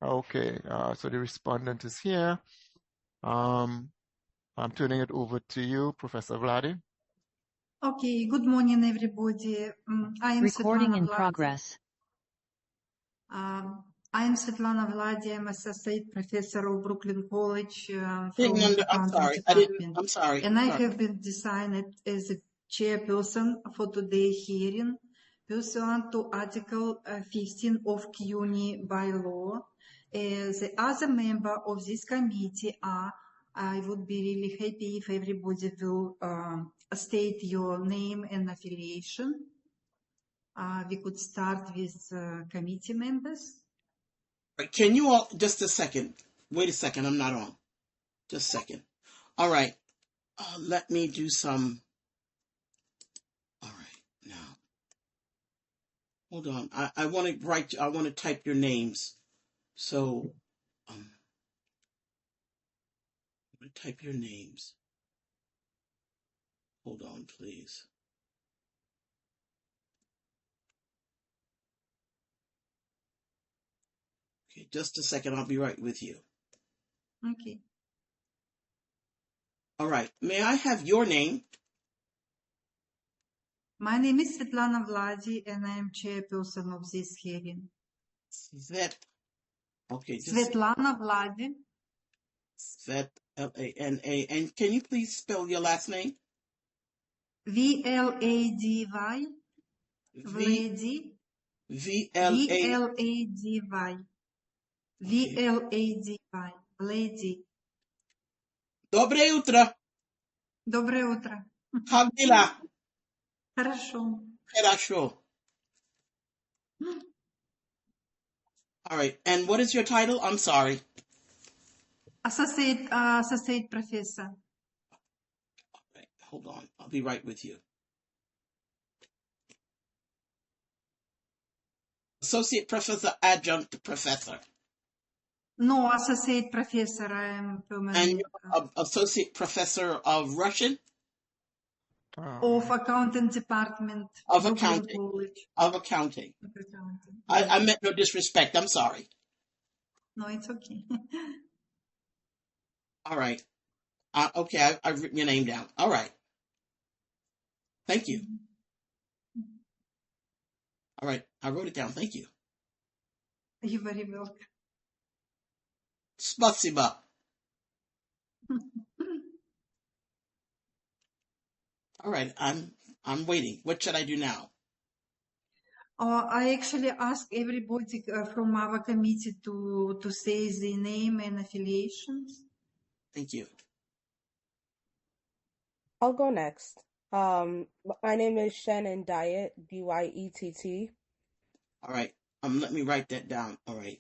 Okay, so the respondent is here. I'm turning it over to you, Professor Vladi. Okay, good morning, everybody. I am Recording Svetlana in Vladi. progress. I am Svetlana Vladi. I'm associate professor of Brooklyn College from I'm accounting sorry. department. I'm sorry. And I have been designated as a chairperson for today's hearing pursuant to Article 15 of CUNY bylaw. The other member of this committee are, I would be really happy if everybody will state your name and affiliation. We could start with committee members. Can you all, just a second. Wait a second. I'm not on. Just a second. All right. Let me do some. All right. Now, hold on. I want to write, I want to type your names. So, I'm going to type your names. Hold on, please. Okay, just a second. I'll be right with you. Okay. All right. May I have your name? My name is Svetlana Vladi, and I am chairperson of this hearing. Svet. Okay, just Svetlana Vladi. Svet, L-A-N-A. And can you please spell your last name? V-L-A-D-Y. Vladi. V-L-A. V-L-A-D-Y. V-L-A-D-Y. Vladi. Доброе утро. Доброе утро. Как дела? Хорошо. Хорошо. All right. And what is your title? I'm sorry. Associate professor. All right. Hold on. I'll be right with you. Associate Professor, Adjunct Professor. No, associate professor. I am permanent. And you're Associate Professor of Russian? Of accounting department. Of Brooklyn accounting. College. Of accounting. Of accounting. I meant no disrespect. I'm sorry. No, it's okay. All right. Okay, I've written your name down. All right. Thank you. All right. I wrote it down. Thank you. You're very welcome. Spasiba. All right. I'm waiting. What should I do now? I actually asked everybody from our committee to say the name and affiliations. Thank you. I'll go next. My name is Shannon Dyett, D-Y-E-T-T. All right. Let me write that down. All right.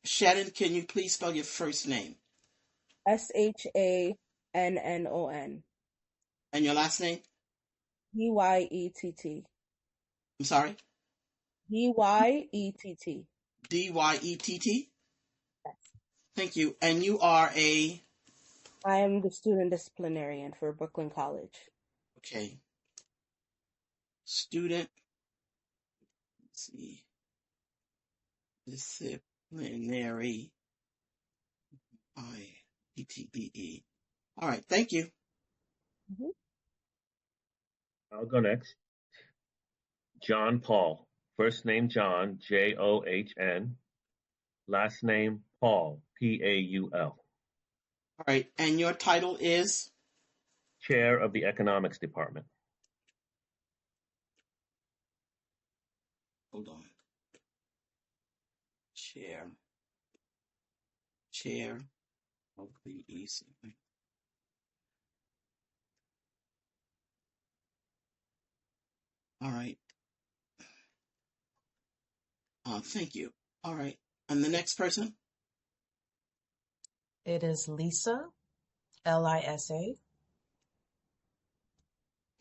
Shannon, can you please spell your first name? S-H-A-N-N-O-N. And your last name? D-Y-E-T-T. I'm sorry? D-Y-E-T-T. D-Y-E-T-T? Yes. Thank you. And you are a? I am the student disciplinarian for Brooklyn College. Okay. Student. Let's see. Disciplinary. I-E-T-B-E. All right. Thank you. Mm-hmm. I'll go next. John Paul. First name John, J-O-H-N. Last name Paul, P-A-U-L. All right. And your title is? Chair of the Economics Department. Hold on. Chair of the EC. All right. Thank you. All right. And the next person? It is Lisa, L-I-S-A.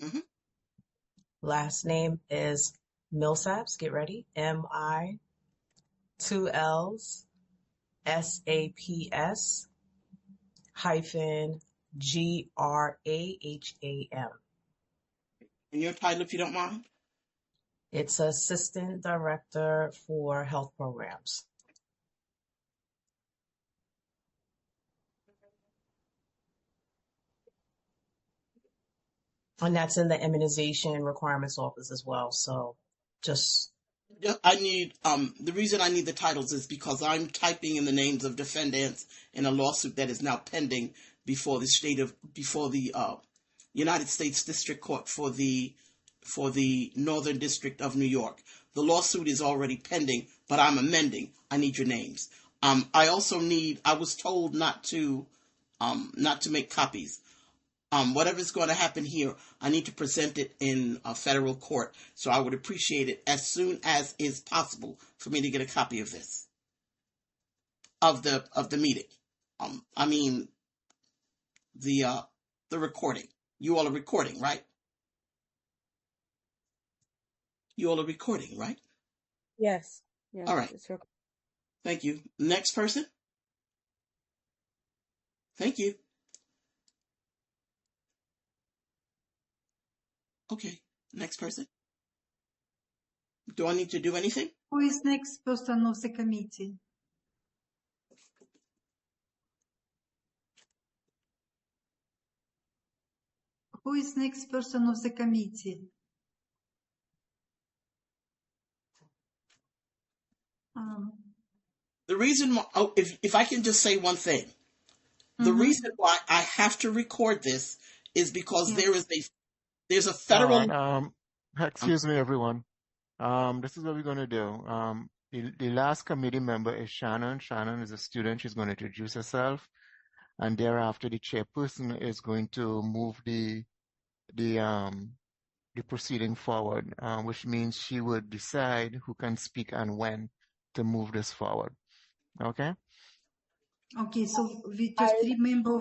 Mm-hmm. Last name is Millsaps. Get ready. M-I, 2 L's, S-A-P-S, hyphen G-R-A-H-A-M. And your title, if you don't mind? It's Assistant Director for Health Programs. And that's in the immunization requirements office as well. So just I need the reason I need the titles is because I'm typing in the names of defendants in a lawsuit that is now pending before the United States District Court for the Northern District of New York. The lawsuit is already pending, but I'm amending. I need your names. I also need. I was told not to make copies. Whatever's going to happen here, I need to present it in a federal court. So I would appreciate it as soon as is possible for me to get a copy of this, of the meeting. I mean the recording. You all are recording, right? You all are recording, right? Yes. Yes. All right. It's recorded. Thank you. Next person. Thank you. Okay. Next person. Do I need to do anything? Who is next person of the committee? Who is next person of the committee? The reason why, if I can just say one thing, the reason why I have to record this is because there's a federal. All right, excuse me, everyone. This is what we're going to do. The last committee member is Shannon. Shannon is a student. She's going to introduce herself, and thereafter the chairperson is going to move the proceeding forward, which means she would decide who can speak and when to move this forward. Okay? Okay, so we just remember.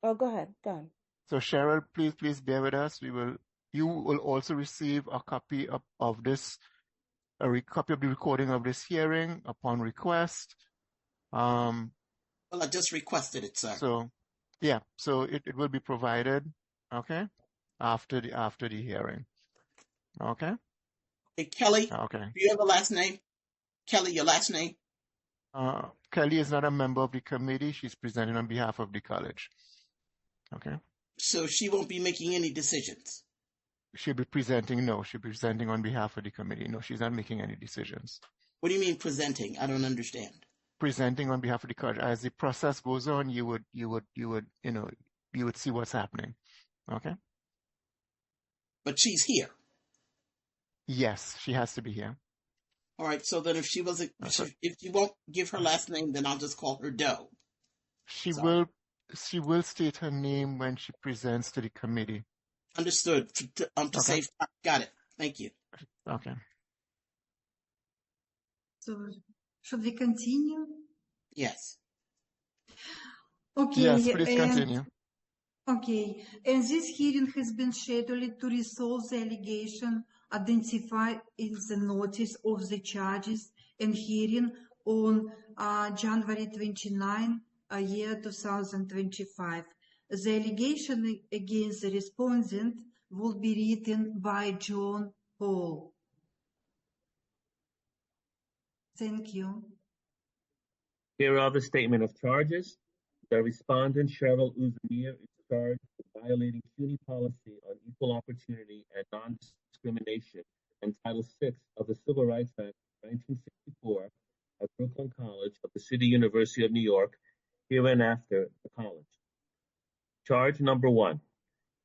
Oh, go ahead. Go ahead. So Cheryl, please bear with us. You will also receive a copy of this, copy of the recording of this hearing upon request. Well, I just requested it, sir. So, yeah, so it will be provided, okay, after the hearing, okay? Hey, Kelly. Okay. Do you have a last name? Kelly, your last name? Kelly is not a member of the committee. She's presenting on behalf of the college. Okay. So she won't be making any decisions. She'll be presenting on behalf of the committee. No, she's not making any decisions. What do you mean presenting? I don't understand. Presenting on behalf of the college. As the process goes on, you would see what's happening. Okay. But she's here. Yes, she has to be here. All right. So then, if you won't give her last name, then I'll just call her Doe. She will state her name when she presents to the committee. Understood. To save time. Got it. Thank you. Okay. So should we continue? Yes. Okay. Yes, please continue. Okay, and this hearing has been scheduled to resolve the allegation identified in the notice of the charges and hearing on January 29, year 2025. The allegation against the respondent will be written by John Paul. Thank you. Here are the statement of charges. The respondent, Cheryl Uzamir, is charged with violating CUNY policy on equal opportunity and non-discrimination and Title VI of the Civil Rights Act of 1964 at Brooklyn College of the City University of New York, hereinafter the college. Charge number 1.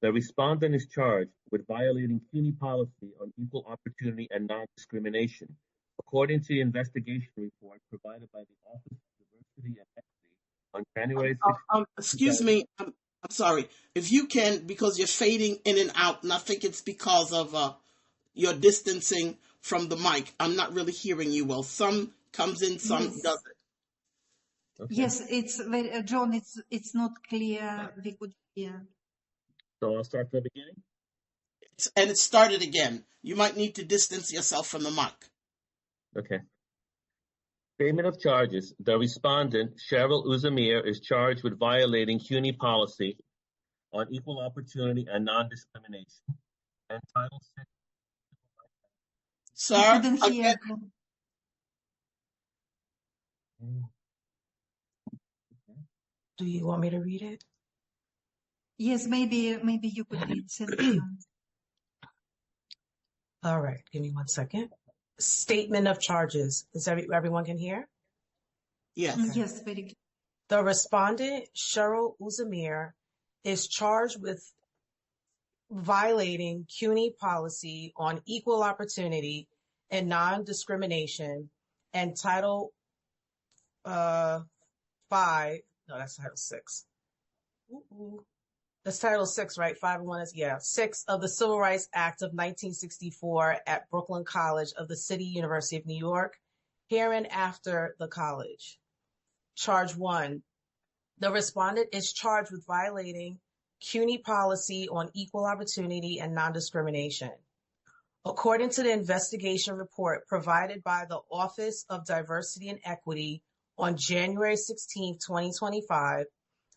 The respondent is charged with violating CUNY policy on equal opportunity and non-discrimination, according to the investigation report provided by the Office of Diversity and Equity on January 6th. Excuse me. I'm sorry. If you can, because you're fading in and out, and I think it's because of your distancing from the mic. I'm not really hearing you well. Some comes in, some doesn't. Okay. Yes, it's very, John. It's not clear. We could hear. So I'll start from the beginning. And it started again. You might need to distance yourself from the mic. Okay. Statement of charges. The respondent, Cheryl Uzamir, is charged with violating CUNY policy on equal opportunity and non-discrimination and Title VI. Sir, again. Do you want me to read it? Yes, maybe you could read. Thank you. All right, give me 1 second. Statement of charges. Is everyone can hear? Yes. Okay. Yes, very good. The respondent, Cheryl Uzamir, is charged with violating CUNY policy on equal opportunity and non-discrimination and Title 5, no, that's Title 6. That's Title 6, right? 5 and 1 is, 6 of the Civil Rights Act of 1964 at Brooklyn College of the City University of New York, hereinafter the college. Charge 1. The respondent is charged with violating CUNY policy on equal opportunity and non-discrimination. According to the investigation report provided by the Office of Diversity and Equity on January 16, 2025,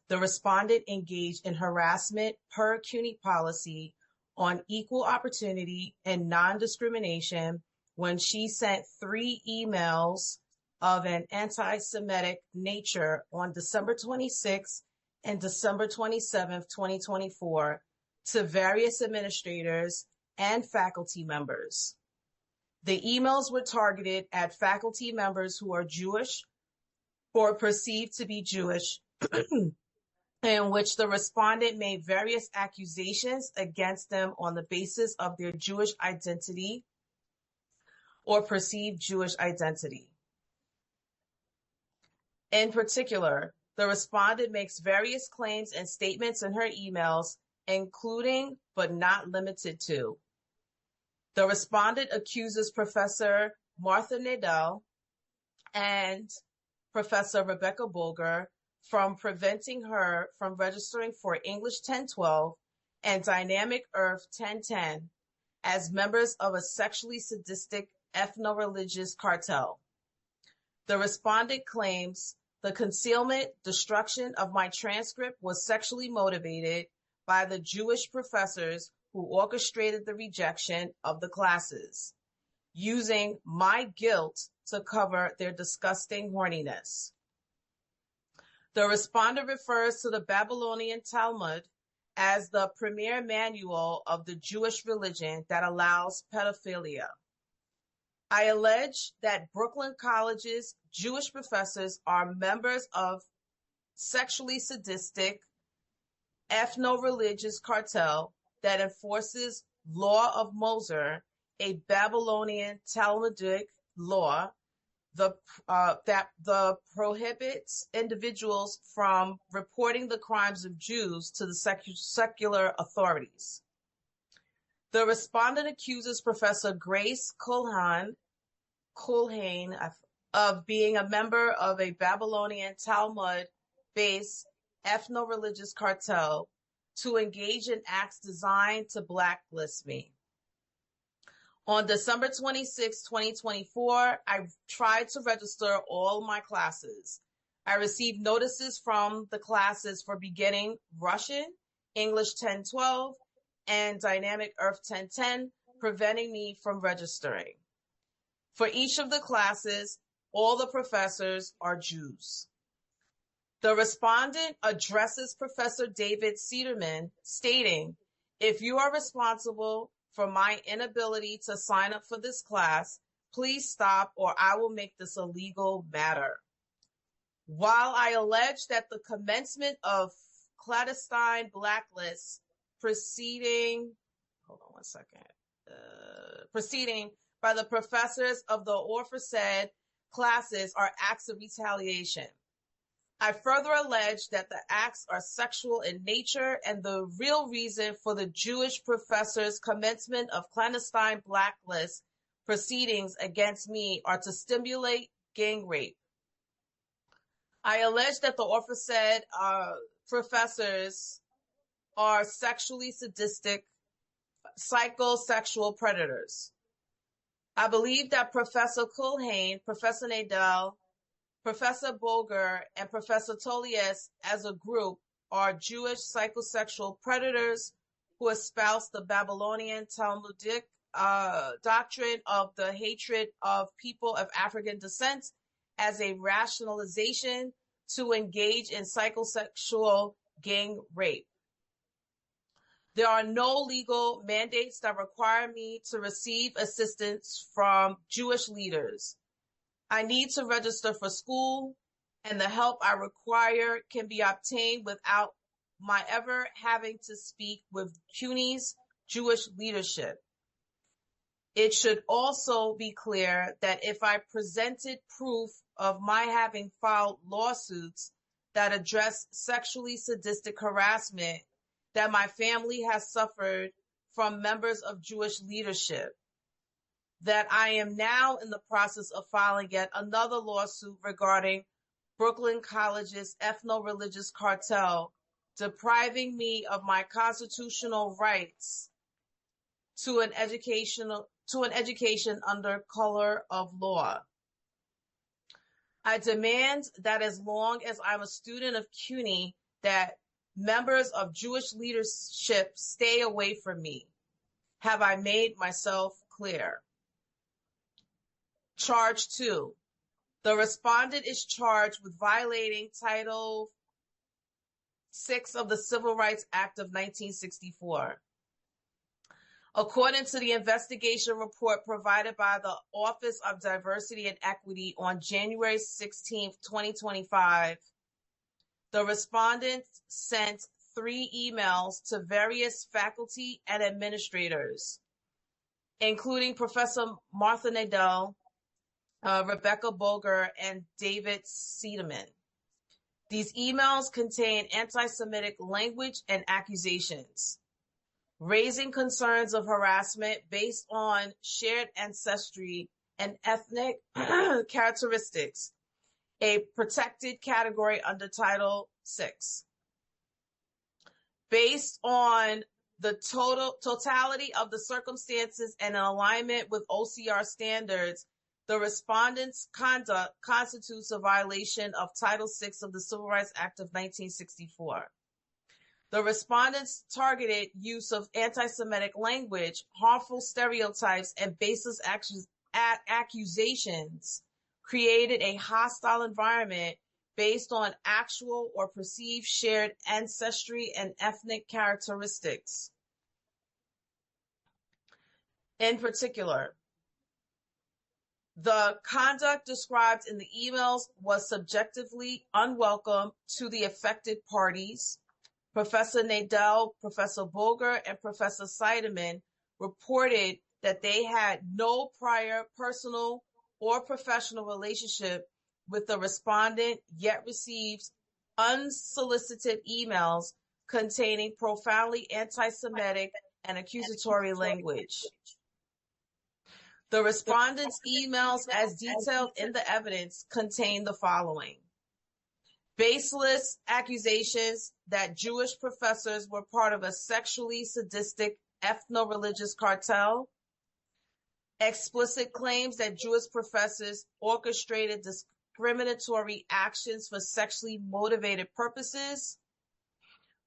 the respondent engaged in harassment per CUNY policy on equal opportunity and non-discrimination when she sent 3 emails of an anti-Semitic nature on December 26 and December 27, 2024, to various administrators and faculty members. The emails were targeted at faculty members who are Jewish or perceived to be Jewish, in which the respondent made various accusations against them on the basis of their Jewish identity or perceived Jewish identity. In particular, the respondent makes various claims and statements in her emails, including but not limited to: the respondent accuses Professor Martha Nadel and Professor Rebecca Bulger from preventing her from registering for English 1012 and Dynamic Earth 1010 as members of a sexually sadistic ethno-religious cartel. The respondent claims the concealment, destruction of my transcript was sexually motivated by the Jewish professors who orchestrated the rejection of the classes, using my guilt to cover their disgusting horniness. The respondent refers to the Babylonian Talmud as the premier manual of the Jewish religion that allows pedophilia. I allege that Brooklyn College's Jewish professors are members of sexually sadistic ethno-religious cartel that enforces law of Moser, a Babylonian Talmudic law that prohibits individuals from reporting the crimes of Jews to the secular authorities. The respondent accuses Professor Grace Kulhane of being a member of a Babylonian Talmud-based ethno-religious cartel to engage in acts designed to blacklist me. On December 26, 2024, I tried to register all my classes. I received notices from the classes for beginning Russian, English 1012, and Dynamic Earth 1010, preventing me from registering. For each of the classes, all the professors are Jews. The respondent addresses Professor David Cederman, stating, "If you are responsible for my inability to sign up for this class, please stop or I will make this a legal matter." While I allege that the commencement of clandestine blacklist proceeding by the professors of the aforesaid classes are acts of retaliation, I further allege that the acts are sexual in nature and the real reason for the Jewish professors' commencement of clandestine blacklist proceedings against me are to stimulate gang rape. I allege that the aforesaid professors are sexually sadistic, psychosexual predators. I believe that Professor Kulhane, Professor Nadel, Professor Bulger, and Professor Tortious as a group are Jewish psychosexual predators who espouse the Babylonian Talmudic doctrine of the hatred of people of African descent as a rationalization to engage in psychosexual gang rape. There are no legal mandates that require me to receive assistance from Jewish leaders. I need to register for school, and the help I require can be obtained without my ever having to speak with CUNY's Jewish leadership. It should also be clear that if I presented proof of my having filed lawsuits that address sexually sadistic harassment that my family has suffered from members of Jewish leadership, that I am now in the process of filing yet another lawsuit regarding Brooklyn College's ethno-religious cartel, depriving me of my constitutional rights to an education under color of law. I demand that as long as I'm a student of CUNY, that members of Jewish leadership stay away from me. Have I made myself clear? Charge 2. The respondent is charged with violating Title 6 of the Civil Rights Act of 1964. According to the investigation report provided by the Office of Diversity and Equity on January 16, 2025, the respondent sent 3 emails to various faculty and administrators, including Professor Martha Nadel, Rebecca Boger, and David Siedemann. These emails contain anti-Semitic language and accusations, raising concerns of harassment based on shared ancestry and ethnic characteristics, a protected category under Title VI. Based on the totality of the circumstances and in alignment with OCR standards, the respondent's conduct constitutes a violation of Title VI of the Civil Rights Act of 1964. The respondent's targeted use of anti-Semitic language, harmful stereotypes, and baseless accusations created a hostile environment based on actual or perceived shared ancestry and ethnic characteristics. In particular, the conduct described in the emails was subjectively unwelcome to the affected parties. Professor Nadel, Professor Boger, and Professor Seidemann reported that they had no prior personal or professional relationship with the respondent, yet received unsolicited emails containing profoundly anti-Semitic and accusatory language. The respondent's emails, as detailed in the evidence, contain the following: baseless accusations that Jewish professors were part of a sexually sadistic ethno-religious cartel, explicit claims that Jewish professors orchestrated discriminatory actions for sexually motivated purposes,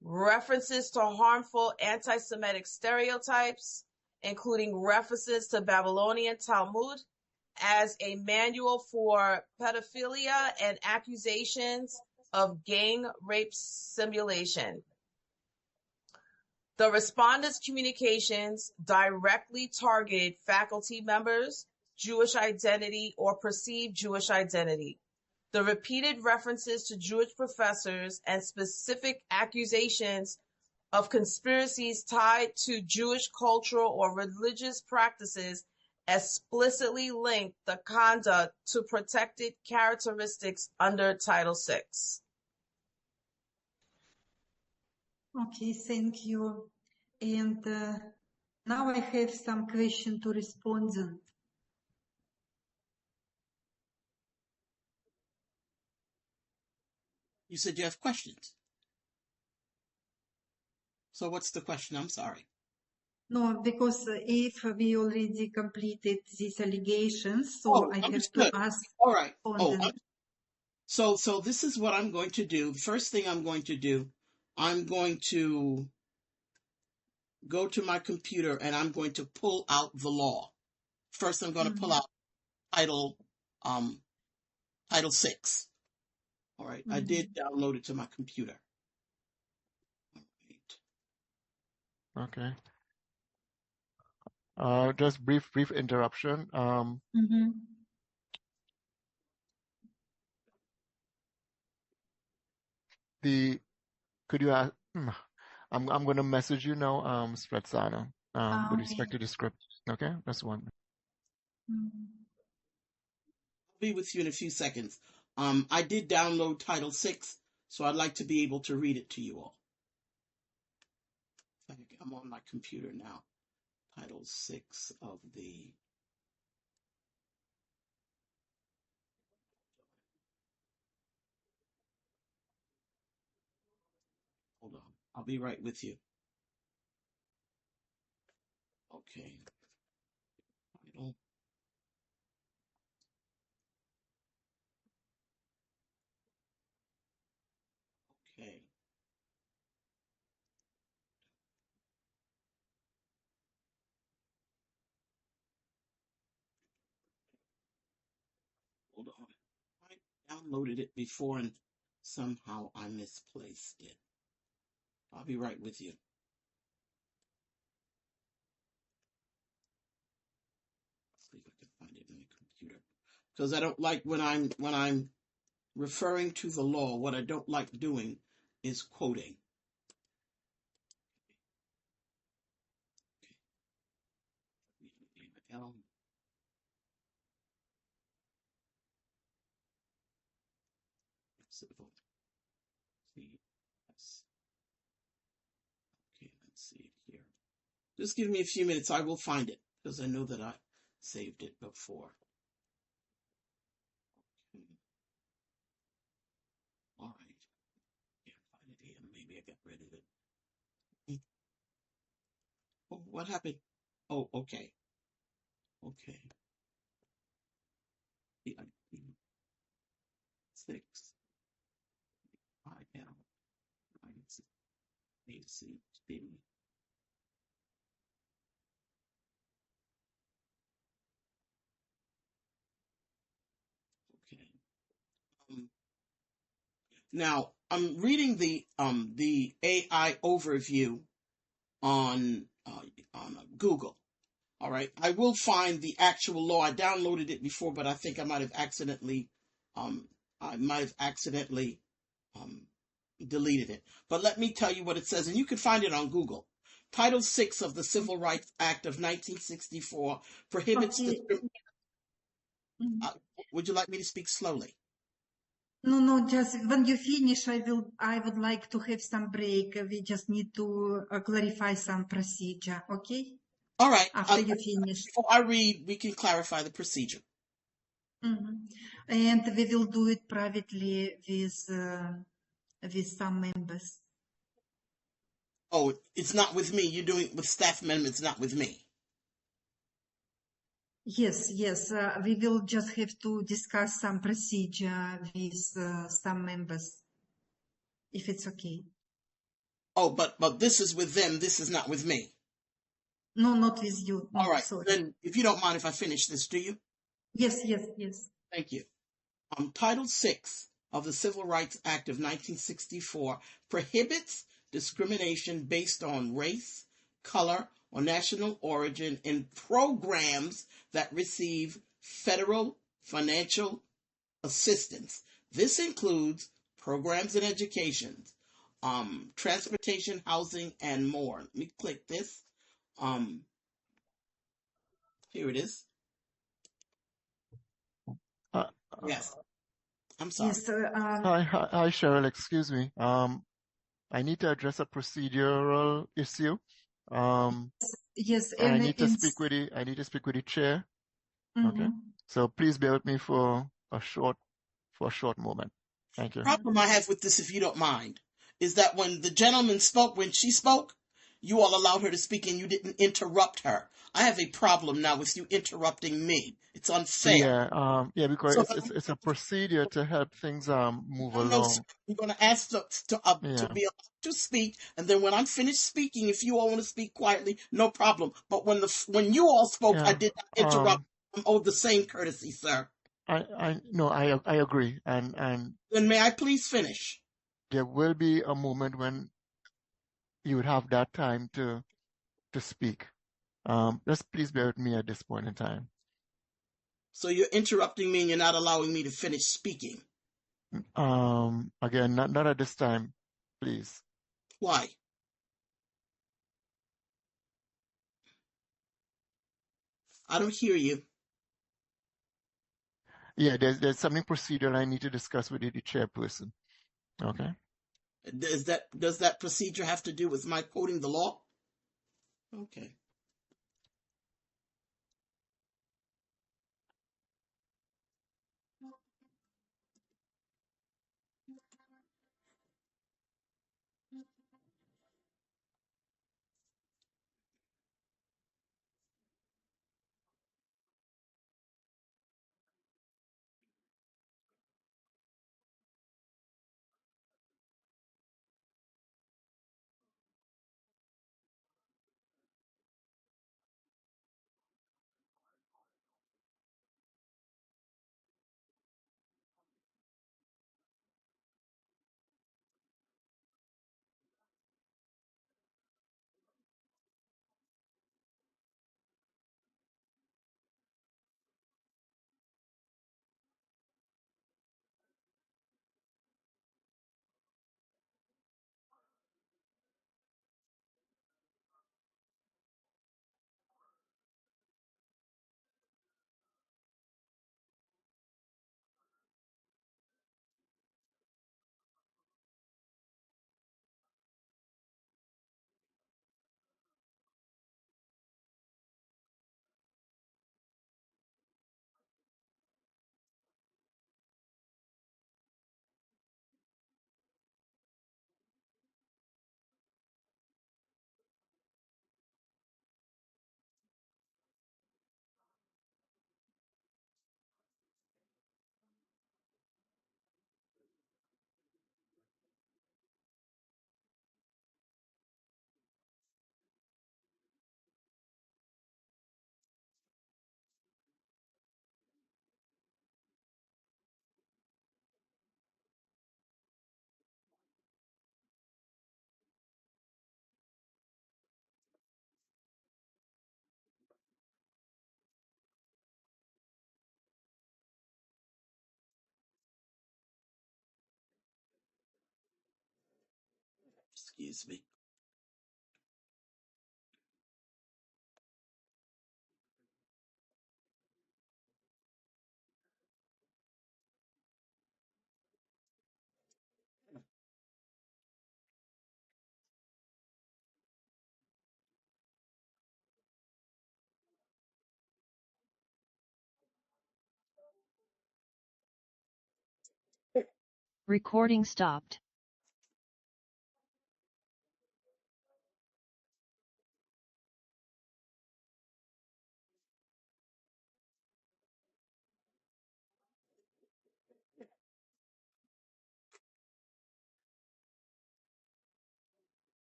references to harmful anti-Semitic stereotypes, including references to Babylonian Talmud as a manual for pedophilia, and accusations of gang rape simulation. The respondent's communications directly targeted faculty members, Jewish identity, or perceived Jewish identity. The repeated references to Jewish professors and specific accusations of conspiracies tied to Jewish cultural or religious practices explicitly linked the conduct to protected characteristics under Title VI. Okay, thank you. And now I have some question to respondent. You said you have questions. So what's the question? I'm sorry. No, because if we already completed these allegations, so I have understood. to ask. All right. Respondent. So this is what I'm going to do. The first thing I'm going to do, I'm going to go to my computer and I'm going to pull out the law. First, I'm going to pull out Title 6. All right. I did download it to my computer. Okay. Just brief interruption. Could you ask? I'm going to message you now, Spretzana, with respect to the script. Okay, that's one. I'll be with you in a few seconds. I did download Title 6, so I'd like to be able to read it to you all. I'm on my computer now. Title 6 of the... Hold on. I'll be right with you. Okay. Title. Okay. Hold on. I downloaded it before and somehow I misplaced it. I'll be right with you. See if I can find it in the computer. Because I don't like when I'm referring to the law, what I don't like doing is quoting. Okay. Civil. Yes. Okay, let's see it here. Just give me a few minutes. I will find it because I know that I saved it before. Okay. All right. Can't find it here. Maybe I got rid of it. Oh, what happened? Oh, okay. Okay. The 6. I am. ACB. Okay. Now I'm reading the AI overview on Google. All right. I will find the actual law. I downloaded it before, but I think I might have accidentally deleted it. But let me tell you what it says, and you can find it on Google. Title 6 of the Civil Rights Act of 1964 prohibits would you like me to speak slowly? No, just when you finish, I would like to have some break. We just need to clarify some procedure, okay? All right. After you finish. Before I read, we can clarify the procedure. And we will do it privately with some members. Oh, it's not with me. You're doing it with staff members, not with me. Yes. We will just have to discuss some procedure with some members, if it's okay. Oh, but this is with them. This is not with me. No, not with you. No, all right. Sorry. Then, if you don't mind if I finish this, do you? Yes. Thank you. Title 6 of the Civil Rights Act of 1964 prohibits discrimination based on race, color, or national origin in programs that receive federal financial assistance. This includes programs in education, transportation, housing, and more. Let me click this. Here it is. Yes. I'm sorry. Yes, Hi, Cheryl. Excuse me. I need to address a procedural issue. yes, and I need to speak with the chair. Okay. So please bear with me for a short moment. Thank you. The problem I have with this, if you don't mind, is that when the gentleman spoke, when she spoke, you all allowed her to speak and you didn't interrupt her. I have a problem now with you interrupting me. It's unfair. Yeah, because So, it's a procedure to help things move no, along. sir. I'm going to ask to be allowed to speak, and then when I'm finished speaking, if you all want to speak quietly, no problem. But when you all spoke, I did not interrupt. I'm owed the same courtesy, sir. I agree, and Then may I please finish? there will be a moment when you would have that time to to speak. Just please bear with me at this point in time. So you're interrupting me and you're not allowing me to finish speaking. Again, not at this time, please. Why? I don't hear you. Yeah, there's something procedural I need to discuss with the chairperson. Okay. Does that procedure have to do with my quoting the law? Okay. Excuse me. Recording stopped.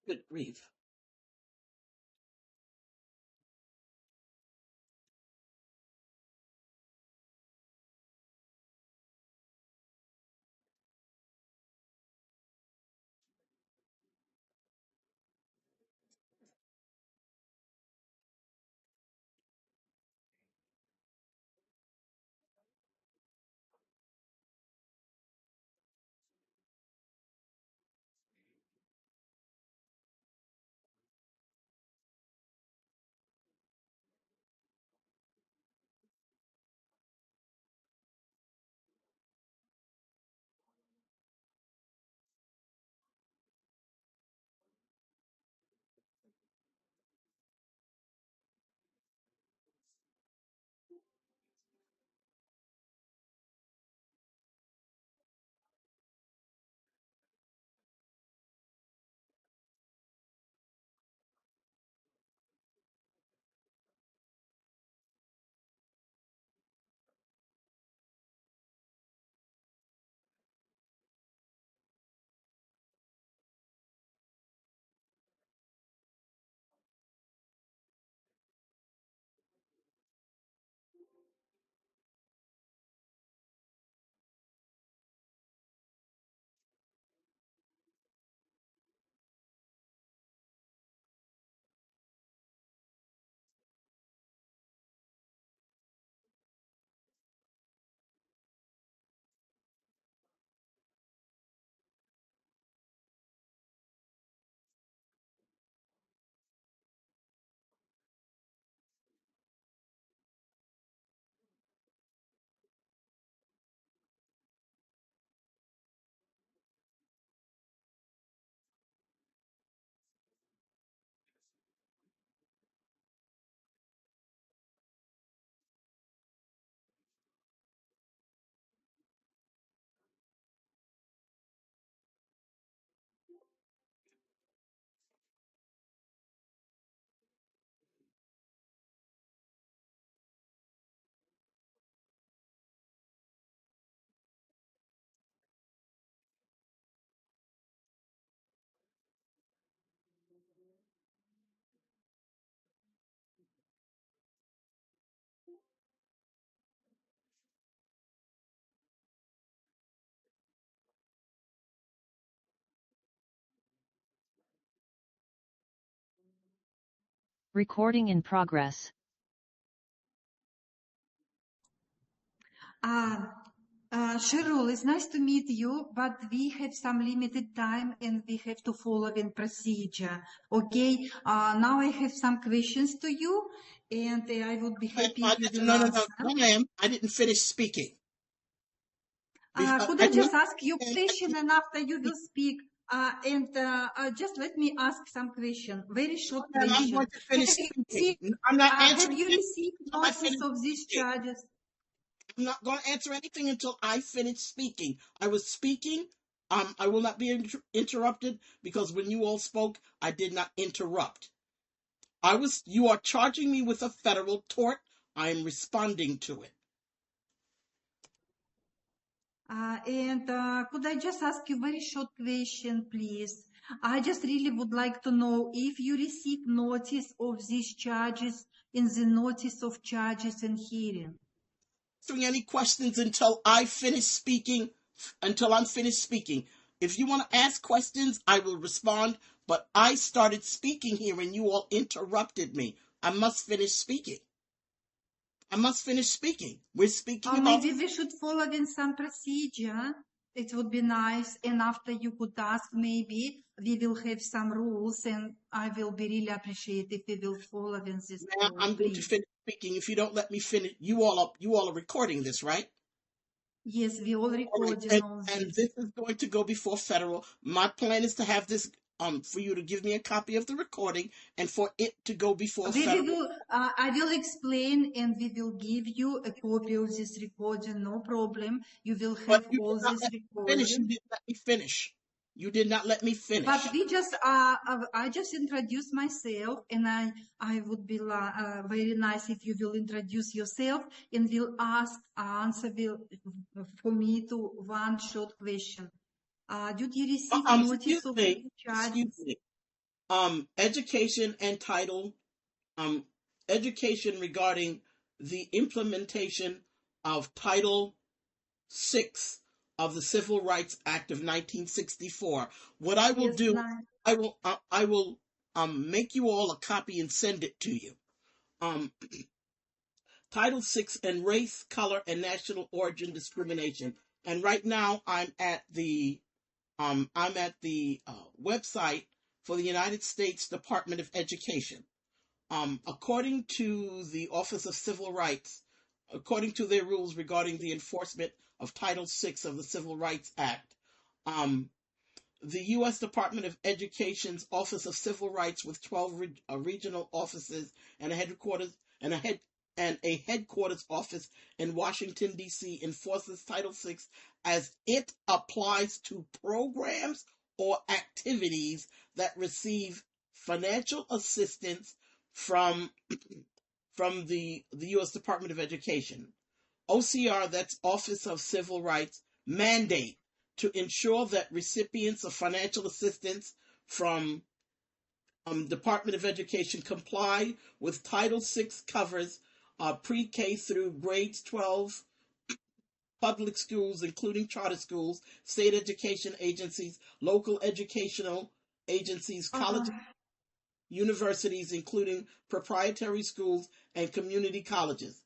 Good grief. Recording in progress. Cheryl, it's nice to meet you, but we have some limited time and we have to follow in procedure. Okay, now I have some questions to you and I would be happy if you will answer. No, ma'am. I didn't finish speaking. Could I just ask you a question and after you will speak? Just let me ask some question, very short question. I'm going to finish speaking. I'm not answering. Have you received notice of these charges? I'm not going to answer anything until I finish speaking. I was speaking. I will not be interrupted because when you all spoke, I did not interrupt. You are charging me with a federal tort. I am responding to it. Could I just ask you a very short question, please? I just really would like to know if you received notice of these charges in the notice of charges and hearing. Answering any questions until I'm finished speaking. If you want to ask questions, I will respond, but I started speaking here and you all interrupted me. I must finish speaking. We're speaking about... Maybe we should follow in some procedure. It would be nice. And after you could ask, maybe we will have some rules and I will be really appreciate if we will follow in this. I'm going to finish speaking. If you don't let me finish, you all are recording this, right? Yes, we all recording all this. And this is going to go before federal. My plan is to have this for you to give me a copy of the recording and for it to go before federal. I will explain and we will give you a copy of this recording, no problem. You will have all this recording. You didn't let me finish. You did not let me finish. But I just introduced myself and I would be very nice if you will introduce yourself and will answer for me to one short question. Did you receive notice of the charges? Excuse me. Education and title, education regarding the implementation of Title VI of the Civil Rights Act of 1964. What I will do, I will make you all a copy and send it to you. Title VI and race, color, and national origin discrimination. And right now I'm at the website for the United States Department of Education. According to the Office of Civil Rights, according to their rules regarding the enforcement of Title VI of the Civil Rights Act, the U.S. Department of Education's Office of Civil Rights, with 12 regional offices and a headquarters office in Washington, D.C., enforces Title VI as it applies to programs or activities that receive financial assistance from the U.S. Department of Education. OCR, that's Office of Civil Rights, mandate to ensure that recipients of financial assistance from Department of Education comply with Title VI covers pre-K through grades 12 public schools, including charter schools, state education agencies, local educational agencies, colleges, universities, including proprietary schools and community colleges.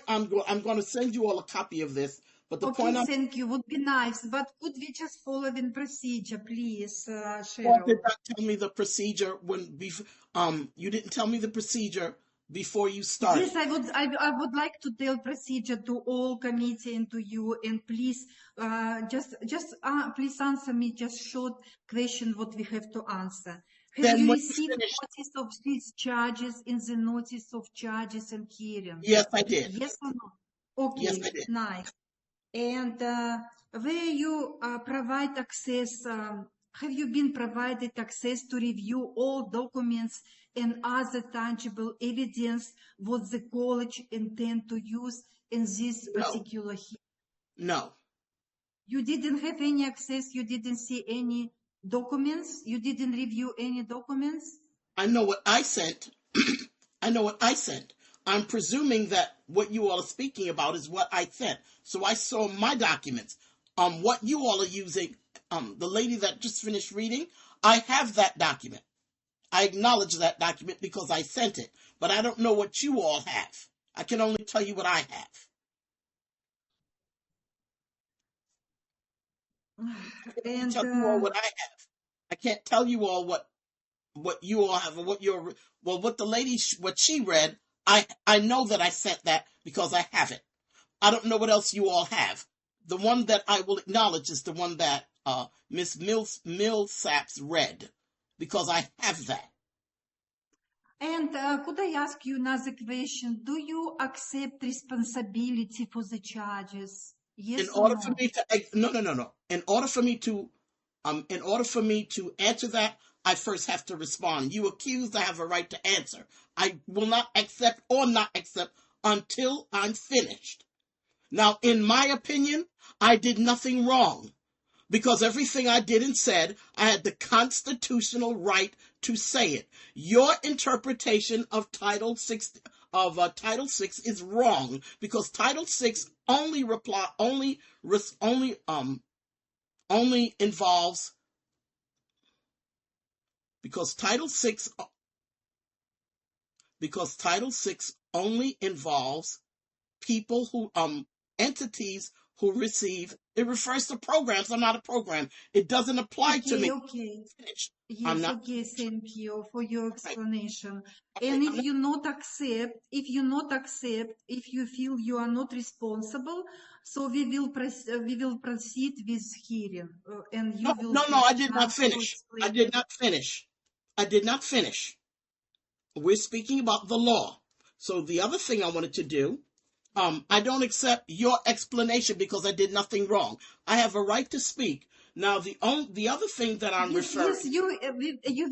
I'm going to send you all a copy of this. But the point thank you. Would be nice. But could we just follow in procedure, please, Cheryl? You did not tell me the procedure you didn't tell me the procedure before you started. Yes, I would like to tell procedure to all committee and to you. And please, please answer me just short question what we have to answer. Have you received notice of these charges in the notice of charges and hearing? Yes, I did. Yes or no? Okay, yes, I did. Nice. And where you provide access, have you been provided access to review all documents and other tangible evidence what the college intend to use in this particular hearing? No. You didn't have any access? You didn't see any documents? You didn't review any documents? I know what I sent. I'm presuming that what you all are speaking about is what I sent. So I saw my documents. What you all are using, the lady that just finished reading, I have that document. I acknowledge that document because I sent it, but I don't know what you all have. I can only tell you what I have. I can And tell you all what I have. I can't tell you all what you all have, or what the lady, what she read. I know that I sent that because I have it. I don't know what else you all have. The one that I will acknowledge is the one that Miss Millsaps read, because I have that. And could I ask you another question? Do you accept responsibility for the charges? Yes In or order no? for me to no. In order for me to answer that, I first have to respond. You accused, I have a right to answer. I will not accept or not accept until I'm finished. Now, in my opinion, I did nothing wrong, because everything I did and said, I had the constitutional right to say it. Your interpretation of Title 6 is wrong, because Title 6 only involves, because Title 6 only involves people who entities who receive. It refers to programs. I'm not a program. It doesn't apply to me. Okay. I'm Yes, not. okay, thank you for your Right. explanation. Okay, And I'm if not- you not accept, if you feel you are not responsible, so we will proceed with hearing, and you will no, have I did not chance to finish. I explain. did not finish. We're speaking about the law. So the other thing I wanted to do, I don't accept your explanation because I did nothing wrong. I have a right to speak. Now, the other thing that I'm referring. Yes, you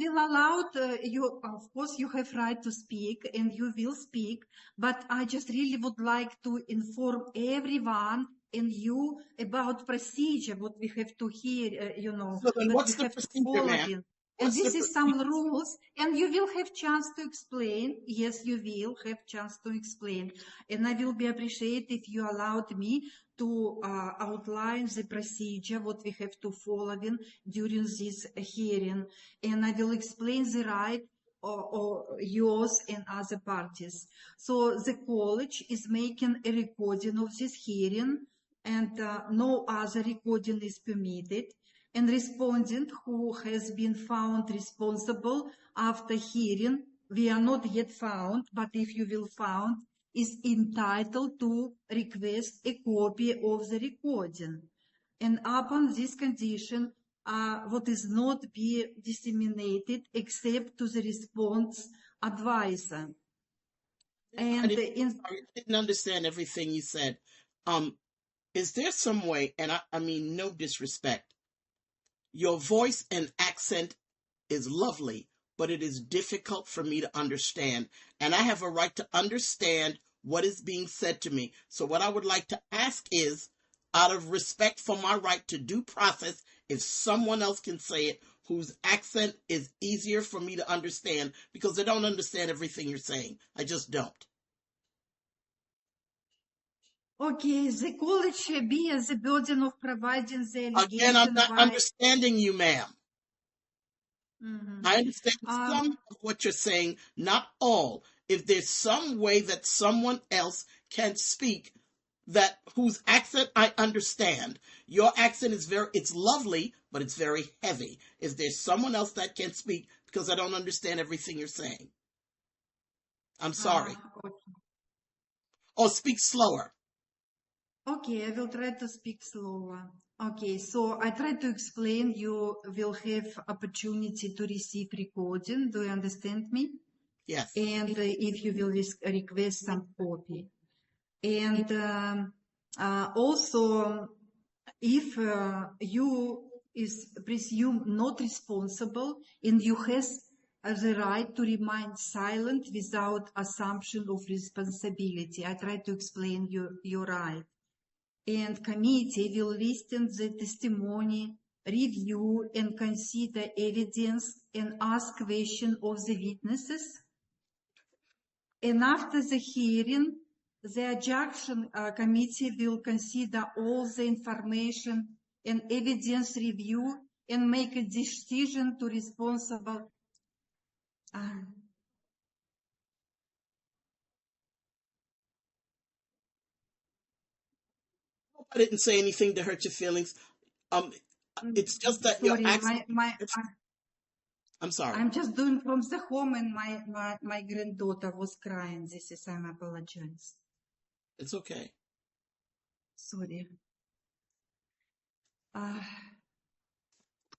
will allow you. Of course, you have right to speak, and you will speak. But I just really would like to inform everyone and you about procedure, what we have to hear. So then, That we what's the have to procedure, follow ma'am? in. And What's the this is some procedure? rules, and you will have chance to explain. Yes, you will have chance to explain, and I will be appreciated if you allowed me to outline the procedure, what we have to follow in during this hearing, and I will explain the right or yours and other parties. So the college is making a recording of this hearing, and no other recording is permitted. And respondent who has been found responsible after hearing, we are not yet found, but if you will found, is entitled to request a copy of the recording. And upon this condition, what is not be disseminated except to the response advisor. I didn't understand everything you said. Is there some way, and I mean no disrespect, your voice and accent is lovely, but it is difficult for me to understand, and I have a right to understand what is being said to me. So what I would like to ask is, out of respect for my right to due process, if someone else can say it whose accent is easier for me to understand, because I don't understand everything you're saying. I just don't. Okay, the college bears the burden of providing the Again, I'm allegation not by... understanding you, ma'am. Mhm. I understand some of what you're saying, not all. If there's some way that someone else can speak that whose accent I understand, your accent is it's lovely, but it's very heavy. If there's someone else that can speak, because I don't understand everything you're saying, I'm sorry. Okay. Or speak slower. Okay, I will try to speak slower. Okay, so I try to explain. You will have opportunity to receive recording. Do you understand me? Yes. And if you will request some copy. And also, if you is presumed not responsible and you has the right to remain silent without assumption of responsibility. I try to explain your right. And committee will listen the testimony, review and consider evidence and ask questions of the witnesses. And after the hearing, the adjunction committee will consider all the information and evidence review and make a decision to responsible Uh, I didn't say anything to hurt your feelings. It's just that you're sorry, asking. I'm sorry. I'm just doing from the home, and my granddaughter was crying. I apologize. It's okay. Sorry.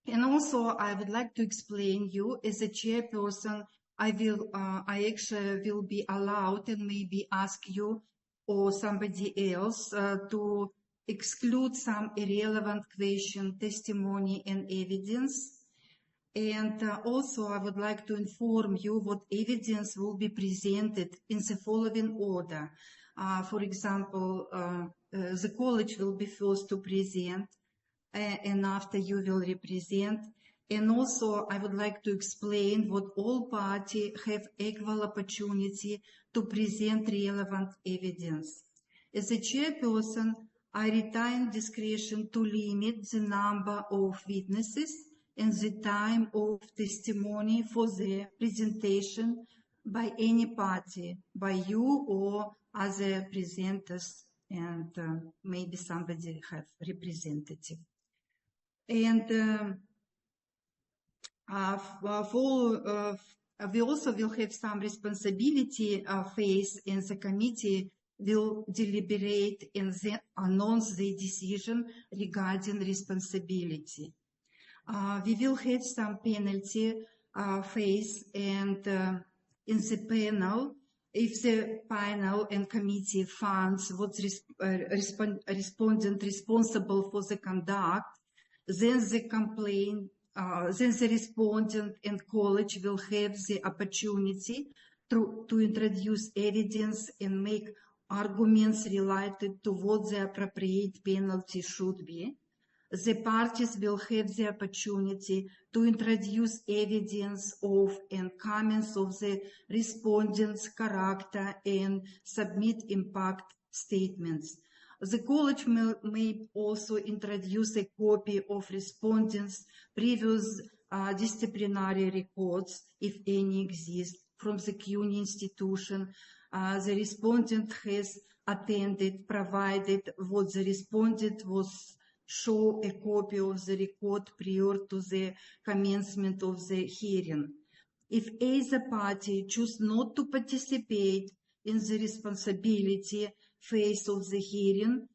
And also, I would like to explain you as a chairperson. I actually will be allowed and maybe ask you or somebody else to exclude some irrelevant question, testimony, and evidence. And also, I would like to inform you what evidence will be presented in the following order. For example, the college will be first to present, and after you will represent. And also, I would like to explain what all parties have equal opportunity to present relevant evidence. As a chairperson, I retain discretion to limit the number of witnesses and the time of testimony for the presentation by any party, by you or other presenters, and maybe somebody have representative. And we also will have some responsibility phase, and the committee will deliberate and then announce the decision regarding responsibility. We will have some penalty phase, and in the panel, if the panel and committee finds what's respondent responsible for the conduct, then the respondent and college will have the opportunity to introduce evidence and make arguments related to what the appropriate penalty should be. The parties will have the opportunity to introduce evidence of and comments of the respondent's character and submit impact statements. The college may also introduce a copy of respondents' previous disciplinary records, if any exist, from the CUNY institution. The respondent has attended, provided what the respondent was show a copy of the record prior to the commencement of the hearing. If either party choose not to participate in the responsibility phase of the hearing,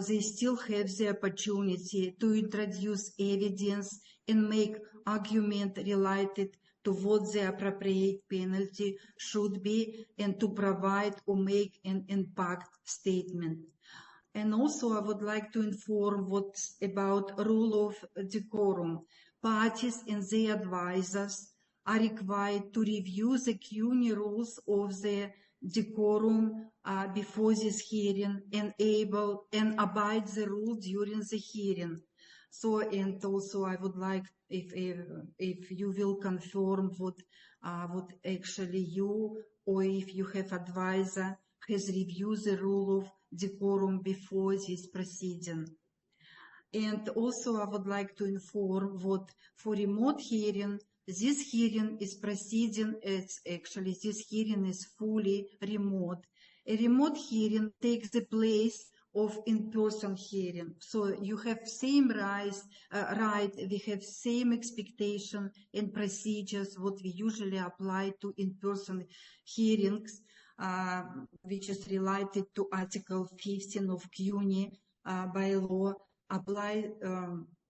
they still have the opportunity to introduce evidence and make argument related to what the appropriate penalty should be, and to provide or make an impact statement. And also, I would like to inform what's about rule of decorum. Parties and their advisors are required to review the CUNY rules of the decorum before this hearing and abide the rule during the hearing. So, and also I would like if you will confirm what actually you, or if you have advisor, has reviewed the rule of decorum before this proceeding. And also I would like to inform what for remote hearing, this hearing is proceeding, this hearing is fully remote. A remote hearing takes the place of in-person hearing. So you have same right, we have same expectation and procedures what we usually apply to in-person hearings, which is related to Article 15 of CUNY by law, apply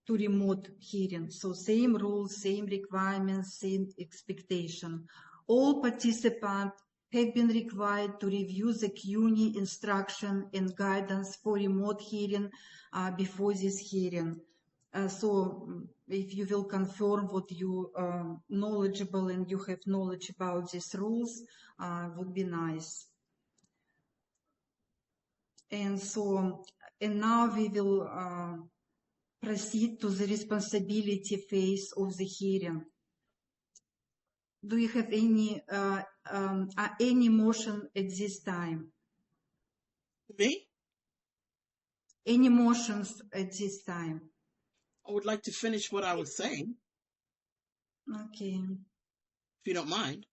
to remote hearing. So same rules, same requirements, same expectation. All participants have been required to review the CUNY instruction and guidance for remote hearing before this hearing. So if you will confirm what you are knowledgeable and you have knowledge about these rules, would be nice. And so, and now we will proceed to the responsibility phase of the hearing. Do you have any motion at this time? Me? Any motions at this time? I would like to finish what I was saying. Okay. If you don't mind.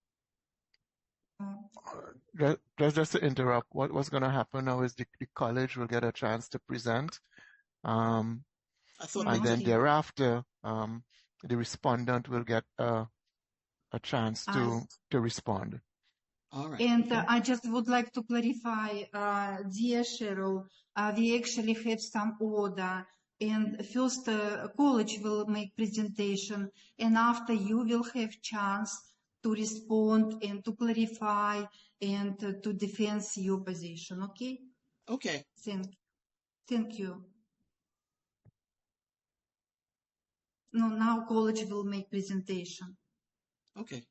Just to interrupt, what's going to happen now is the college will get a chance to present, I thought and they then did. thereafter, the respondent will get a chance to respond. All right. And I just would like to clarify, dear Cheryl, we actually have some order. And first, college will make presentation, and after you will have chance to respond and to clarify and to defend your position. Okay? Okay. Thank you. No, now college will make presentation. Okay.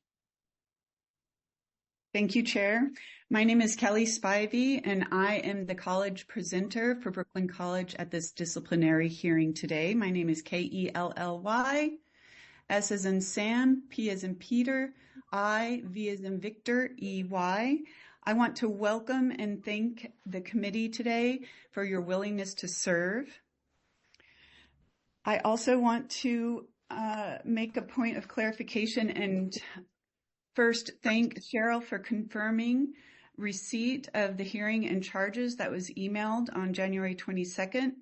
Thank you, Chair. My name is Kelly Spivey, and I am the college presenter for Brooklyn College at this disciplinary hearing today. My name is Kelly, S as in Sam, P as in Peter, I, V as in Victor, EY. I want to welcome and thank the committee today for your willingness to serve. I also want to make a point of clarification and first thank Cheryl for confirming receipt of the hearing and charges that was emailed on January 22nd.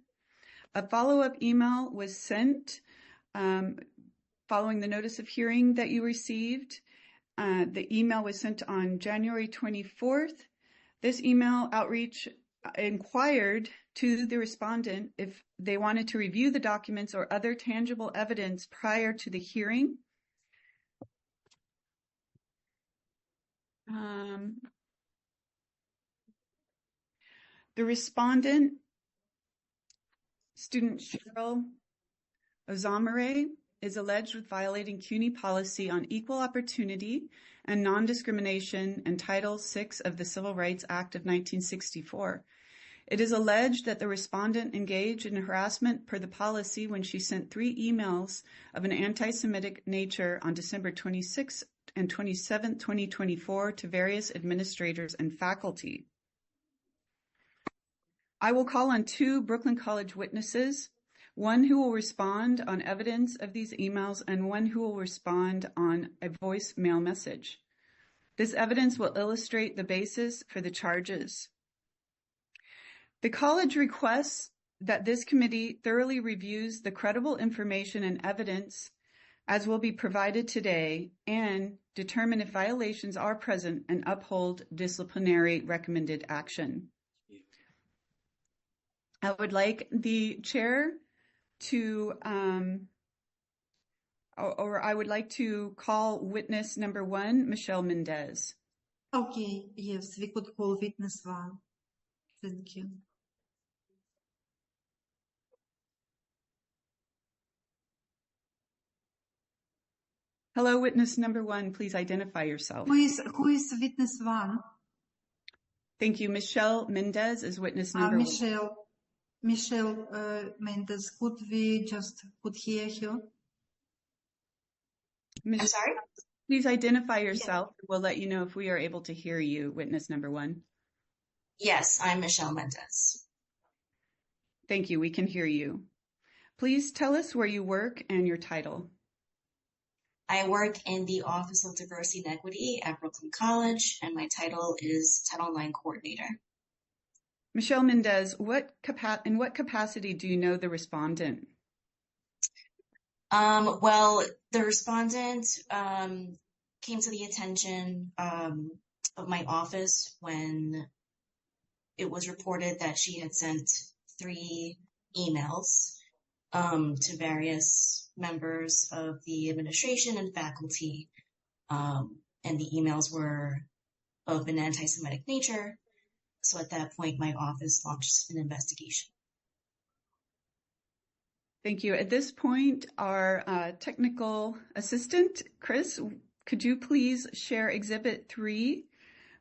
A follow-up email was sent following the notice of hearing that you received. The email was sent on January 24th. This email outreach inquired to the respondent if they wanted to review the documents or other tangible evidence prior to the hearing. The respondent, student Cheryl Ozamare, is alleged with violating CUNY policy on equal opportunity and non-discrimination and Title VI of the Civil Rights Act of 1964. It is alleged that the respondent engaged in harassment per the policy when she sent 3 emails of an anti-Semitic nature on December 26 and 27, 2024 to various administrators and faculty. I will call on 2 Brooklyn College witnesses, one who will respond on evidence of these emails and one who will respond on a voicemail message. This evidence will illustrate the basis for the charges. The college requests that this committee thoroughly reviews the credible information and evidence as will be provided today and determine if violations are present and uphold disciplinary recommended action. I would like the chair to, I would like to call witness number 1, Michelle Mendez. Okay, yes, we could call witness 1. Thank you. Hello, witness number 1, please identify yourself. Who is witness 1? Thank you. Michelle Mendez is witness number 1. Michelle Mendez, could hear her? I'm sorry? Please identify yourself. Yeah. We'll let you know if we are able to hear you, witness number 1. Yes, I'm Michelle Mendez. Thank you. We can hear you. Please tell us where you work and your title. I work in the Office of Diversity and Equity at Brooklyn College, and my title is Title IX Coordinator. Michelle Mendez, in what capacity do you know the respondent? Well, the respondent came to the attention of my office when it was reported that she had sent 3 emails to various members of the administration and faculty, and the emails were of an anti-Semitic nature. So at that point, my office launched an investigation. Thank you. At this point, our technical assistant, Chris, could you please share Exhibit 3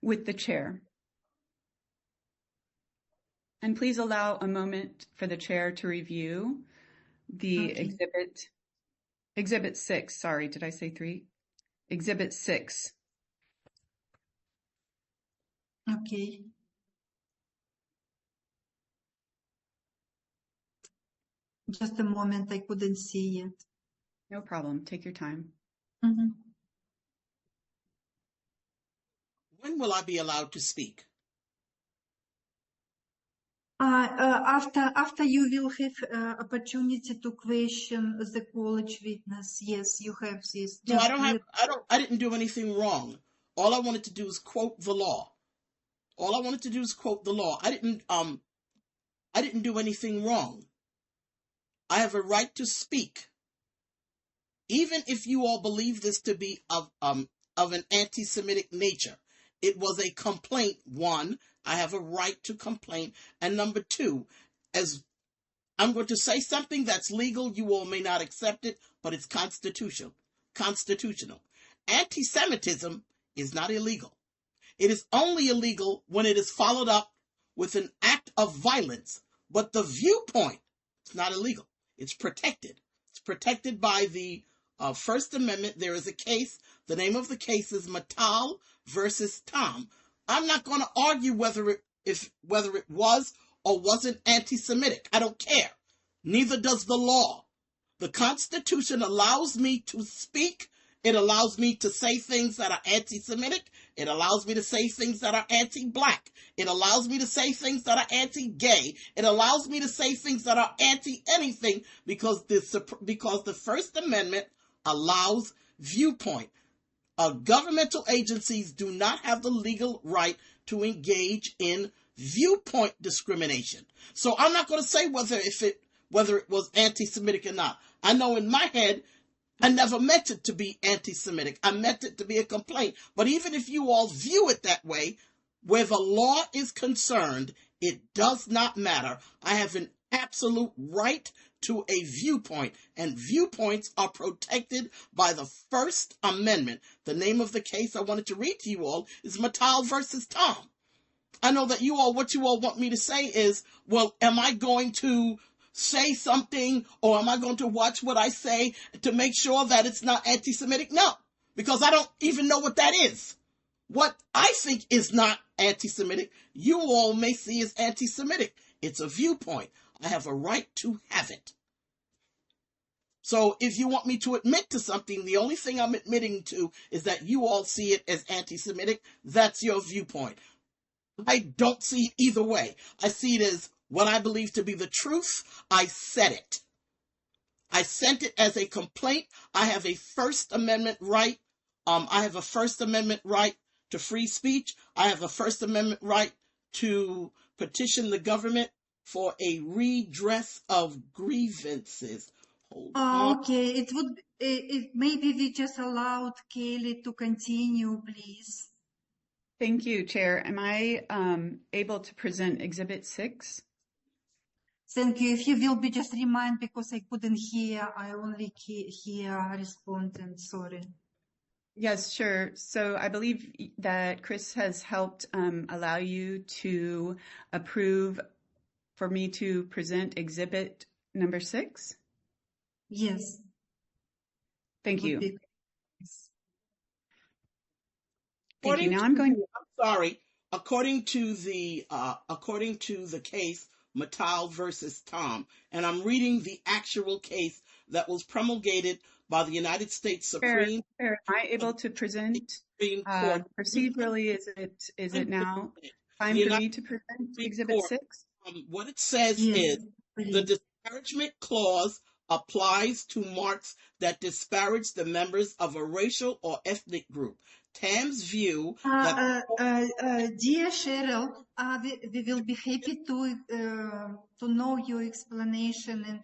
with the chair? And please allow a moment for the chair to review the Exhibit 6. Sorry, did I say 3? Exhibit 6. Okay. Just a moment, I couldn't see it. No problem. Take your time. Mm-hmm. When will I be allowed to speak? After you will have opportunity to question the college witness. Yes, you have this. No, I didn't do anything wrong. All I wanted to do is quote the law. All I wanted to do is quote the law. I didn't do anything wrong. I have a right to speak. Even if you all believe this to be of an anti-Semitic nature, it was a complaint. One, I have a right to complain. And number two, as I'm going to say something that's legal, you all may not accept it, but it's constitutional. Anti-Semitism is not illegal. It is only illegal when it is followed up with an act of violence. But the viewpoint is not illegal. It's protected. It's protected by the First Amendment. There is a case. The name of the case is Matal versus Tom. I'm not going to argue whether it was or wasn't anti-Semitic. I don't care. Neither does the law. The Constitution allows me to speak. It allows me to say things that are anti-Semitic. It allows me to say things that are anti-black. It allows me to say things that are anti-gay. It allows me to say things that are anti-anything because the First Amendment allows viewpoint. Governmental agencies do not have the legal right to engage in viewpoint discrimination. So I'm not going to say whether it was anti-Semitic or not. I know in my head, I never meant it to be anti-Semitic. I meant it to be a complaint. But even if you all view it that way, where the law is concerned, it does not matter. I have an absolute right to a viewpoint, and viewpoints are protected by the First Amendment. The name of the case I wanted to read to you all is Matal versus Tom. I know that what you all want me to say is, well, am I going to say something, or am I going to watch what I say to make sure that it's not anti-Semitic? No, because I don't even know what that is. What I think is not anti-Semitic, you all may see as anti-Semitic. It's a viewpoint. I have a right to have it. So if you want me to admit to something, the only thing I'm admitting to is that you all see it as anti-Semitic. That's your viewpoint. I don't see it either way. I see it as what I believe to be the truth. I said it. I sent it as a complaint. I have a First Amendment right. I have a First Amendment right to free speech. I have a First Amendment right to petition the government for a redress of grievances. Hold on. Okay, maybe we just allowed Kelly to continue, please. Thank you, Chair. Am I able to present Exhibit 6? Thank you. If you will be just remind, because I couldn't hear, I only hear respondent, sorry. Yes, sure. So I believe that Chris has helped allow you to approve for me to present Exhibit number 6? Yes. Thank you. Thank you. Now I'm sorry. According to the case Matal versus Tom, and I'm reading the actual case that was promulgated by the United States Supreme. Am I able to present? Procedurally, is it now time for me to present Exhibit 6? What it says is the disparagement clause applies to marks that disparage the members of a racial or ethnic group. Tam's view that dear Cheryl, we will be happy to know your explanation, and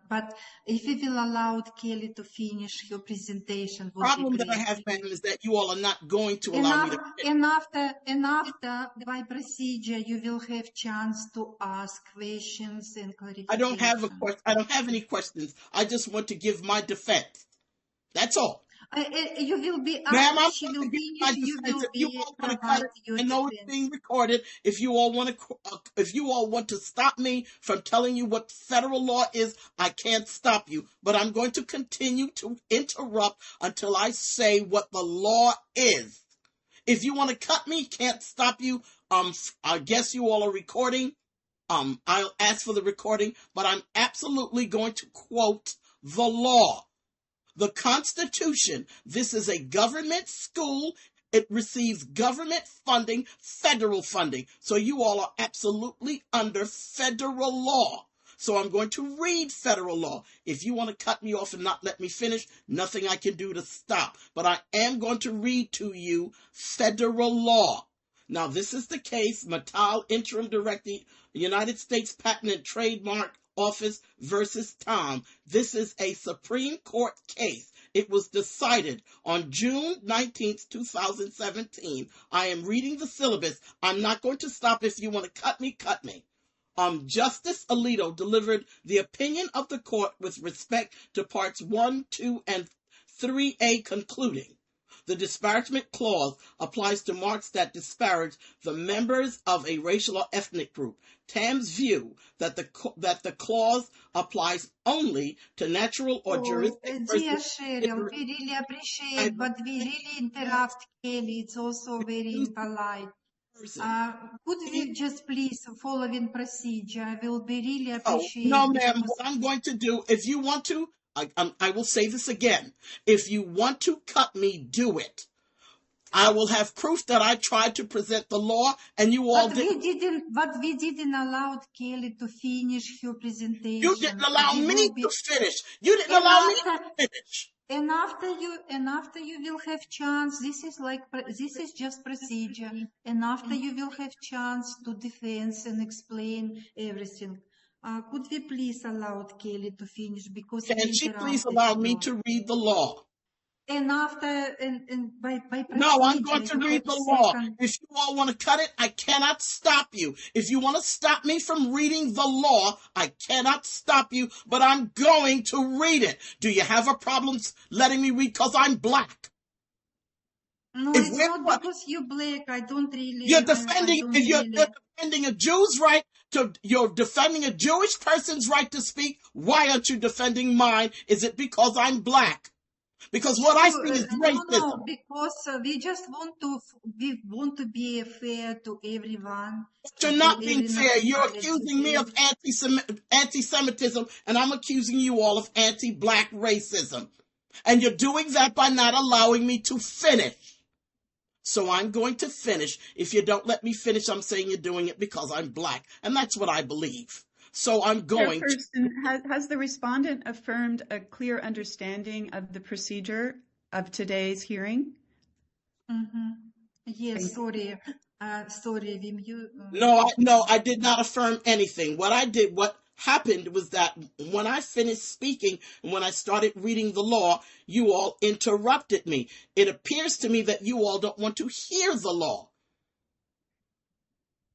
but if we will allow Kelly to finish her presentation, the problem that I have, ma'am, is that you all are not going to allow me to finish. And after by procedure, you will have chance to ask questions and clarification. I don't have any questions. I just want to give my defense. That's all. You will be asked. She will be. You will be. I know it's being recorded. If you all want to stop me from telling you what federal law is, I can't stop you. But I'm going to continue to interrupt until I say what the law is. If you want to cut me, can't stop you. I guess you all are recording. I'll ask for the recording, but I'm absolutely going to quote the law. The Constitution, this is a government school, It receives government funding, federal funding. So you all are absolutely under federal law. So I'm going to read federal law. If you want to cut me off and not let me finish, nothing I can do to stop. But I am going to read to you federal law. Now, this is the case, Mattal Interim Director, United States Patent and Trademark Office versus Tom. This is a Supreme Court case. It was decided on June 19th, 2017. I am reading the syllabus. I'm not going to stop. If you want to cut me, cut me. Justice Alito delivered the opinion of the court with respect to parts 1, 2, and 3A, concluding the disparagement clause applies to marks that disparage the members of a racial or ethnic group. Tam's view that the clause applies only to natural or juristic Dear persons. Cheryl, we really appreciate, but we really interrupt Kelly. It's also very impolite. Could we just please follow in procedure? I will be really appreciate. No, ma'am. What I'm going to do, if you want to, I will say this again. If you want to cut me, do it. I will have proof that I tried to present the law, and you all didn't. But we didn't allow Kelly to finish her presentation. You didn't allow me to finish. You didn't allow me to finish. And after you will have chance. This is just procedure. And after you will have chance to defend and explain everything. Could we please allow Kelly to finish, because can she please allow me to read the law? And after and by no, I'm going to read the law. If you all want to cut it, I cannot stop you. If you want to stop me from reading the law, I cannot stop you, but I'm going to read it. Do you have a problem letting me read because I'm black? No, it's not because you're black. I don't really. You're defending. You're defending a Jew's right to. You're defending a Jewish person's right to speak. Why aren't you defending mine? Is it because I'm black? Because what I see is racism. No, because we just want to be fair to everyone. But you're not being fair. You're accusing me of anti-Semitism, and I'm accusing you all of anti-black racism. And you're doing that by not allowing me to finish. So I'm going to finish. If you don't let me finish, I'm saying you're doing it because I'm black. And that's what I believe. So I'm going has the respondent affirmed a clear understanding of the procedure of today's hearing? Mm-hmm. Yes, sorry, Wim, you... No, I did not affirm anything. What happened was that when I finished speaking and when I started reading the law, you all interrupted me. It appears to me that you all don't want to hear the law.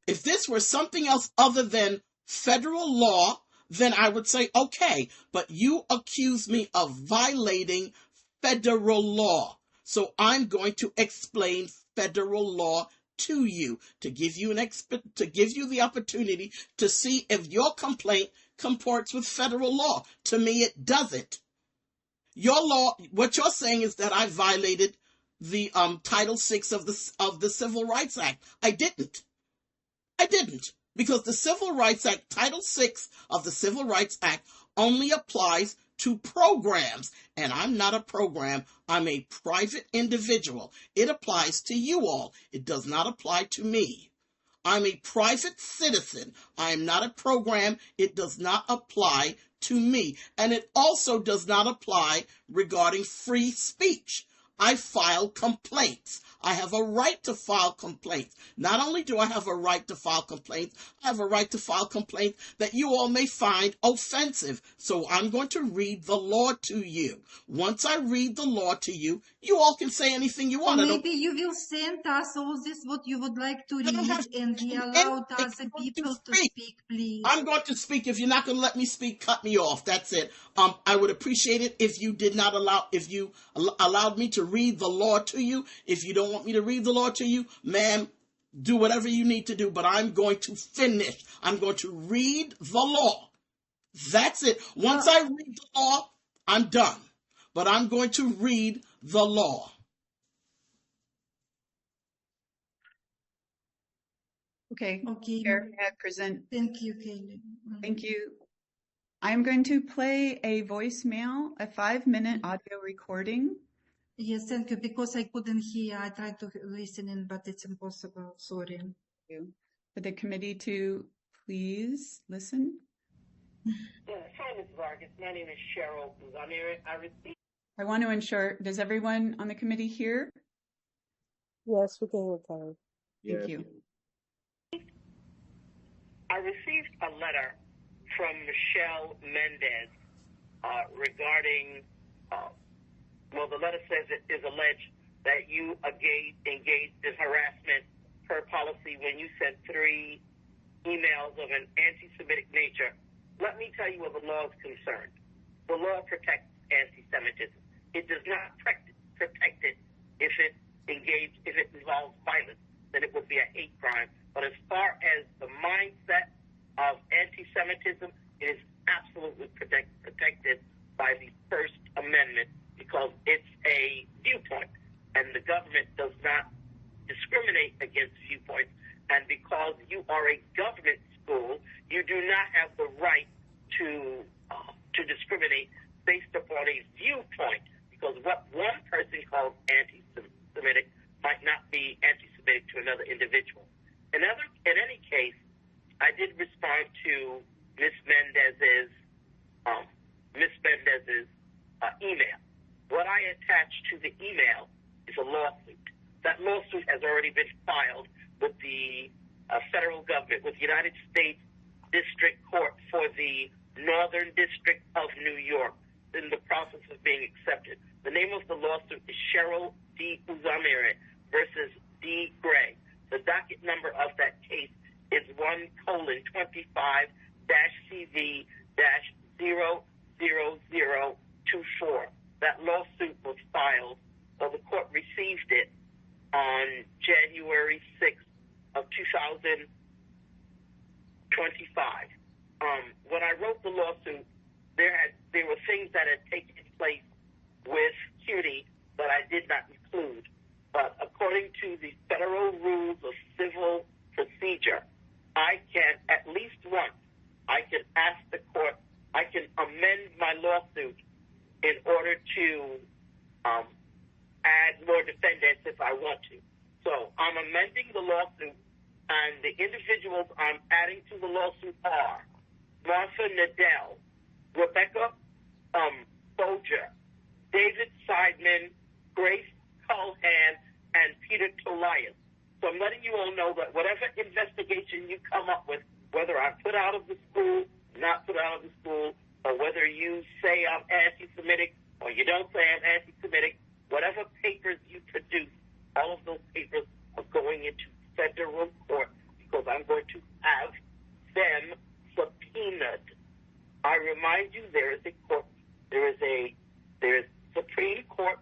If this were something else other than federal law, then I would say, okay, but you accuse me of violating federal law. So I'm going to explain federal law to you to give you the opportunity to see if your complaint comports with federal law. To me, it doesn't. Your law, what you're saying is that I violated the Title VI of the Civil Rights Act. I didn't. Because the Civil Rights Act, Title VI of the Civil Rights Act, only applies to programs. And I'm not a program. I'm a private individual. It applies to you all. It does not apply to me. I'm a private citizen. I am not a program. It does not apply to me. And it also does not apply regarding free speech. I file complaints. I have a right to file complaints. Not only do I have a right to file complaints, I have a right to file complaints that you all may find offensive. So I'm going to read the law to you. Once I read the law to you, you all can say anything you want. Maybe you will send us all this, what you would like to read, and we allow other people to speak, please. I'm going to speak. If you're not going to let me speak, cut me off. That's it. I would appreciate it if you allowed me to read the law to you. If you don't want me to read the law to you, ma'am, do whatever you need to do, but I'm going to finish. I'm going to read the law. That's it. Once I read the law, I'm done. But I'm going to read the law. Okay. Chair, may I present? Thank you, Kaylee. Thank you. I'm going to play a voicemail, a 5-minute audio recording Yes, thank you. Because I couldn't hear, I tried to listen in, but it's impossible. Sorry. You. For the committee to please listen. Hi, Ms. Vargas. My name is Cheryl Zamir. I want to ensure, does everyone on the committee hear? Yes, we can hear Karen. Thank Yes. you. I received a letter from Michelle Mendez regarding, the letter says it is alleged that you engaged in harassment per policy when you sent 3 emails of an anti-Semitic nature. Let me tell you where the law is concerned. The law protects anti-Semitism. It does not protect it if it involves violence, then it would be a hate crime. But as far as the mindset of anti-Semitism, it is absolutely protected by the First Amendment because it's a viewpoint, and the government does not discriminate against viewpoints. And because you are a government school, you do not have the right to discriminate based upon a viewpoint, because what one person calls anti-Semitic might not be anti-Semitic to another individual. In any case, I did respond to Ms. Mendez's email. What I attached to the email is a lawsuit. That lawsuit has already been filed with the federal government, with the United States District Court for the Northern District of New York, in the process of being accepted. The name of the lawsuit is Cheryl D. Uzamere versus D. Gray. The docket number of that case is 1:25-CV-00024. That lawsuit was filed, or the court received it, on January 6th of 2025. When I wrote the lawsuit, there were things that had taken place with CUNY that I did not include. But according to the federal rules of civil procedure, I can, at least once, I can ask the court, I can amend my lawsuit in order to add more defendants if I want to. So I'm amending the lawsuit, and the individuals I'm adding to the lawsuit are Martha Nadell, Rebecca Moser, David Seidman, Grace Culhan, and Peter Tolias. So I'm letting you all know that whatever investigation you come up with, whether I'm put out of the school, not put out of the school, or whether you say I'm anti-Semitic or you don't say I'm anti-Semitic, whatever papers you produce, all of those papers are going into federal court because I'm going to have them subpoenaed. I remind you, there is Supreme Court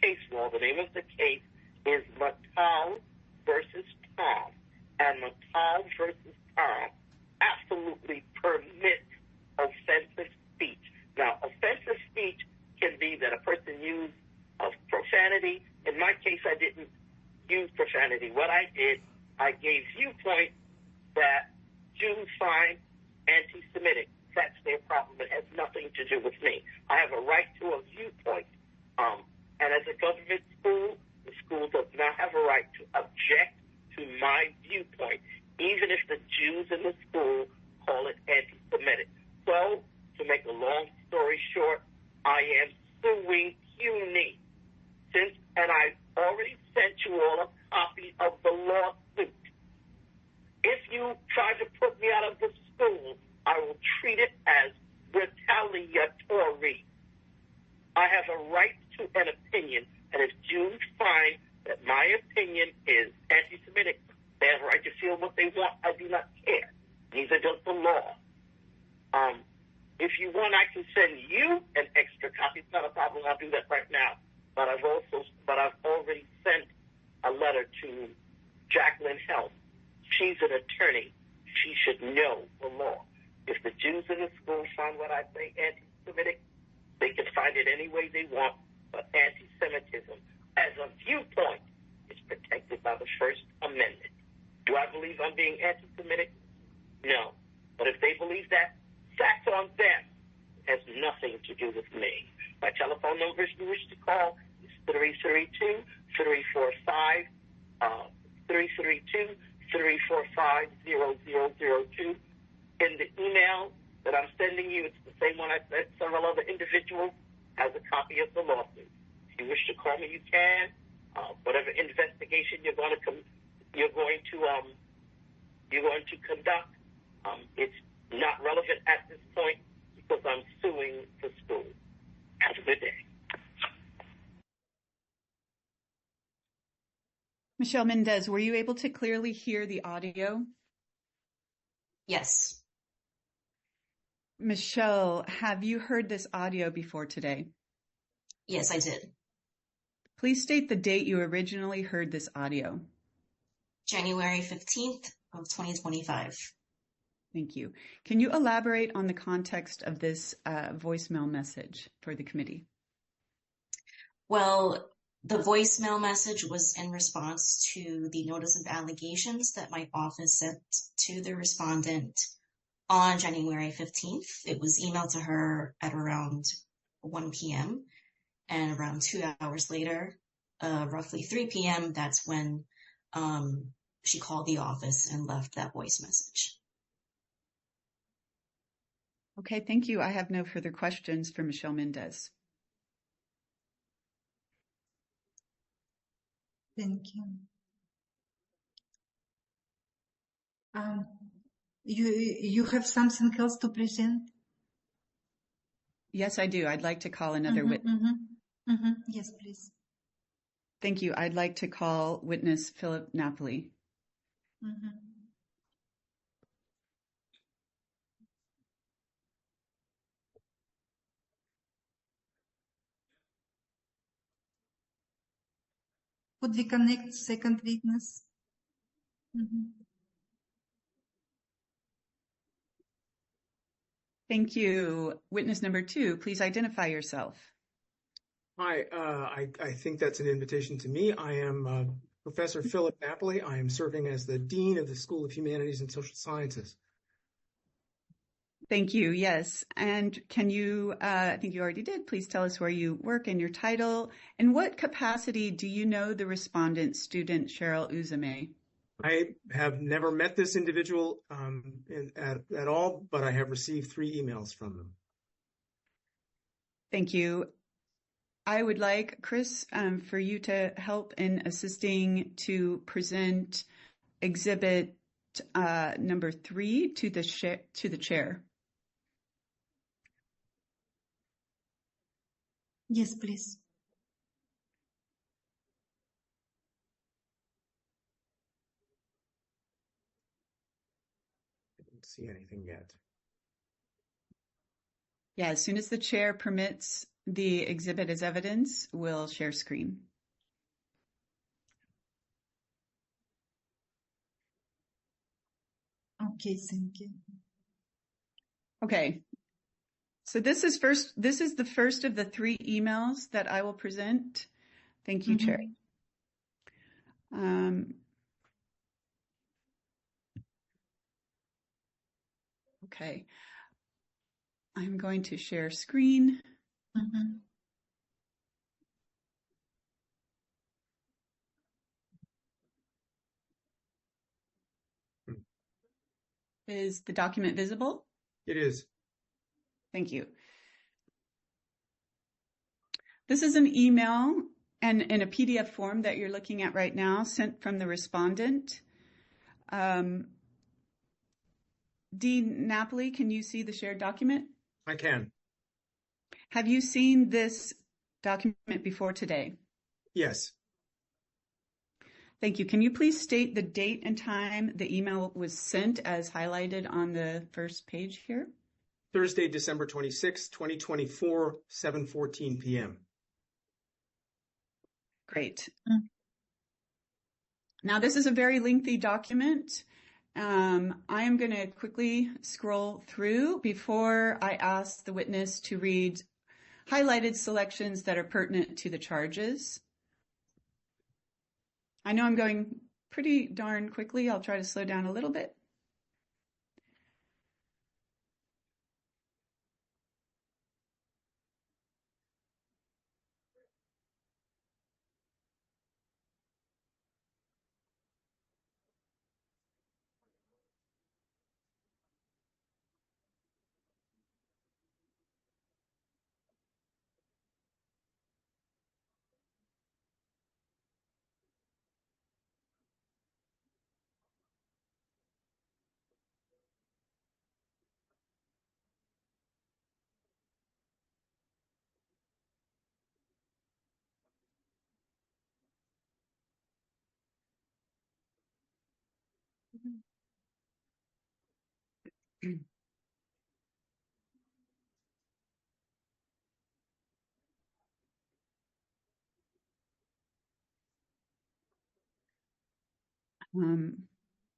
case law. The name of the case is Mattal versus Tom, and Mattal versus Tom absolutely permits offensive speech. Now, offensive speech can be that a person used of profanity. In my case, I didn't use profanity. What I did, I gave viewpoints that Jews find anti-Semitic. That's their problem. It has nothing to do with me. I have a right to a viewpoint. And as a government school, the school does not have a right to object to my viewpoint, even if the Jews in the school call it anti-Semitic. So, to make a long story short, I am suing CUNY. And I already sent you all a copy of the lawsuit. If you try to put me out of the school, I will treat it as retaliatory. I have a right to an opinion, and if Jews find that my opinion is anti-Semitic, they have a right to feel what they want. I do not care. Neither does the law. If you want, I can send you an extra copy. It's not a problem. I'll do that right now. But I've already sent a letter to Jacqueline Helm. She's an attorney. She should know the law. If the Jews in the school find what I say anti-Semitic, they can find it any way they want. But anti-Semitism, as a viewpoint, is protected by the First Amendment. Do I believe I'm being anti-Semitic? No. But if they believe that, that's on them. It has nothing to do with me. My telephone number, if you wish to call, is 332-345, 332-345-0002. In the email that I'm sending you, it's the same one I sent several other individuals, has a copy of the lawsuit. If you wish to call me, you can. Whatever investigation you're going to conduct, it's not relevant at this point because I'm suing the school. Have a good day. Michelle Mendez, were you able to clearly hear the audio? Yes. Michelle, have you heard this audio before today? Yes, I did. Please state the date you originally heard this audio. January 15th of 2025. Thank you. Can you elaborate on the context of this voicemail message for the committee? Well, the voicemail message was in response to the notice of allegations that my office sent to the respondent on January 15th. It was emailed to her at around 1 p.m. and around 2 hours later, roughly 3 p.m., that's when she called the office and left that voice message. Okay, thank you. I have no further questions for Michelle Mendez. Thank you. You have something else to present? Yes, I do. I'd like to call another witness. Yes, please. Thank you. I'd like to call witness Philip Napoli. Could we connect second witness? Thank you. Witness number 2, please identify yourself. Hi, I think that's an invitation to me. I am Professor Philip Napoli. I am serving as the Dean of the School of Humanities and Social Sciences. Thank you. Yes. And can you, I think you already did, please tell us where you work and your title. In what capacity do you know the respondent student, Cheryl Uzame? I have never met this individual at all, but I have received 3 emails from them. Thank you. I would like, Chris, for you to help in assisting to present exhibit number 3 to the chair. Yes, please. I don't see anything yet. Yeah, as soon as the chair permits the exhibit as evidence, we'll share screen. Okay, thank you. Okay. So this is the first of the 3 emails that I will present. Thank you, Chair. Okay. I'm going to share screen. Is the document visible? It is. Thank you. This is an email and in a PDF form that you're looking at right now, sent from the respondent. Dean Napoli, can you see the shared document? I can. Have you seen this document before today? Yes. Thank you. Can you please state the date and time the email was sent as highlighted on the first page here? Thursday, December 26, 2024, 7:14 p.m. Great. Now, this is a very lengthy document. I am going to quickly scroll through before I ask the witness to read highlighted selections that are pertinent to the charges. I know I'm going pretty darn quickly. I'll try to slow down a little bit.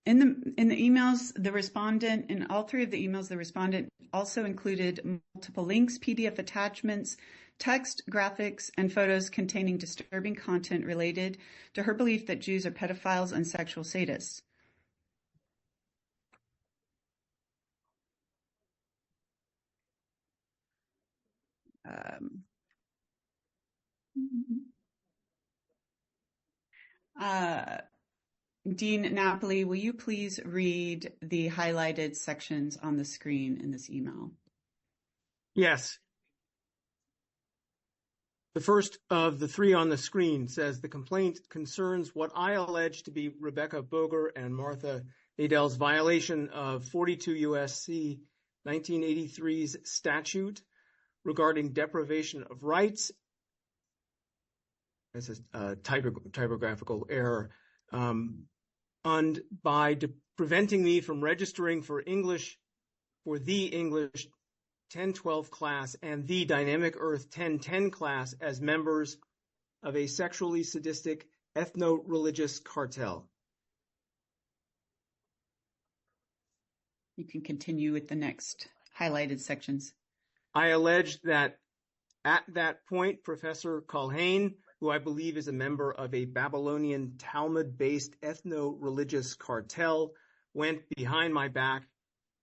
In the emails, the respondent, in all three of the emails, the respondent also included multiple links, PDF attachments, text, graphics, and photos containing disturbing content related to her belief that Jews are pedophiles and sexual sadists. Dean Napoli, will you please read the highlighted sections on the screen in this email? Yes. The first of the three on the screen says the complaint concerns what I allege to be Rebecca Boger and Martha Nadel's violation of 42 U.S.C. 1983's statute regarding deprivation of rights. This is a typographical error. And by preventing me from registering for the English 1012 class and the Dynamic Earth 1010 class as members of a sexually sadistic ethno-religious cartel. You can continue with the next highlighted sections. I allege that at that point, Professor Culhane, who I believe is a member of a Babylonian Talmud-based ethno-religious cartel, went behind my back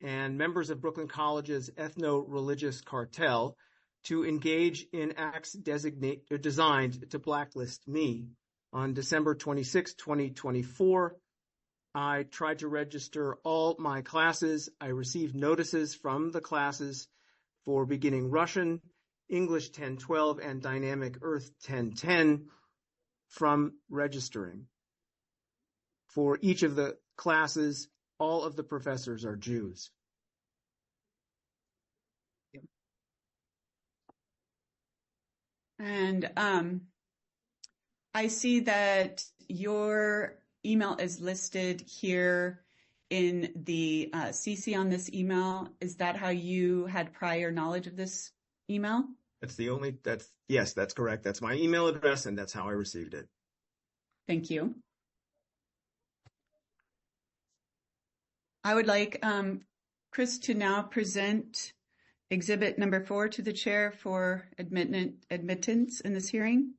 and members of Brooklyn College's ethno-religious cartel to engage in acts designed to blacklist me. On December 26, 2024, I tried to register all my classes. I received notices from the classes for beginning Russian, English 1012, and Dynamic Earth 1010 from registering. For each of the classes, all of the professors are Jews. And I see that your email is listed here in the CC on this email. Is that how you had prior knowledge of this email? Yes, that's correct. That's my email address, and that's how I received it. Thank you. I would like Chris to now present exhibit number 4 to the chair for admittance in this hearing.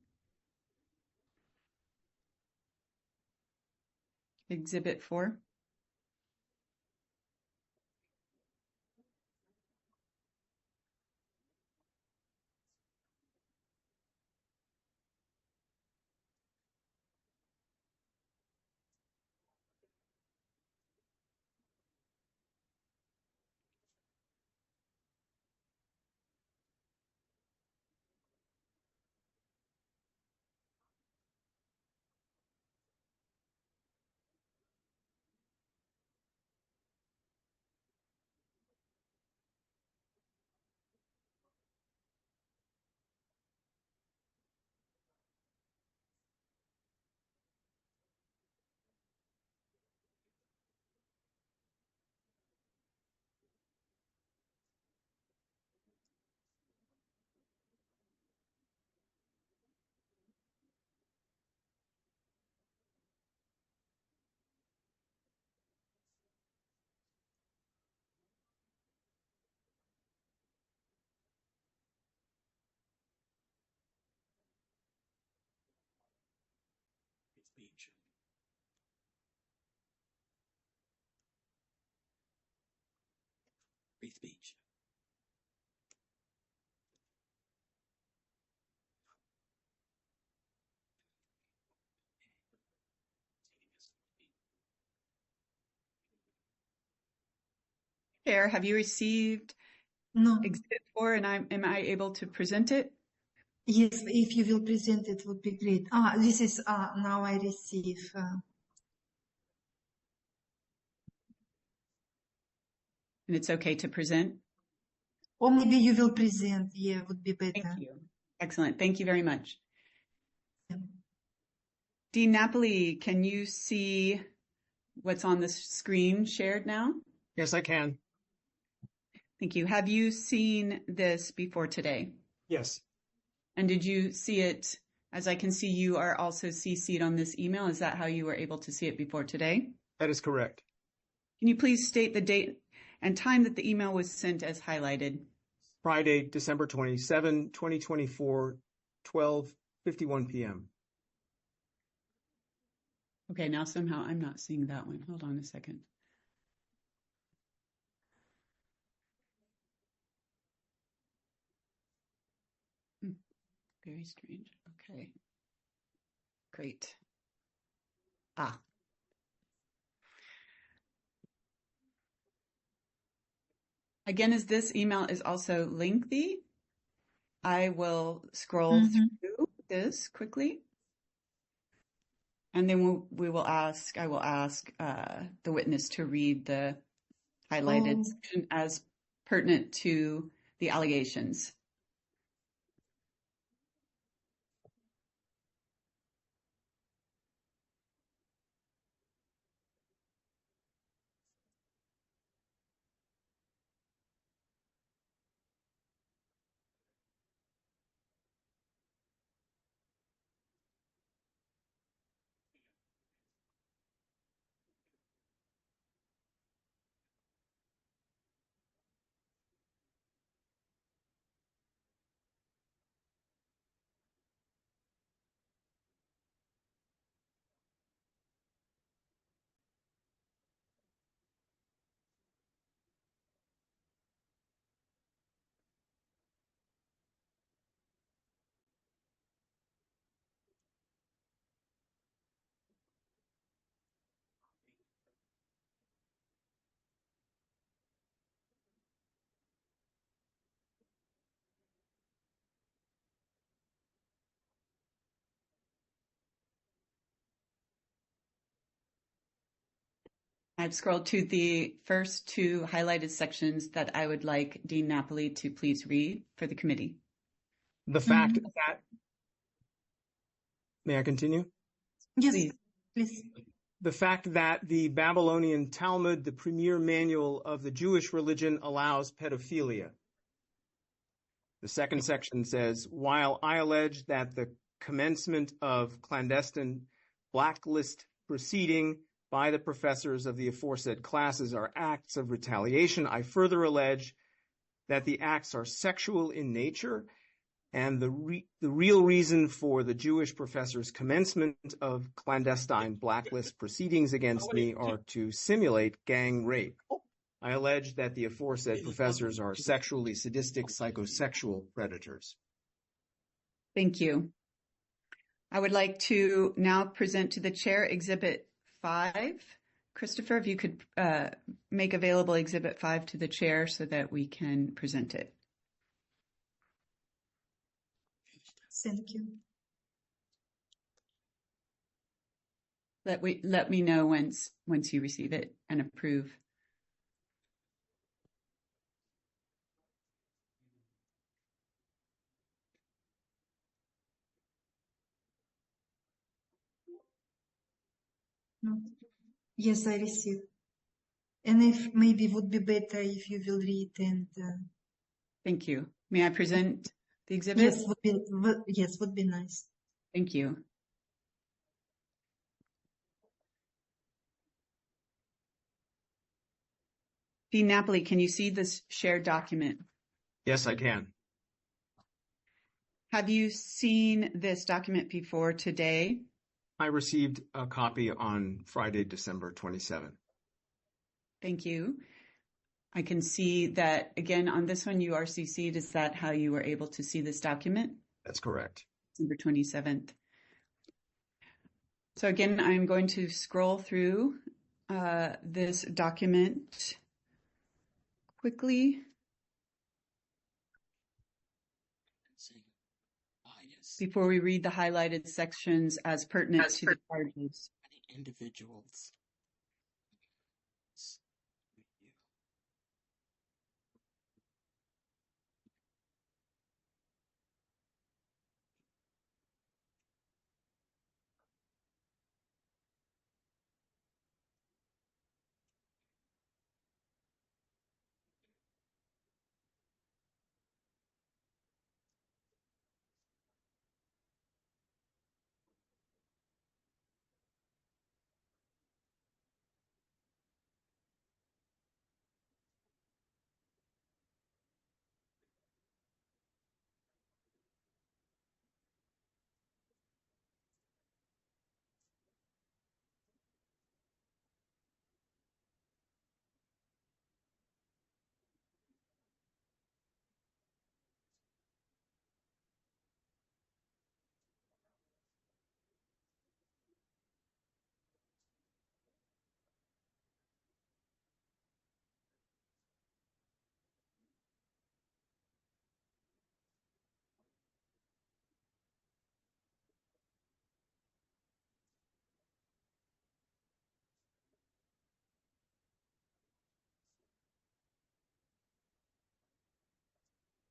Exhibit 4. Free speech. Chair, have you received No. exhibit 4 and am I able to present it? Yes, if you will present it would be great. This is now I receive. And it's okay to present? Or maybe you will present. Yeah, would be better. Thank you. Excellent. Thank you very much. Yeah. Dean Napoli, can you see what's on the screen shared now? Yes, I can. Thank you. Have you seen this before today? Yes. And did you see it, as I can see you are also CC'd on this email, is that how you were able to see it before today? That is correct. Can you please state the date and time that the email was sent as highlighted? Friday, December 27, 2024, 12:51 p.m. Okay, now somehow I'm not seeing that one. Hold on a second. Very strange. Okay. Great. Again, as this email is also lengthy, I will scroll through this quickly. And then I will ask the witness to read the highlighted section as pertinent to the allegations. I've scrolled to the first two highlighted sections that I would like Dean Napoli to please read for the committee. The fact that, may I continue? Yes, please. The fact that the Babylonian Talmud, the premier manual of the Jewish religion, allows pedophilia. The second section says, while I allege that the commencement of clandestine blacklist proceeding by the professors of the aforesaid classes are acts of retaliation, I further allege that the acts are sexual in nature, and the real reason for the Jewish professors' commencement of clandestine blacklist proceedings against me are to simulate gang rape. I allege that the aforesaid professors are sexually sadistic psychosexual predators. Thank you. I would like to now present to the chair Exhibit 5. Christopher, if you could make available Exhibit 5 to the chair so that we can present it. Thank you. Let me know once you receive it and approve. No. Yes, I receive. And if maybe would be better if you will read and. Thank you. May I present the exhibit? Yes, would be nice. Thank you. Dean Napoli, can you see this shared document? Yes, I can. Have you seen this document before today? I received a copy on Friday, December 27th. Thank you. I can see that, again, on this one, you are CC'd. Is that how you were able to see this document? That's correct. December 27th. So again, I'm going to scroll through this document quickly. Before we read the highlighted sections as pertinent to the charges. Individuals.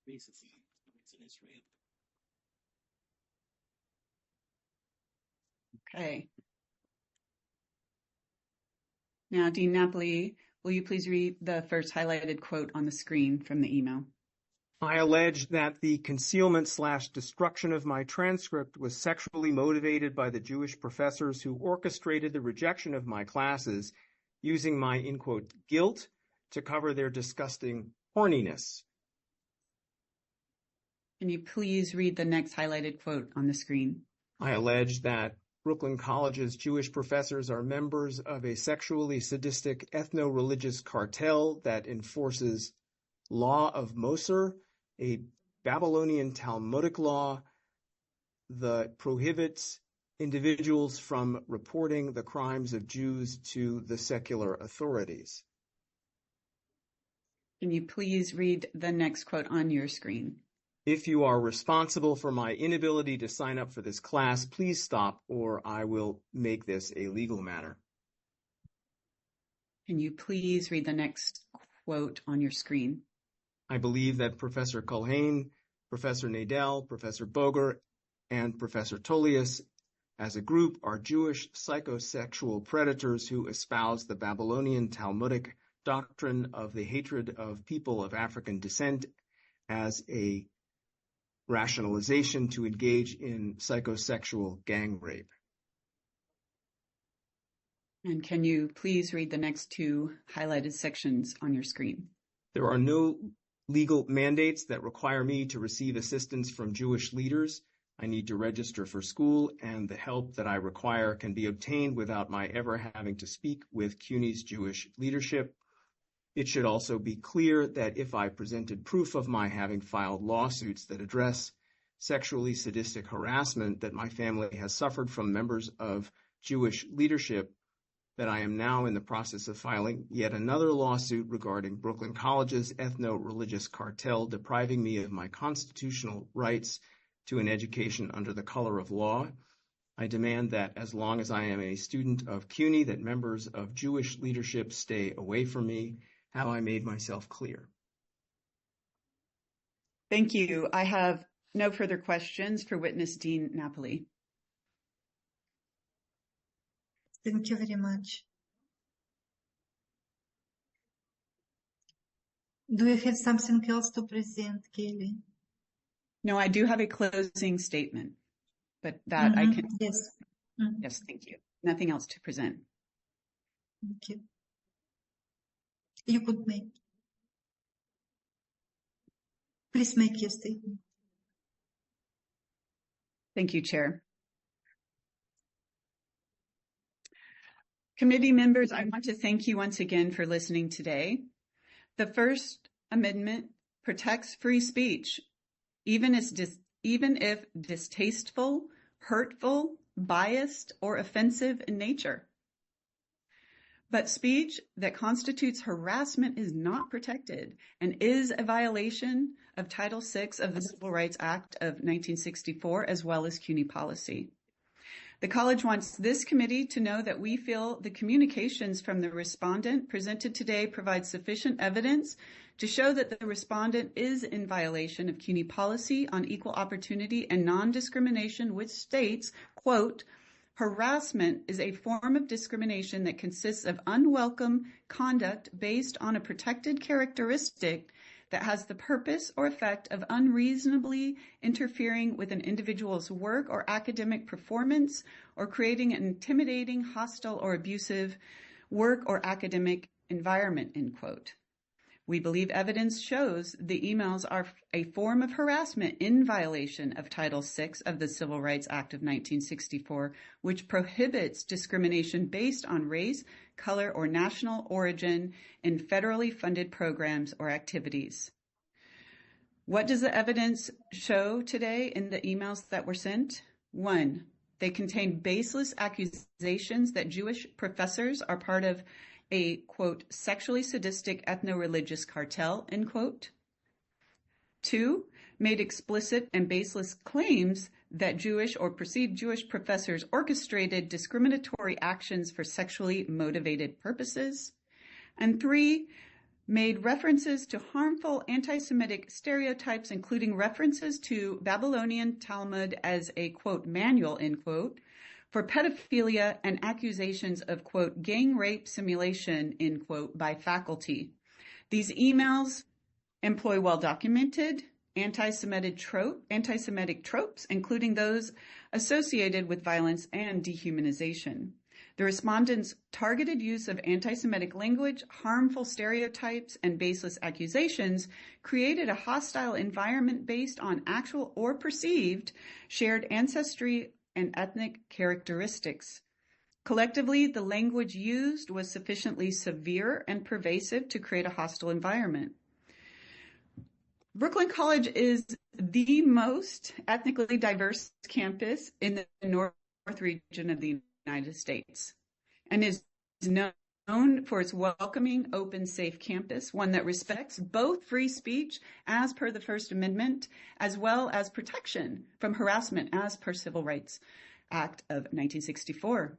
racism in Israel. Okay. Now, Dean Napoli, will you please read the first highlighted quote on the screen from the email? I allege that the concealment/destruction of my transcript was sexually motivated by the Jewish professors who orchestrated the rejection of my classes using my, in quote, guilt to cover their disgusting horniness. Can you please read the next highlighted quote on the screen? I allege that Brooklyn College's Jewish professors are members of a sexually sadistic ethno-religious cartel that enforces law of Moser, a Babylonian Talmudic law that prohibits individuals from reporting the crimes of Jews to the secular authorities. Can you please read the next quote on your screen? If you are responsible for my inability to sign up for this class, please stop or I will make this a legal matter. Can you please read the next quote on your screen? I believe that Professor Culhane, Professor Nadel, Professor Boger, and Professor Tortious as a group are Jewish psychosexual predators who espouse the Babylonian Talmudic doctrine of the hatred of people of African descent as a rationalization to engage in psychosexual gang rape. And can you please read the next two highlighted sections on your screen? There are no legal mandates that require me to receive assistance from Jewish leaders. I need to register for school, and the help that I require can be obtained without my ever having to speak with CUNY's Jewish leadership. It should also be clear that if I presented proof of my having filed lawsuits that address sexually sadistic harassment that my family has suffered from members of Jewish leadership, that I am now in the process of filing yet another lawsuit regarding Brooklyn College's ethno-religious cartel depriving me of my constitutional rights to an education under the color of law. I demand that as long as I am a student of CUNY, that members of Jewish leadership stay away from me. Have I made myself clear? Thank you. I have no further questions for witness Dean Napoli. Thank you very much. Do you have something else to present, Kelly? No, I do have a closing statement, but that I can. Yes. Yes, thank you. Nothing else to present. Thank you. You could make. Please make your statement. Thank you, Chair. Committee members, I want to thank you once again for listening today. The First Amendment protects free speech, even if distasteful, hurtful, biased, or offensive in nature. But speech that constitutes harassment is not protected and is a violation of Title VI of the Civil Rights Act of 1964, as well as CUNY policy. The college wants this committee to know that we feel the communications from the respondent presented today provide sufficient evidence to show that the respondent is in violation of CUNY policy on equal opportunity and non-discrimination, which states, quote, harassment is a form of discrimination that consists of unwelcome conduct based on a protected characteristic that has the purpose or effect of unreasonably interfering with an individual's work or academic performance or creating an intimidating, hostile, or abusive work or academic environment, end quote. We believe evidence shows the emails are a form of harassment in violation of Title VI of the Civil Rights Act of 1964, which prohibits discrimination based on race, color, or national origin in federally funded programs or activities. What does the evidence show today in the emails that were sent? 1, they contain baseless accusations that Jewish professors are part of a, quote, sexually sadistic ethno-religious cartel, end quote. 2, made explicit and baseless claims that Jewish or perceived Jewish professors orchestrated discriminatory actions for sexually motivated purposes. And 3, made references to harmful anti-Semitic stereotypes, including references to Babylonian Talmud as a, quote, manual, end quote, for pedophilia and accusations of, quote, gang rape simulation, end quote, by faculty. These emails employ well-documented anti-Semitic tropes, including those associated with violence and dehumanization. The respondents' targeted use of anti-Semitic language, harmful stereotypes, and baseless accusations created a hostile environment based on actual or perceived shared ancestry and ethnic characteristics. Collectively, the language used was sufficiently severe and pervasive to create a hostile environment. Brooklyn College is the most ethnically diverse campus in the North region of the United States and is known for its welcoming, open, safe campus, one that respects both free speech as per the First Amendment, as well as protection from harassment as per Civil Rights Act of 1964.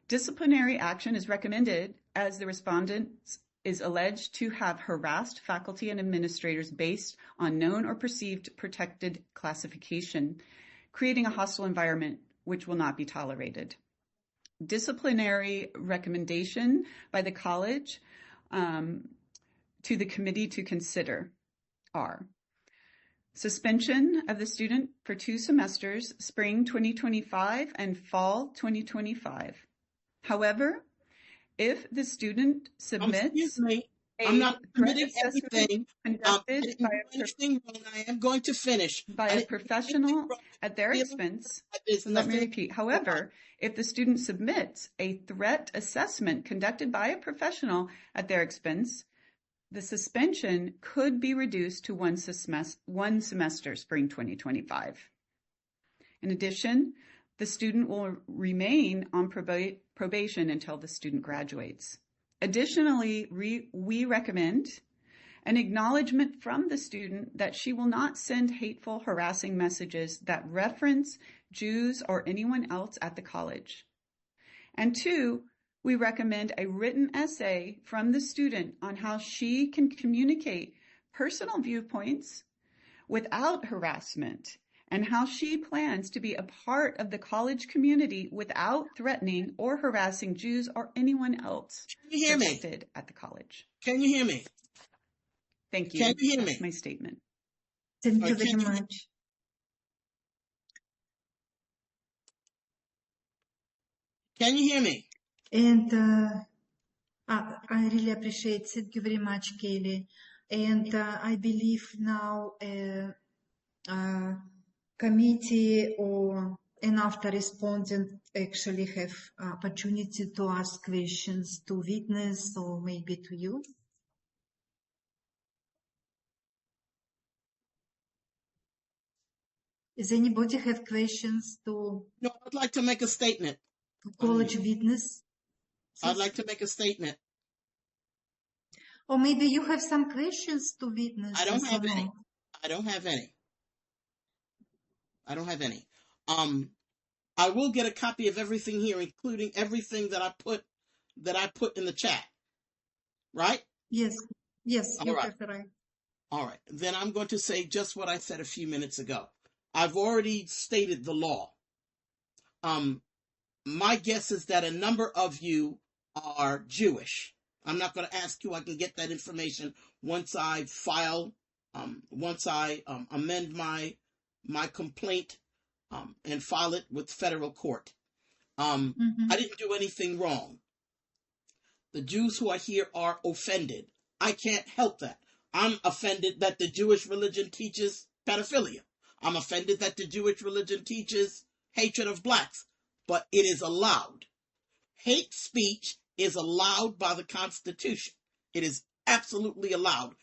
Disciplinary action is recommended as the respondents is alleged to have harassed faculty and administrators based on known or perceived protected classification, creating a hostile environment which will not be tolerated. Disciplinary recommendation by the college to the committee to consider are suspension of the student for 2 semesters, spring 2025 and fall 2025. However, if the student submits Excuse me, I'm not permitting everything. conducted by I am going to finish. a professional at their expense, let me repeat, however, if the student submits a threat assessment conducted by a professional at their expense, the suspension could be reduced to one semester, spring 2025. In addition, the student will remain on probation until the student graduates. Additionally, we recommend an acknowledgement from the student that she will not send hateful, harassing messages that reference Jews or anyone else at the college. And 2, we recommend a written essay from the student on how she can communicate personal viewpoints without harassment and how she plans to be a part of the college community without threatening or harassing Jews or anyone else protected at the college. Can you hear me? Thank you. Can you hear me? That's my statement. Thank you very much. Can you hear me? And I really appreciate. Thank you very much, Kelly. And I believe now committee and after respondent actually have opportunity to ask questions to witness or maybe to you. Does anybody have questions to? No, I'd like to make a statement. College witness? I'd like to make a statement. Or maybe you have some questions to witness. I don't have any. I don't have any. I don't have any. I will get a copy of everything here, including everything that I put in the chat. Right? Yes. Yes, All you right. have the right. All right. Then I'm going to say just what I said a few minutes ago. I've already stated the law. My guess is that a number of you are Jewish. I'm not going to ask you. I can get that information once I file, once I amend my complaint and file it with federal court. I didn't do anything wrong. The Jews who are here are offended. I can't help that. I'm offended that the Jewish religion teaches pedophilia. I'm offended that the Jewish religion teaches hatred of blacks, but it is allowed. Hate speech is allowed by the Constitution. It is absolutely allowed.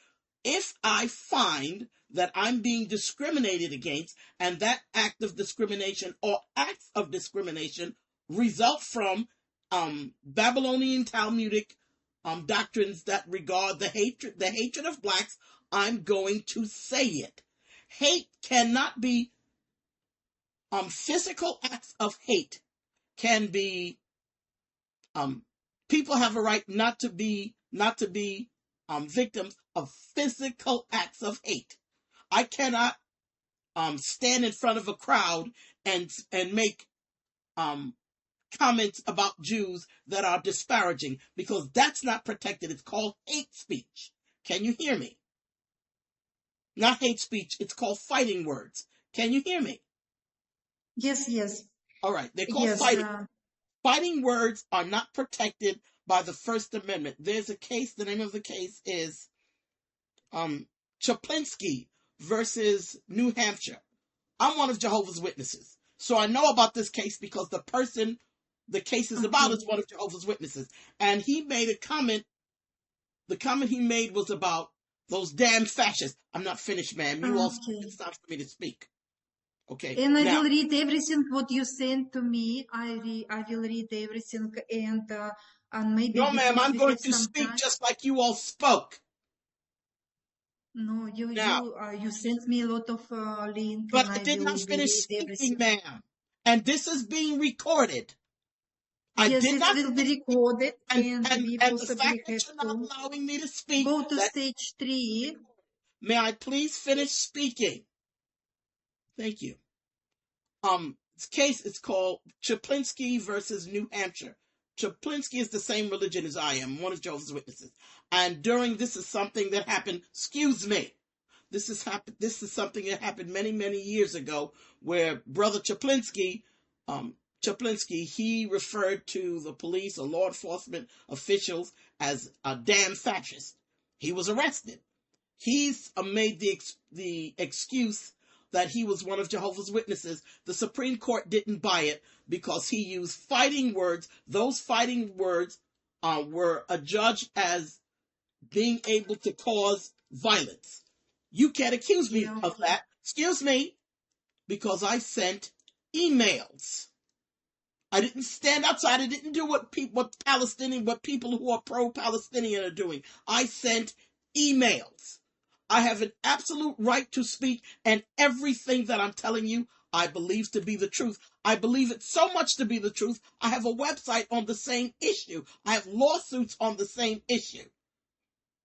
If I find that I'm being discriminated against and that act of discrimination or acts of discrimination result from Babylonian Talmudic doctrines that regard the hatred of blacks, I'm going to say it. Hate cannot be physical acts of hate can be people have a right not to be victims of physical acts of hate. I cannot stand in front of a crowd and make comments about Jews that are disparaging, because that's not protected. It's called hate speech. Can you hear me? Not hate speech. It's called fighting words. Can you hear me? Yes, yes. All right. They're called Yes, fighting. Fighting words are not protected by the First Amendment. There's a case. The name of the case is Chaplinsky versus New Hampshire. I'm one of Jehovah's Witnesses, so I know about this case because the person the case is about is one of Jehovah's Witnesses. And he made a comment. The comment he made was about those damn fascists. I'm not finished, ma'am. You all stop for me to speak. Okay. And I will read everything what you sent to me. I will read everything, and maybe. No, ma'am. I'm going to speak just like you all spoke. No, you sent me a lot of links. But I did not finish speaking, ma'am. And this is being recorded. Yes, it will be recorded, and we possibly have to not allowing me to speak. Go to stage 3. May I please finish speaking? Thank you. This case is called Chaplinsky versus New Hampshire. Chaplinsky is the same religion as I am, one of Jehovah's Witnesses. And this is something that happened, excuse me, this is something that happened many, many years ago, where Brother Chaplinsky, he referred to the police or law enforcement officials as a damn fascist. He was arrested. He's made the excuse that he was one of Jehovah's Witnesses. The Supreme Court didn't buy it because he used fighting words. Those fighting words were adjudged as being able to cause violence. You can't accuse me of that. Excuse me, because I sent emails. I didn't stand outside. I didn't do what people who are pro-Palestinian are doing. I sent emails. I have an absolute right to speak, and everything that I'm telling you, I believe to be the truth. I believe it so much to be the truth. I have a website on the same issue. I have lawsuits on the same issue.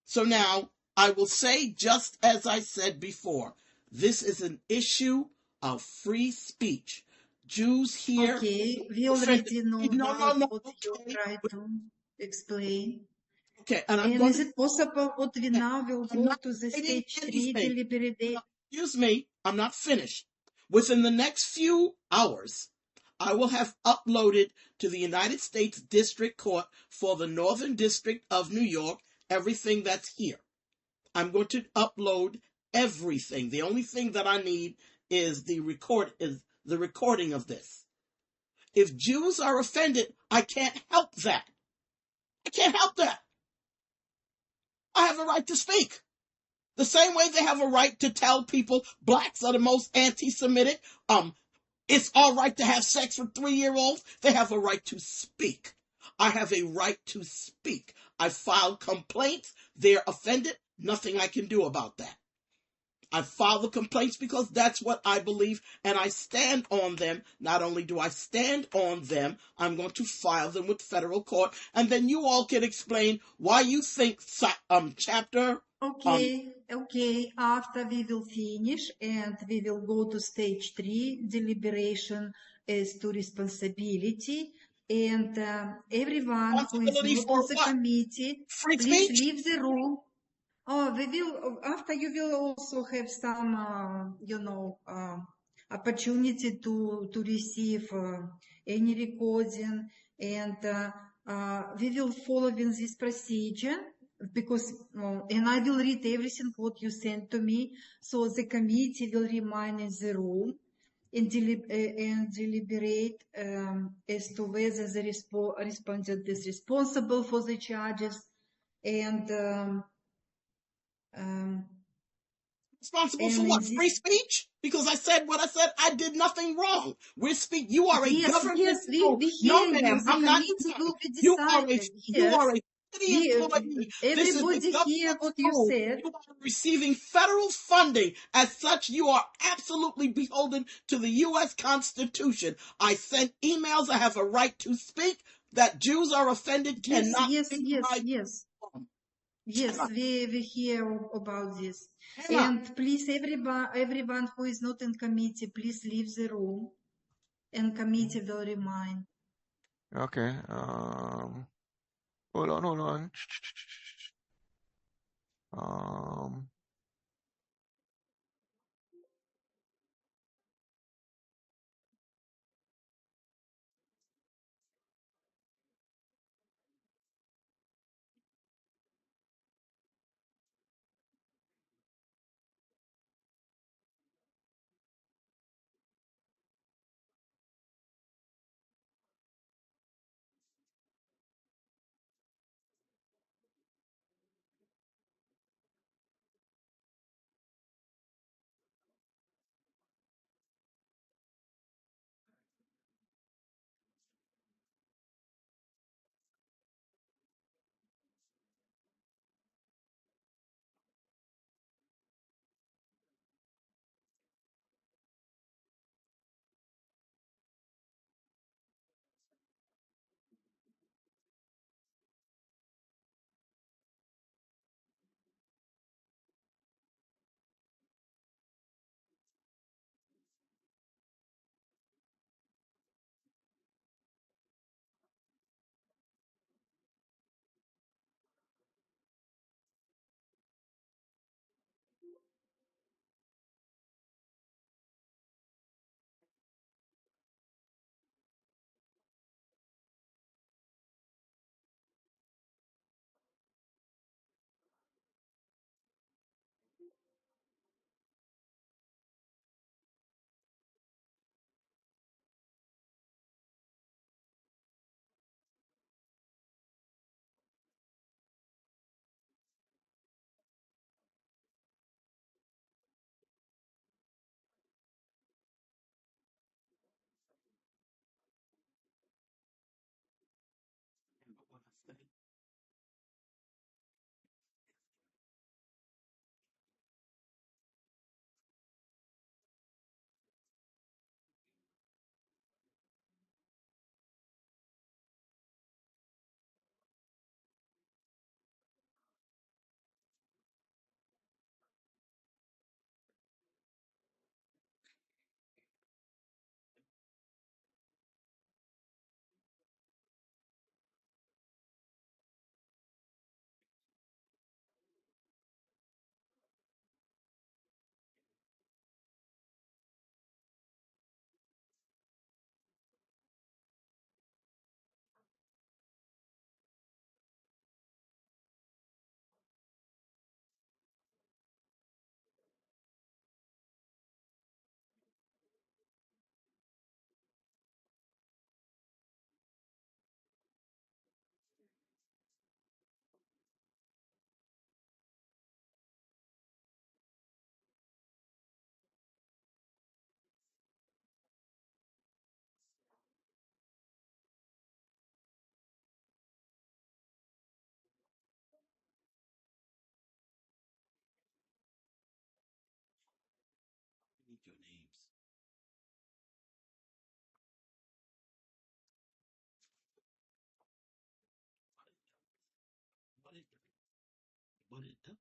So now, I will say, just as I said before, this is an issue of free speech. Jews here... Okay, we already know what you try to explain. Okay, and is it possible what we now will go to the stage 3 deliberation? Excuse me, I'm not finished. Within the next few hours, I will have uploaded to the United States District Court for the Northern District of New York everything that's here. I'm going to upload everything. The only thing that I need is the recording of this. If Jews are offended, I can't help that. I can't help that. I have a right to speak. The same way they have a right to tell people blacks are the most anti-Semitic, it's all right to have sex with 3-year-olds. They have a right to speak. I have a right to speak. I filed complaints. They're offended. Nothing I can do about that. I file the complaints because that's what I believe, and I stand on them. Not only do I stand on them, I'm going to file them with federal court, and then you all can explain why you think chapter... Okay. After we will finish, and we will go to stage 3, deliberation as to responsibility, and everyone who is not on the committee, please leave the room. We will, after you will also have some, opportunity to receive any recording, and we will follow in this procedure because, and I will read everything what you sent to me, so the committee will remain in the room and deliberate as to whether the respondent is responsible for the charges, and responsible for what? Free speech? Because I said what I said. I did nothing wrong. You are a government. Yes, no, ma'am, I'm not. You are a city employee. Everybody hear what you said. You are receiving federal funding. As such, you are absolutely beholden to the U.S. Constitution. I sent emails. I have a right to speak. That Jews are offended cannot be my... Yes. Yes, Shema. we hear about this. Shema. And please, everyone who is not in committee, please leave the room, and committee will remind. Okay. Hold on. Need your names. What it does.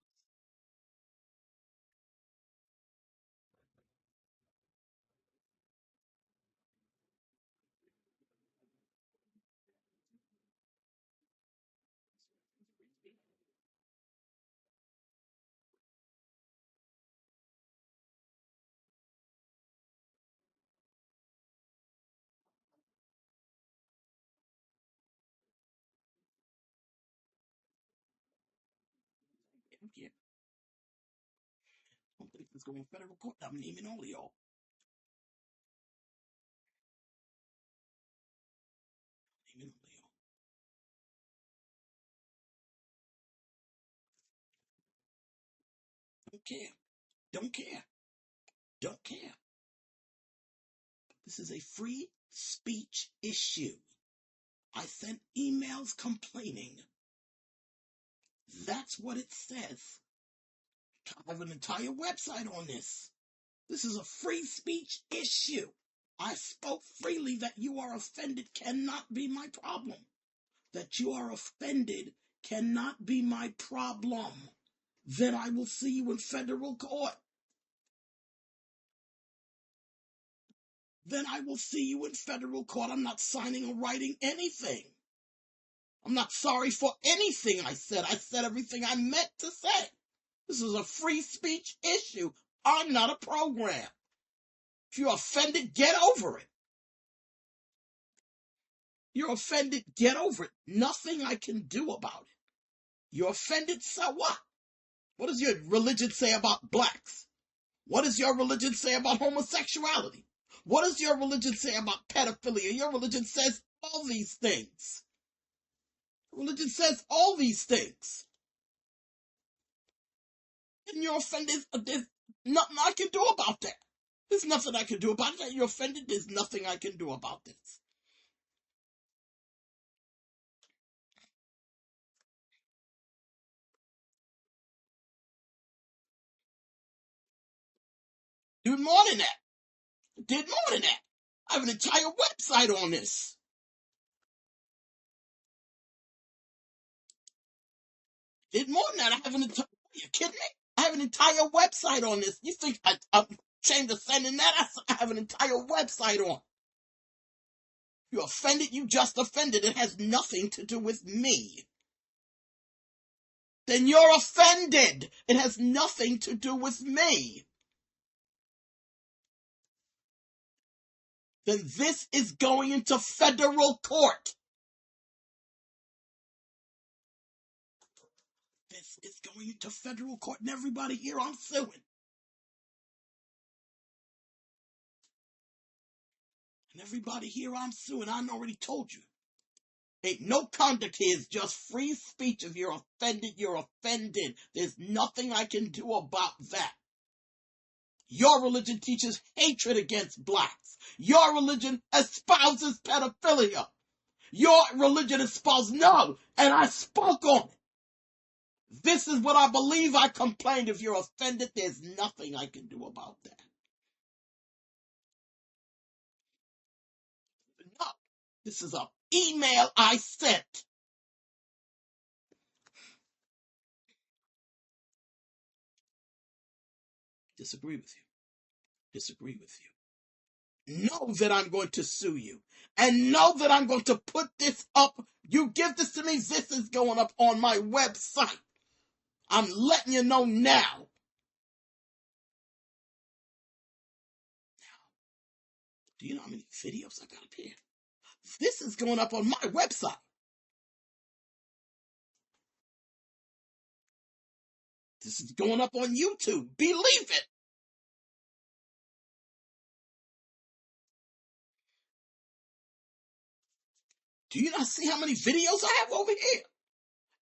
Yeah. I don't think it's going federal court. I'm naming all of y'all. Naming all of y'all. Don't care. Don't care. Don't care. This is a free speech issue. I sent emails complaining. That's what it says. I have an entire website on this. This is a free speech issue. I spoke freely. That you are offended cannot be my problem. That you are offended cannot be my problem, then I will see you in federal court. Then I will see you in federal court. I'm not signing or writing anything. I'm not sorry for anything I said. I said everything I meant to say. This is a free speech issue. I'm not a program. If you're offended, get over it. You're offended, get over it. Nothing I can do about it. You're offended, so what? What does your religion say about blacks? What does your religion say about homosexuality? What does your religion say about pedophilia? Your religion says all these things. Religion says all these things. And you're offended. There's nothing I can do about that. There's nothing I can do about that. You're offended. There's nothing I can do about this. Did more than that. Did more than that. I have an entire website on this. Did more than that. Are you kidding me? I have an entire website on this. You think I'm ashamed of sending that? I have an entire website on. You're offended, you just offended. It has nothing to do with me. Then you're offended. It has nothing to do with me. Then this is going into federal court. This is going into federal court, and everybody here I'm suing. And everybody here I'm suing. I already told you. Ain't no conduct here. It's just free speech. If you're offended, you're offended. There's nothing I can do about that. Your religion teaches hatred against blacks. Your religion espouses pedophilia. Your religion espouses no, and I spoke on it. This is what I believe. I complained. If you're offended, there's nothing I can do about that. No, this is an email I sent. Disagree with you. Disagree with you. Know that I'm going to sue you. And know that I'm going to put this up. You give this to me, this is going up on my website. I'm letting you know now. Do you know how many videos I got up here? This is going up on my website. This is going up on YouTube. Believe it. Do you not see how many videos I have over here?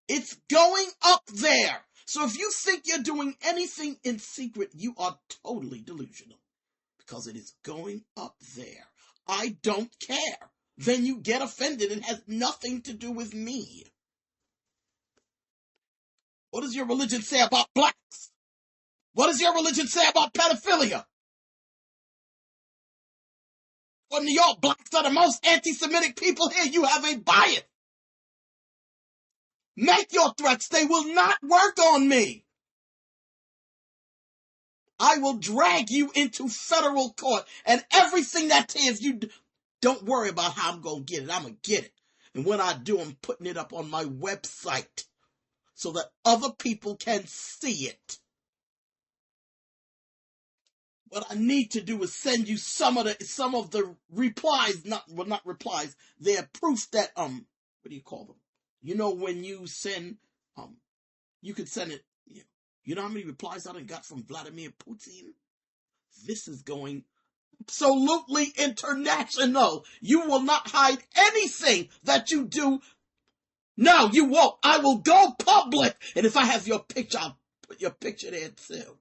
It's going up there. So if you think you're doing anything in secret, you are totally delusional. Because it is going up there. I don't care. Then you get offended. It has nothing to do with me. What does your religion say about blacks? What does your religion say about pedophilia? Well, New York, blacks are the most anti-Semitic people here. You have a bias. Make your threats. They will not work on me. I will drag you into federal court, and everything that is, you don't worry about how I'm going to get it. I'm going to get it. And when I do, I'm putting it up on my website so that other people can see it. What I need to do is send you some of the replies, not replies. They're proof that what do you call them? You know when you send you could send it. You know how many replies I done got from Vladimir Putin? This is going absolutely international. You will not hide anything that you do. No, you won't. I will go public, and if I have your picture, I'll put your picture there too.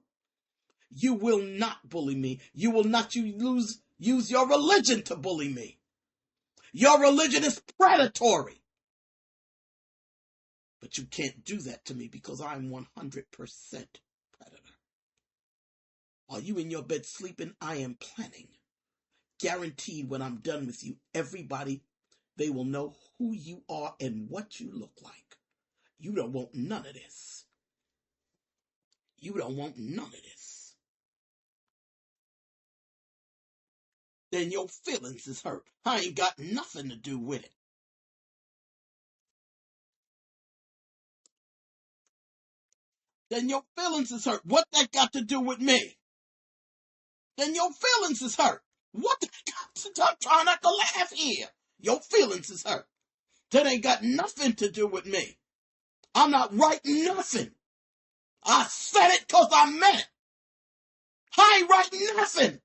You will not bully me. You will not use your religion to bully me. Your religion is predatory. But you can't do that to me because I'm 100% predator. While you in your bed sleeping, I am planning. Guaranteed when I'm done with you, everybody, they will know who you are and what you look like. You don't want none of this. You don't want none of this. Then your feelings is hurt. I ain't got nothing to do with it. Then your feelings is hurt. What that got to do with me? Then your feelings is hurt. What that got to do? I'm trying not to laugh here. Your feelings is hurt. That ain't got nothing to do with me. I'm not writing nothing. I said it because I meant it. I ain't writing nothing.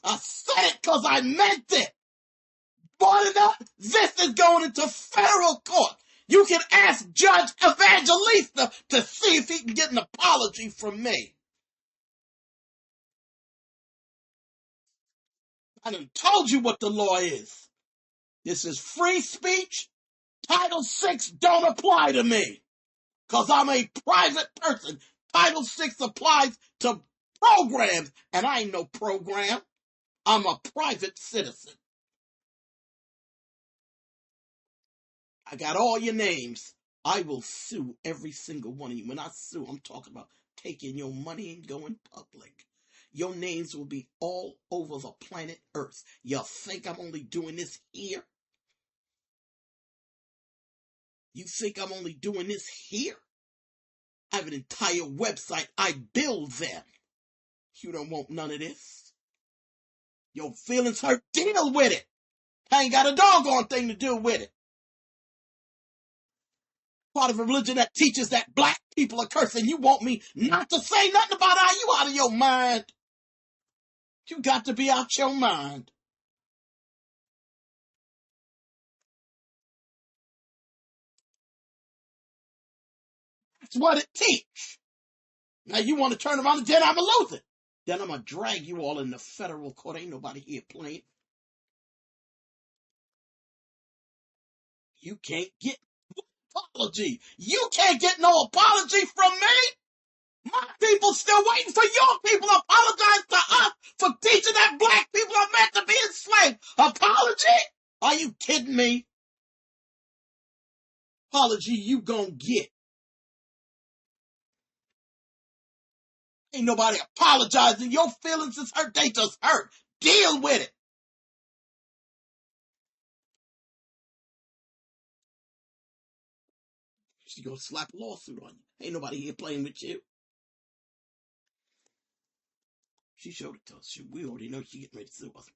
I said it because I meant it. More than that, this is going into federal court. You can ask Judge Evangelista to see if he can get an apology from me. I done told you what the law is. This is free speech. Title VI don't apply to me because I'm a private person. Title VI applies to programs, and I ain't no program. I'm a private citizen. I got all your names. I will sue every single one of you. When I sue, I'm talking about taking your money and going public. Your names will be all over the planet Earth. You think I'm only doing this here? You think I'm only doing this here? I have an entire website. I build them. You don't want none of this. Your feelings hurt. Deal with it. I ain't got a doggone thing to do with it. Part of a religion that teaches that black people are cursing. You want me not to say nothing about how you out of your mind? You got to be out your mind. That's what it teach. Now you want to turn around and then I'm going to lose it. Then I'm going to drag you all in the federal court. Ain't nobody here playing. You can't get apology. You can't get no apology from me. My people still waiting for your people to apologize to us for teaching that black people are meant to be enslaved. Apology? Are you kidding me? Apology you gonna get. Ain't nobody apologizing. Your feelings is hurt. They just hurt. Deal with it. She's gonna slap a lawsuit on you. Ain't nobody here playing with you. She showed it to us. We already know she getting ready to sue us.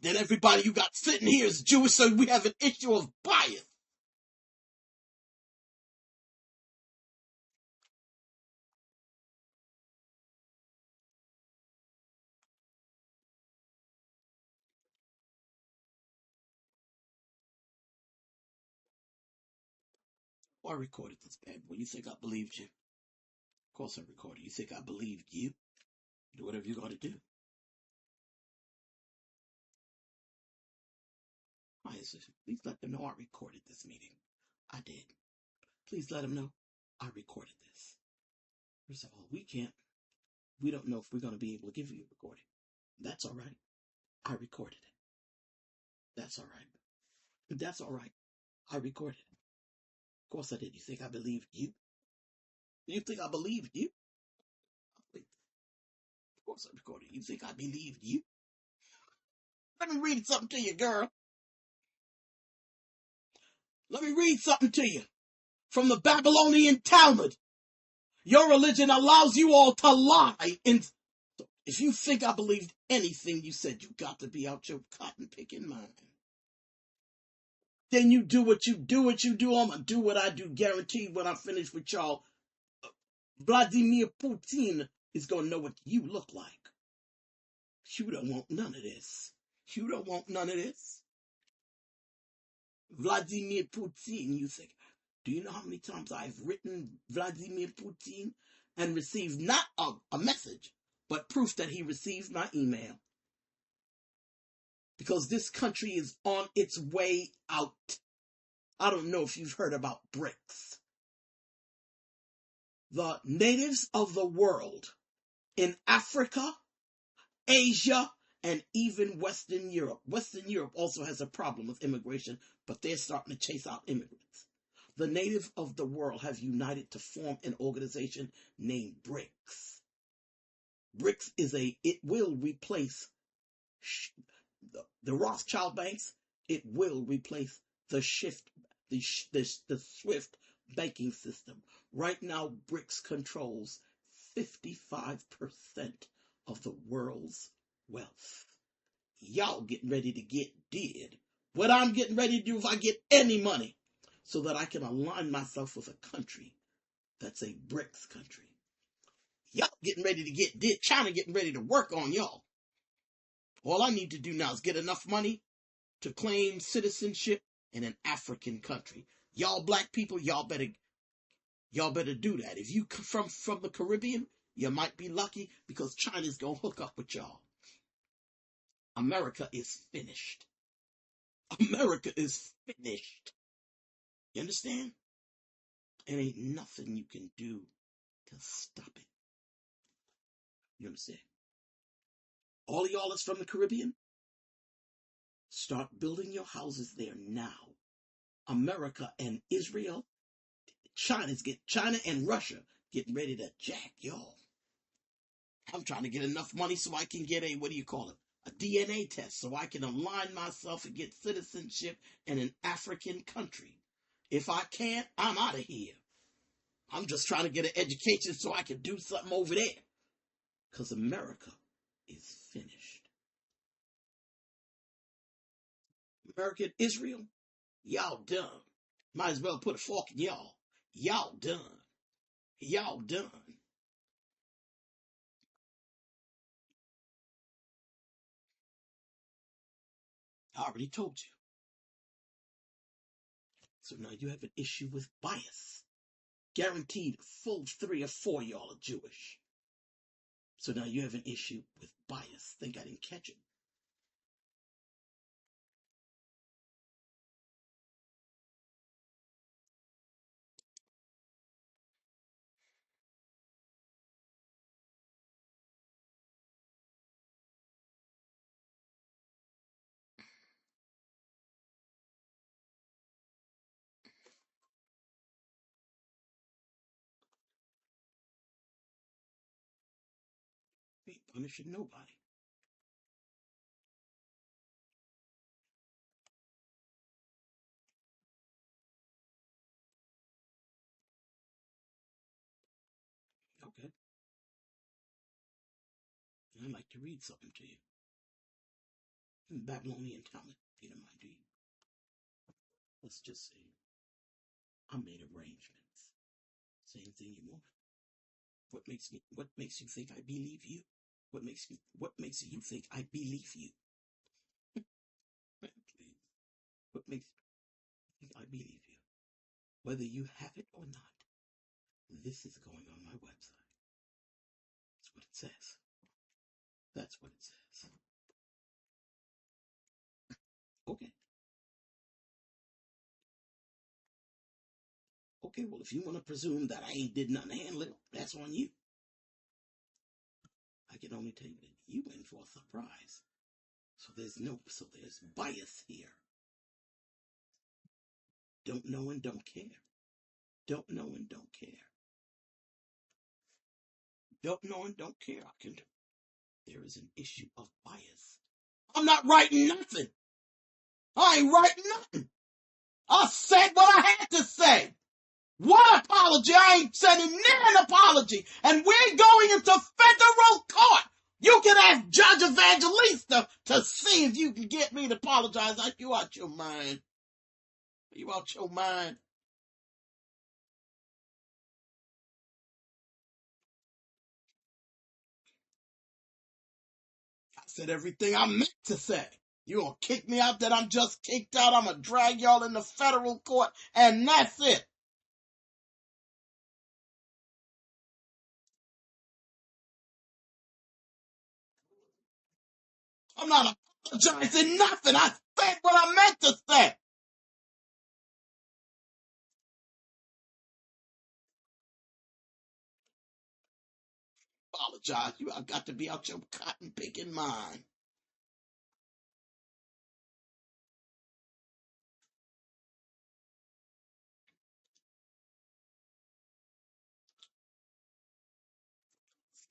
Then everybody you got sitting here is Jewish, so we have an issue of bias. Well, I recorded this bad boy. You think I believed you? Of course I recorded. You think I believed you? Do whatever you got to do. Please let them know I recorded this meeting. I did. Please let them know I recorded this. First of all, we don't know if we're going to be able to give you a recording. That's all right. I recorded it. That's all right. That's all right. I recorded it. Of course I did. You think I believed you? You think I believed you? Of course I recorded it. You think I believed you? Let me read something to you, girl. Let me read something to you from the Babylonian Talmud. Your religion allows you all to lie. If you think I believed anything you said, you got to be out your cotton picking mind. Then you do what you do. I'm going to do what I do. Guaranteed when I'm finished with y'all, Vladimir Putin is going to know what you look like. You don't want none of this. You don't want none of this. Vladimir Putin, you think. Do you know how many times I've written Vladimir Putin and received not a message, but proof that he received my email? Because this country is on its way out. I don't know if you've heard about BRICS. The natives of the world in Africa, Asia, and even Western Europe. Western Europe also has a problem with immigration, but they're starting to chase out immigrants. The native of the world have united to form an organization named BRICS. BRICS it will replace the Rothschild banks. It will replace the SWIFT banking system. Right now, BRICS controls 55% of the world's wealth. Y'all getting ready to get dead. What I'm getting ready to do if I get any money, so that I can align myself with a country that's a BRICS country. Y'all getting ready to get dead. China getting ready to work on y'all. All I need to do now is get enough money to claim citizenship in an African country. Y'all black people, y'all better do that. If you come from the Caribbean, you might be lucky, because China's gonna hook up with y'all. America is finished. America is finished. You understand? And ain't nothing you can do to stop it. You understand? All of y'all that's from the Caribbean, start building your houses there now. America and Israel, China and Russia getting ready to jack y'all. I'm trying to get enough money so I can get a DNA test, so I can align myself and get citizenship in an African country. If I can't, I'm out of here. I'm just trying to get an education so I can do something over there. Because America is finished. America and Israel, y'all done. Might as well put a fork in y'all. Y'all done. Y'all done. I already told you. So now you have an issue with bias. Guaranteed full 3 or 4 y'all are Jewish. So now you have an issue with bias. Think I didn't catch it. Ain't punishing nobody. Okay. I'd like to read something to you. Babylonian Talmud, if you don't mind, do you? Let's just say I made arrangements. Same thing you want. What makes you think I believe you? What makes you think I believe you? Please. What makes you think I believe you? Whether you have it or not, this is going on my website. That's what it says. That's what it says. Okay. Okay, well, if you want to presume that I ain't did nothing to handle it, that's on you. I can only tell you that you in for a surprise. So there's bias here. Don't know and don't care. Don't know and don't care. Don't know and don't care. There is an issue of bias. I'm not writing nothing. I ain't writing nothing. I said what I had to say. What apology? I ain't sending near an apology. And we're going into federal court. You can ask Judge Evangelista to see if you can get me to apologize. Like, you out your mind. You out your mind. I said everything I meant to say. You gonna kick me out that I'm just kicked out? I'm gonna drag y'all into federal court, and that's it. I'm not apologizing nothing. I said what I meant to say. Apologize. You got to be out your cotton picking mind.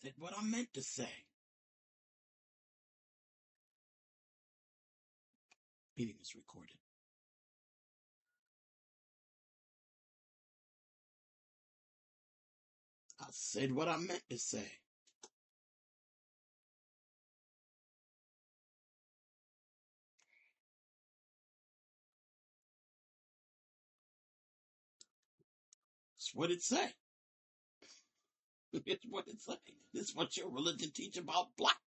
said what I meant to say. Meeting is recorded. I said what I meant to say. It's what it say. It's what it say. This is what your religion teach about black.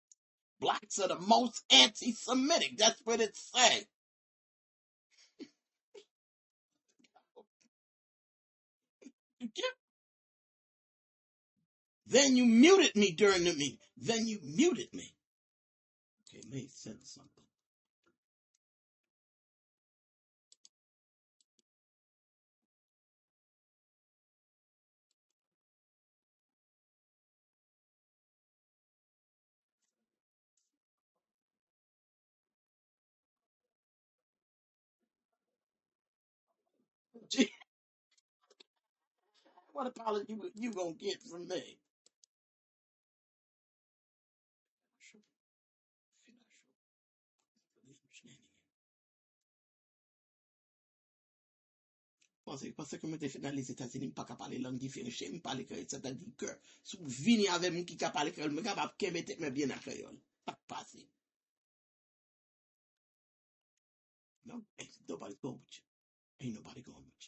Blacks are the most anti-Semitic. That's what it say. Then you muted me during the meeting. Then you muted me. Okay, may sense something. Gee, what apology you gonna get from me? Parce que moi te fait dans les États-Unis, pas parler langue différente, je me parle créole, c'est-à-dire que si vous venez avec moi qui parle créole, je capable de mettre bien à créole. Pas passé. No, ain't nobody going with you. Ain't nobody going with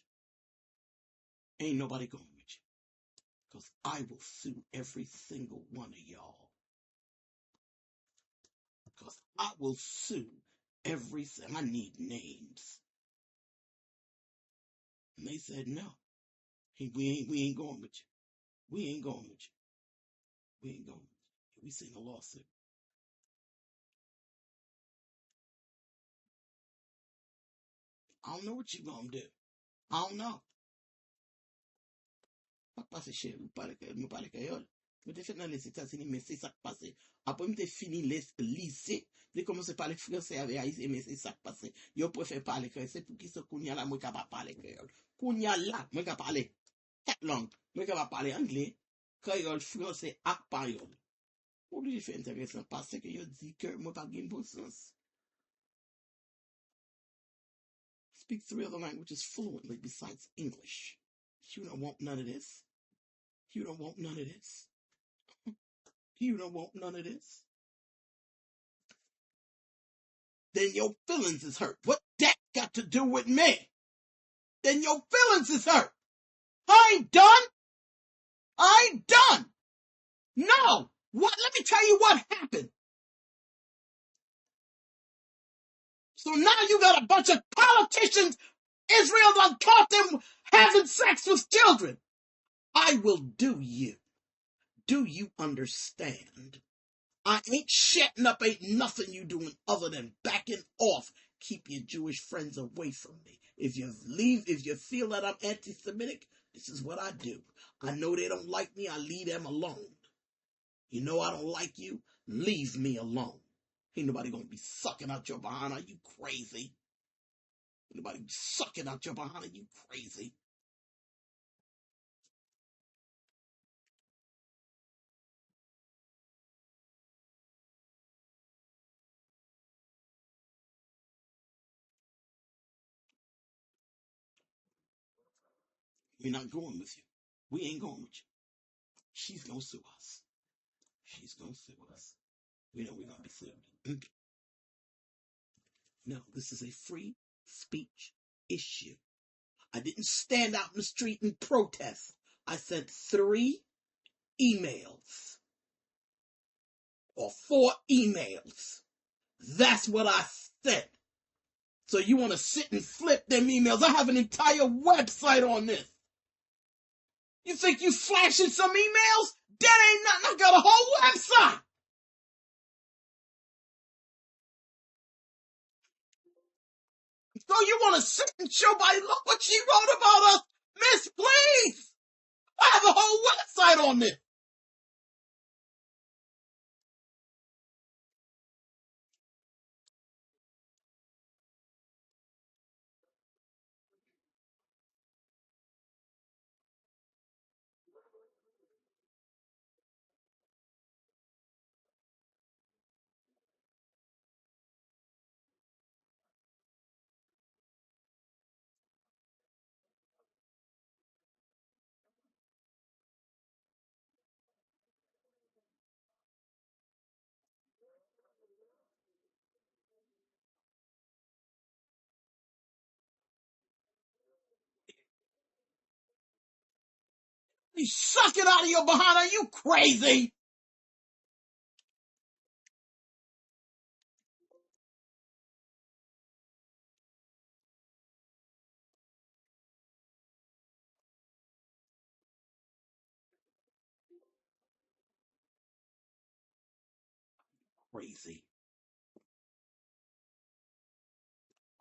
you. Ain't nobody going with you. Because I will sue every single one of y'all. Because I will sue everything. I need names. And they said, no. We ain't going with you. We ain't going with you. We ain't going with you. We seen a lawsuit. I don't know what you gonna do. I don't know. Pas passé chez vous, me parle créole. Je te fait dans les États-Unis, mais c'est ça qui passe. Après, je fini le lycée, je commence à parler français avec haïtien, mais c'est ça qui passe. Je préfère parler créole. C'est pour qui ce qu'on y a là, moi, capable parler créole. Qu'on y a là, moi, capable parler quatre langues. Moi, capable parler anglais, créole, français, et espagnol. Pour lui, c'est intéressant parce que je dis que moi, pas de bon sens. Speak 3 other languages fluently besides English. You don't want none of this. You don't want none of this. You don't want none of this. Then your feelings is hurt. What that got to do with me? Then your feelings is hurt. I ain't done. I ain't done. No. What? Let me tell you what happened. So now you got a bunch of politicians. Israel done taught them having sex with children. I will do you. Do you understand? I ain't shutting up, ain't nothing you doing other than backing off. Keep your Jewish friends away from me. If you feel that I'm anti-Semitic, this is what I do. I know they don't like me, I leave them alone. You know I don't like you, leave me alone. Ain't nobody gonna be sucking out your behind, are you crazy? Ain't nobody sucking out your behind, are you crazy? We're not going with you. We ain't going with you. She's gonna sue us. She's gonna sue us. We know we're gonna be sued. No, this is a free speech issue. I didn't stand out in the street and protest. I sent 3 emails or 4 emails. That's what I sent. So you want to sit and flip them emails? I have an entire website on this. You think you flashing some emails? That ain't nothing. I got a whole website. So you want to sit and show somebody, look what she wrote about us? Miss, please. I have a whole website on this. You suck it out of your behind. Are you crazy? Crazy.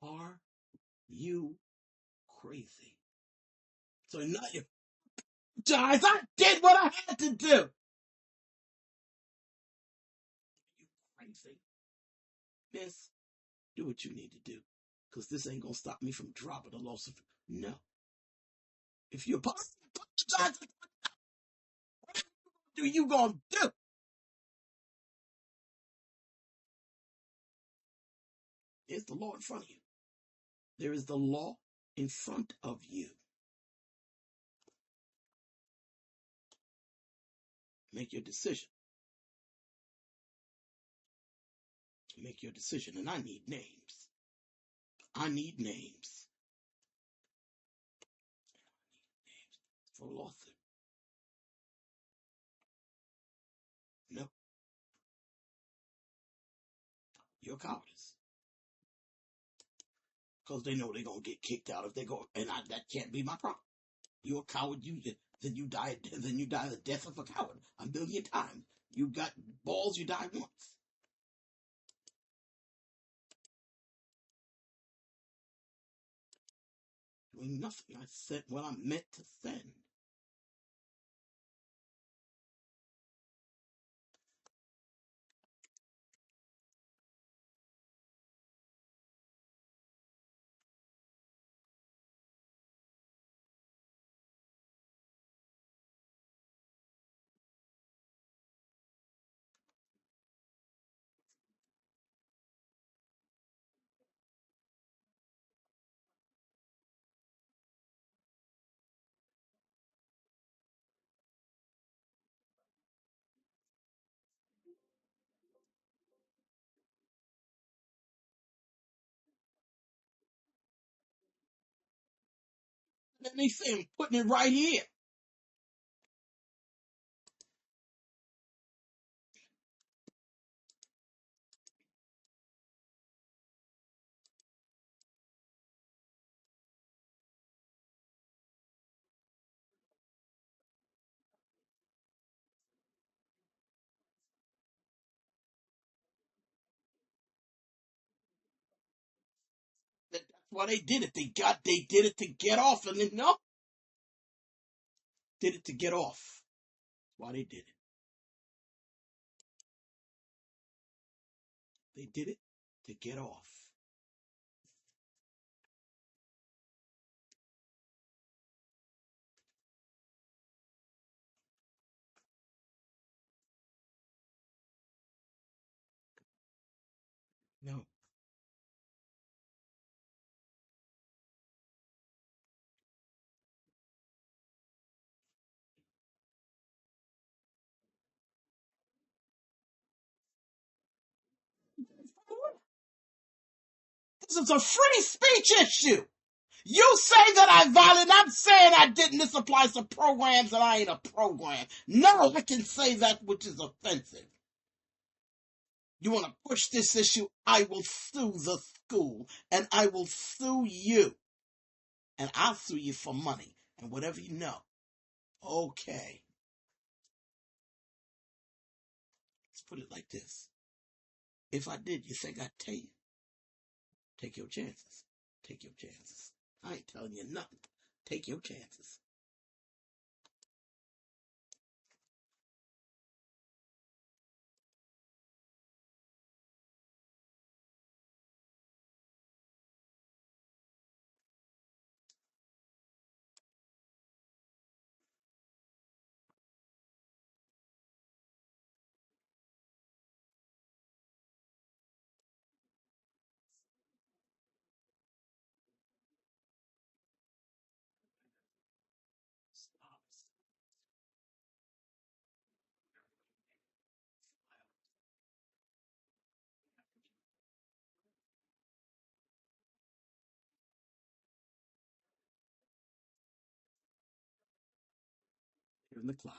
Are you crazy? So now you guys, I did what I had to do. You crazy. Miss, do what you need to do. Because this ain't gonna stop me from dropping a lawsuit. No. If you apologize, what do you gonna do? There's the law in front of you. There is the law in front of you. Make your decision. Make your decision. And I need names. I need names for a lawsuit. No. You're cowardice. Because they know they're going to get kicked out if they go. And that can't be my problem. You're a coward. Then you die the death of a coward 1,000,000 times. You got balls, you die once. Doing nothing. I said what I meant to send. Let me say I'm putting it right here. That's why they did it. They did it to get off, and then no, did it to get off. That's why they did it. They did it to get off. No. This is a free speech issue. You say that I violated. I'm saying I didn't. This applies to programs and I ain't a program. No, I can say that which is offensive. You want to push this issue? I will sue the school and I will sue you. And I'll sue you for money and whatever you know. Okay. Let's put it like this. If I did, you think I'd tell you? Take your chances. Take your chances. I ain't telling you nothing. Take your chances. in the cloud.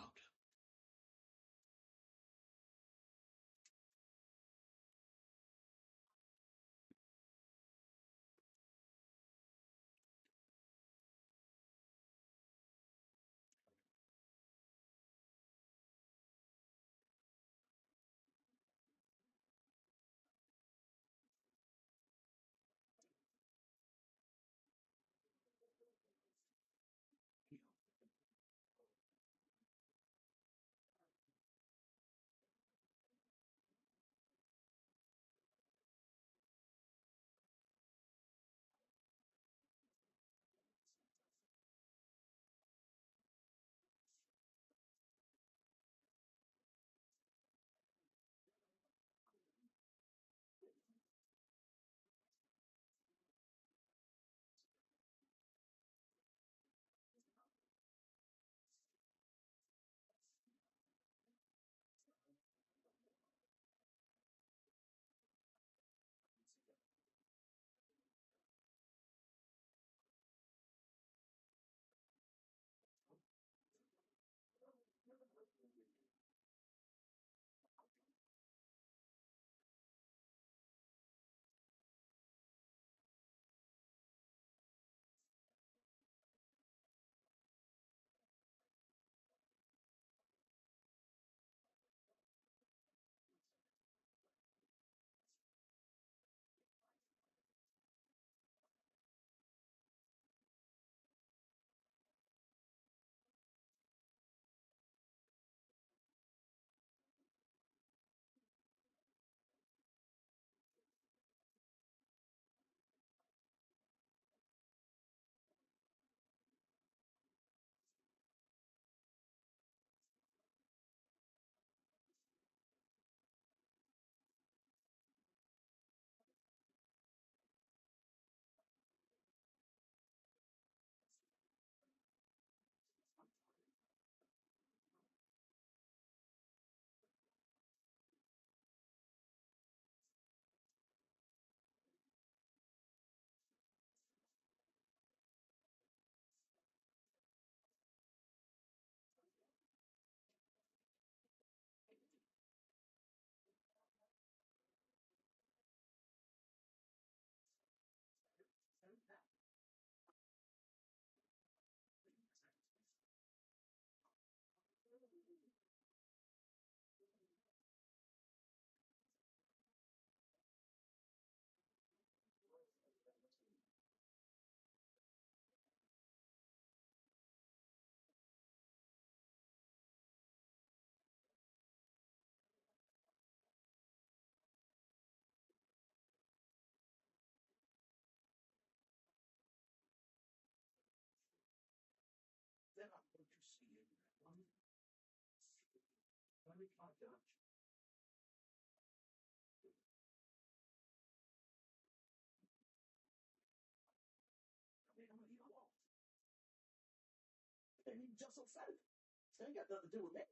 Then I'm going to see it. Let me contact you. And he just offended. It ain't got nothing to do with me.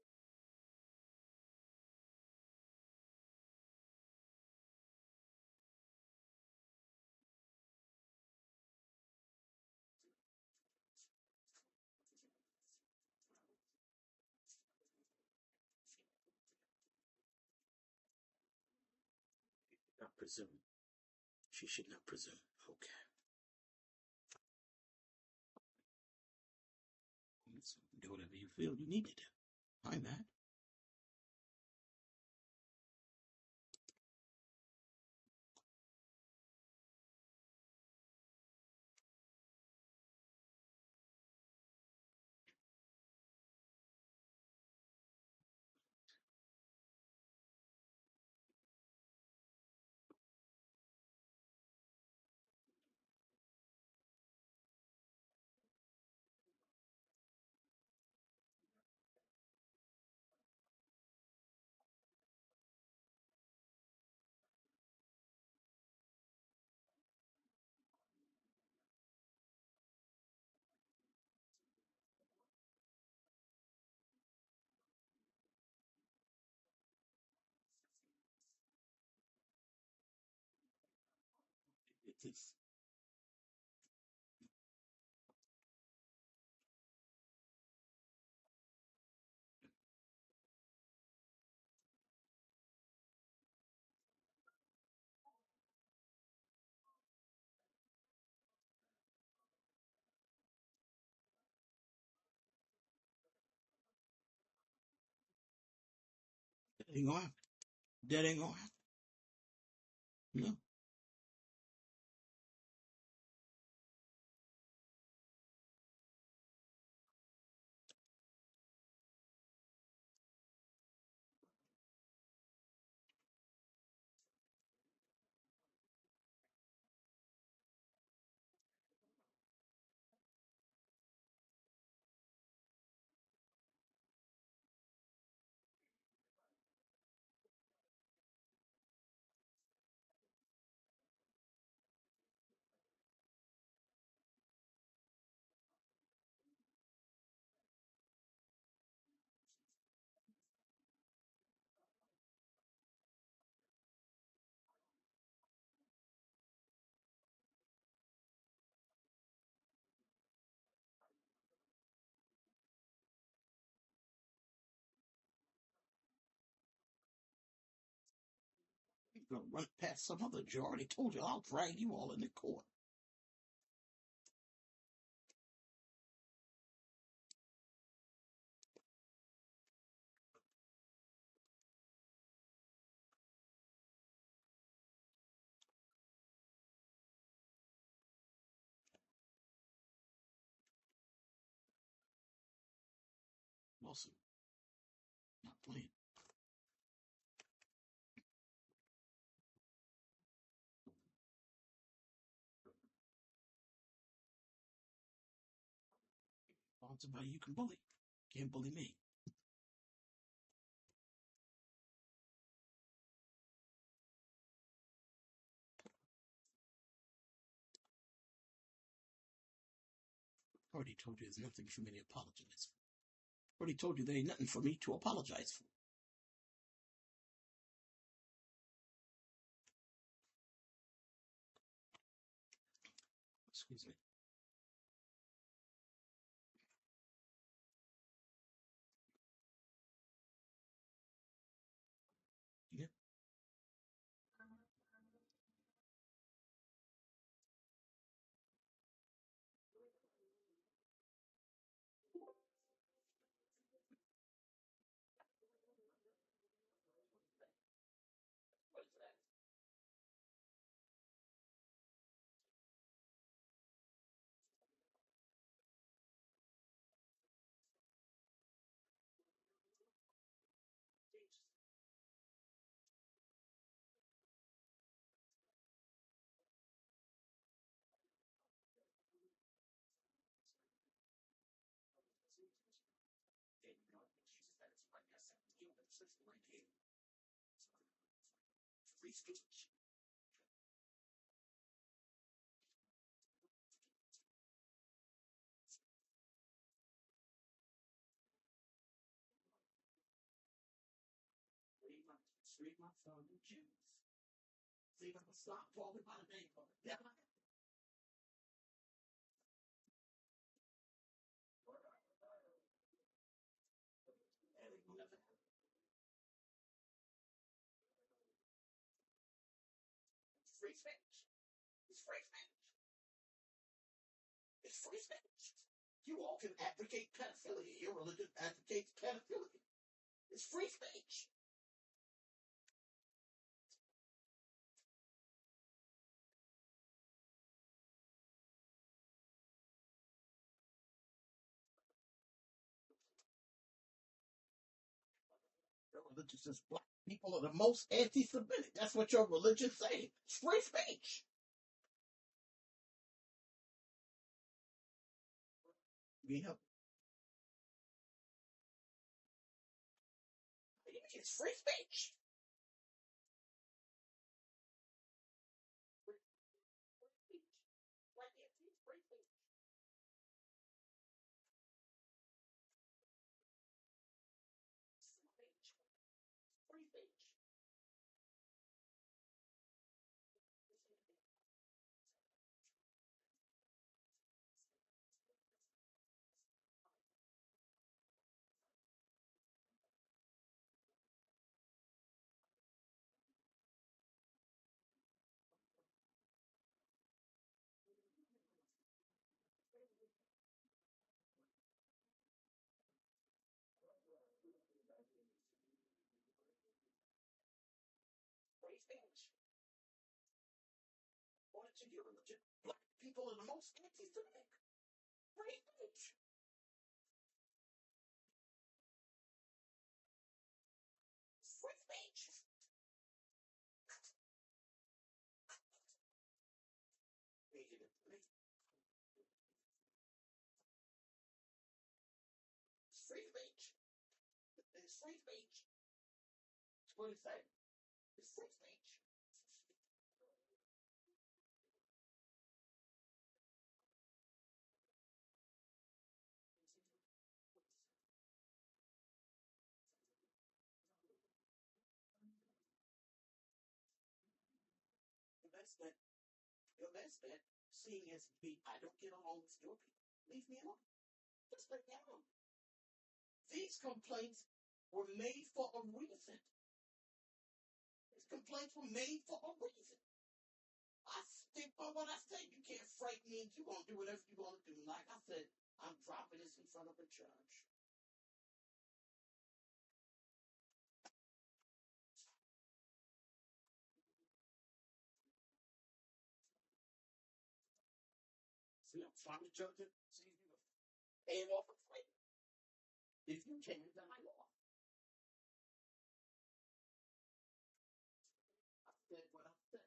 Not presume. She should not presume. Okay. So do whatever you feel you need to do. Find that. It is. Ain't gonna happen. That ain't gonna happen. No. You're gonna run past some other jury. I already told you I'll drag you all in the court. Lawsuit. Not playing. Find somebody you can bully. Can't bully me. Already told you there's nothing for me to apologize for. Already told you there ain't nothing for me to apologize for. Excuse me. Yeah. Free speech. Free my fellow Jews. See if I can stop falling by the name of the devil. And it will never happen. It's free speech. It's free speech. It's free speech. You all can advocate pedophilia. Your religion advocates pedophilia. It's free speech. Your religion says black people are the most anti-Semitic. That's what your religion says. It's free speech. We have. It's free speech. Free speech. Like it's free speech. Free speech. your religion. Black people are the most anti-Semitic. Free speech. Free speech. Free speech. It's free speech. That's what he's saying. It's free speech. Your best bet, seeing as I don't get along with your people, leave me alone. Just leave me alone. These complaints were made for a reason. These complaints were made for a reason. I stick by what I say. You can't frighten me. You're going to do whatever you're going to do. Like I said, I'm dropping this in front of a judge. See, I'm trying to judge it. See, you paying off a fight. If you can, then I lost. I said what I said.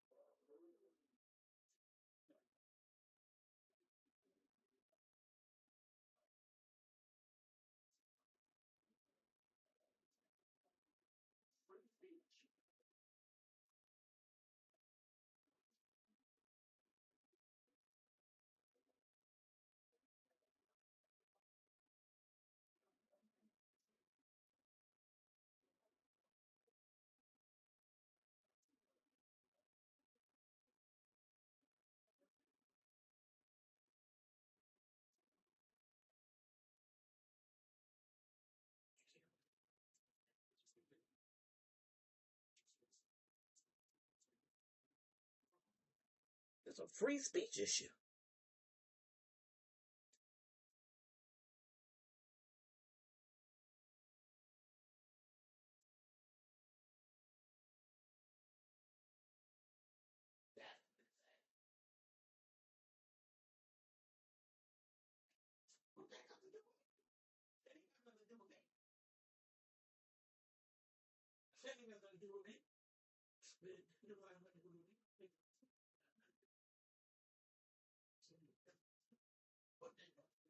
Again, free speech. Free speech. It's a free speech issue. That's what that got to do with me. That ain't got nothing to do with me. That ain't got nothing to do with me. You know what I have to do with me? What they got to do.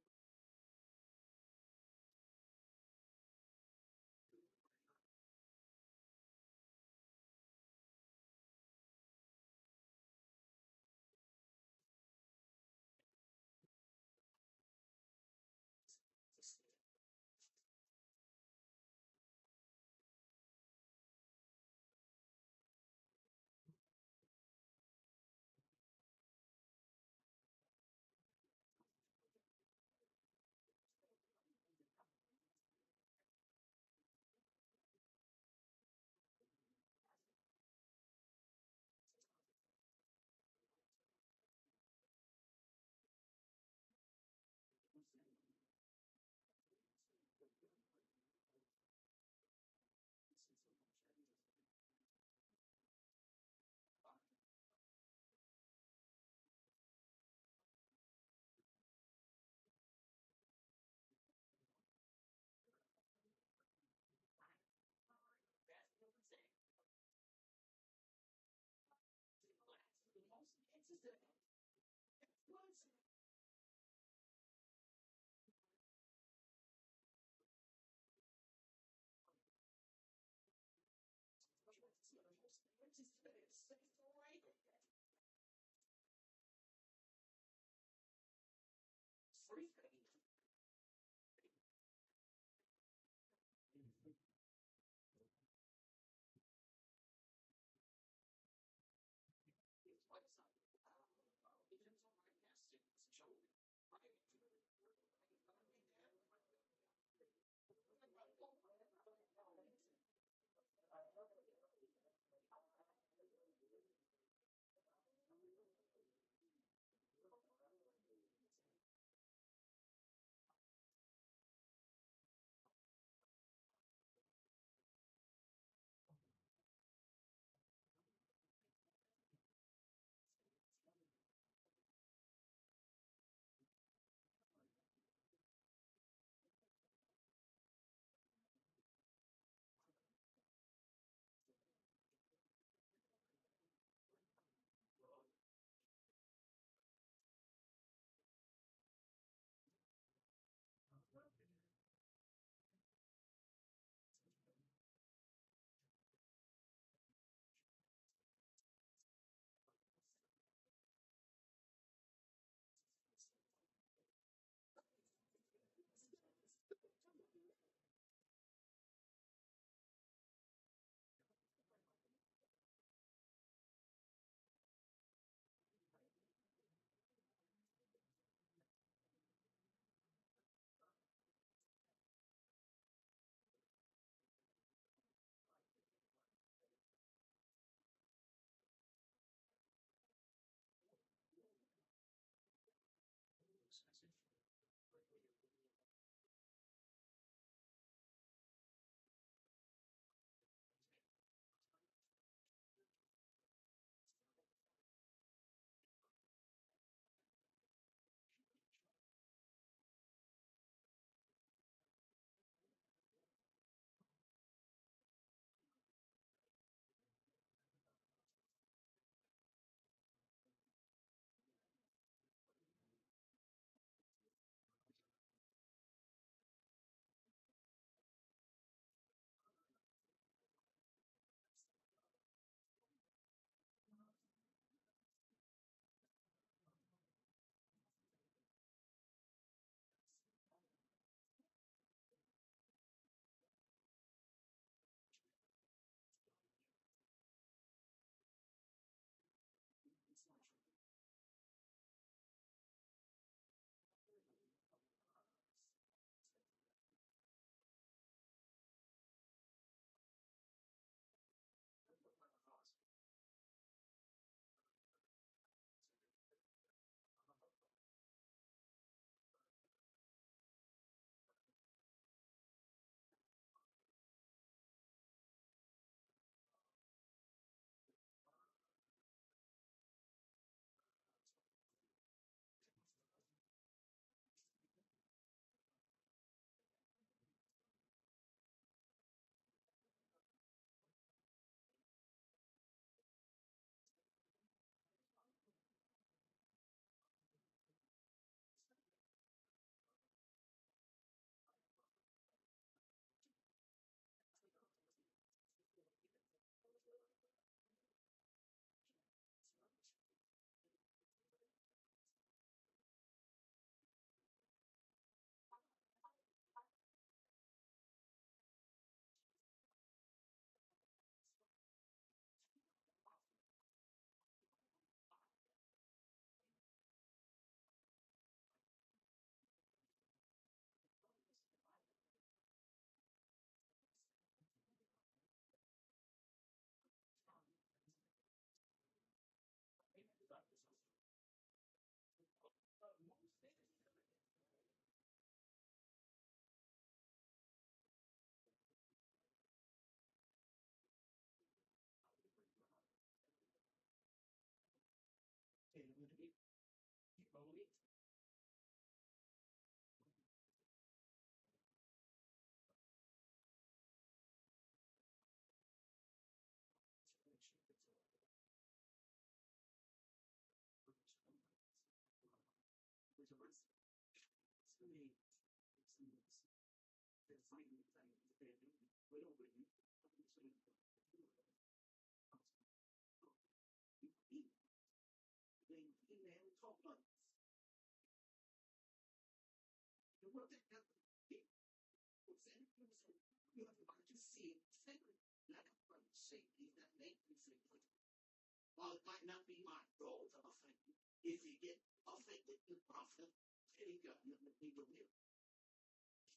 While it might not be my role to offend you, if you get offended with prophet, then you got nothing to do with him.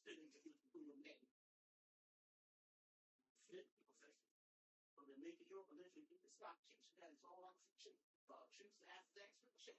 Then you got nothing to do with me. From the making your religion, you can stop teaching that it's all out for cheap. Choose to have sex with the chick.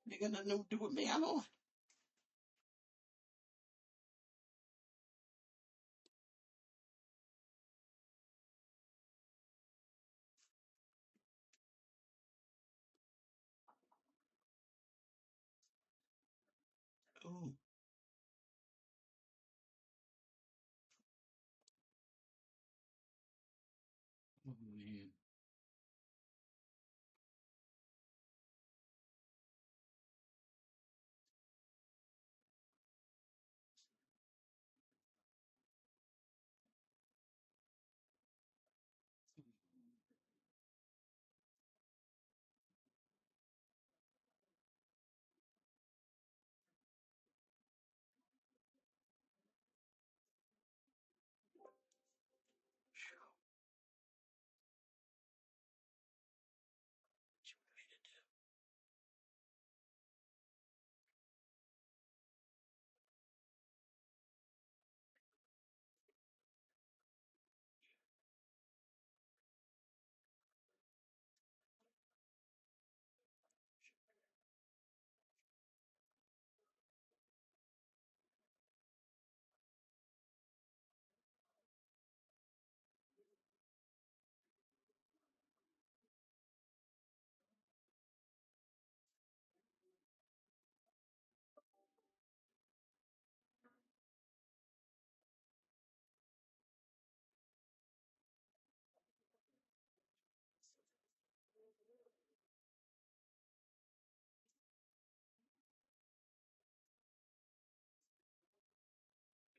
They got nothing to do with me. I'm on. Oh, oh man.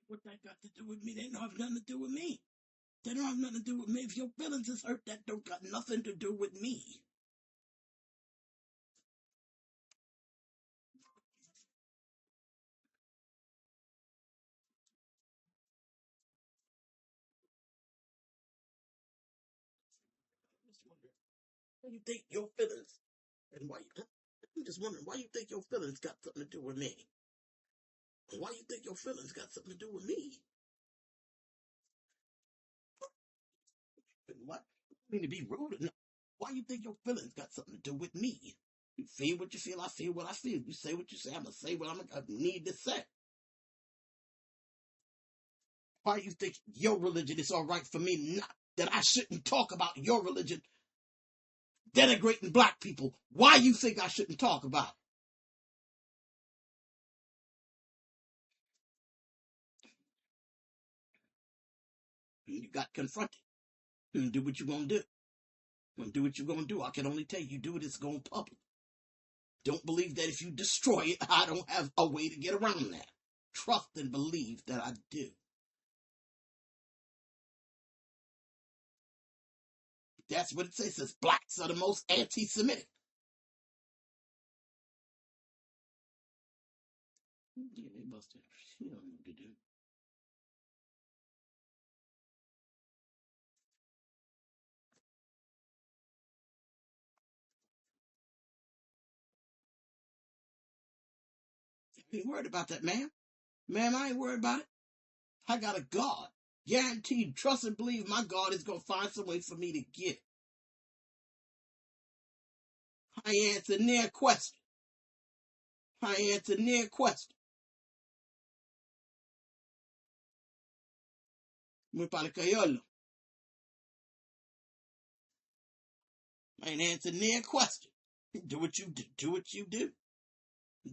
What that got to do with me? They don't have nothing to do with me. They don't have nothing to do with me. If your feelings is hurt, that don't got nothing to do with me. I'm just wondering, why you think your feelings, and why you, I'm just wondering, why you think your feelings got something to do with me? Why you think your feelings got something to do with me? What? I mean to be rude or not. Why you think your feelings got something to do with me? You feel what you feel, I feel what I feel. You say what you say, I'm going to say what I need to say. Why you think your religion is all right for me, not that I shouldn't talk about your religion denigrating black people? Why you think I shouldn't talk about it? You got confronted. You do what you're going to do. When do what you're going to do, I can only tell you do it, it's going public. Don't believe that if you destroy it, I don't have a way to get around that. Trust and believe that I do. That's what it says. It says blacks are the most anti-Semitic. Yeah, they busted. She don't know what to do. You ain't worried about that, ma'am. Ma'am, I ain't worried about it. I got a God. Guaranteed, trust and believe my God is going to find some way for me to get it. I answer near question. I answer near question. Muy para cayolo. I ain't answer near question. Do what you do. Do what you do.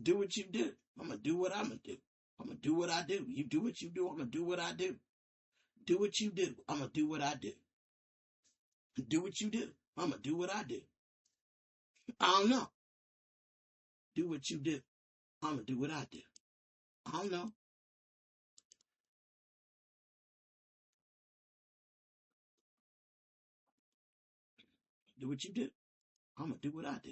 Do what you do. I'm going to do what I'm going to do. I'm going to do what I do. You do what you do. I'm going to do what I do. Do what you do. I'm going to do what I do. Do what you do. I'm going to do what I do. I don't know. Do what you do. I'm going to do what I do. I don't know. Do what you do. I'm going to do what I do.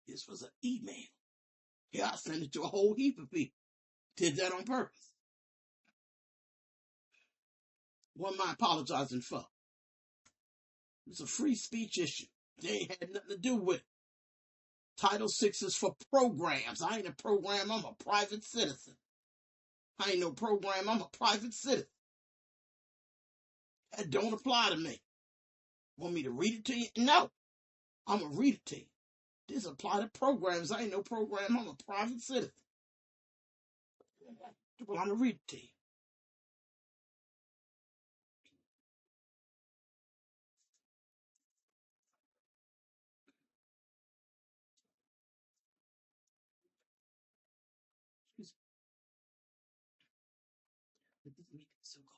This was an email. Yeah, I sent it to a whole heap of people. Did that on purpose. What am I apologizing for? It's a free speech issue. They ain't had nothing to do with it. Title VI is for programs. I ain't a program. I'm a private citizen. I ain't no program. I'm a private citizen. That don't apply to me. Want me to read it to you? No. I'm going to read it to you. This apply to programs. I ain't no program. I'm a private citizen. Well, I'm going to read it to you. Excuse me. This meeting is still going.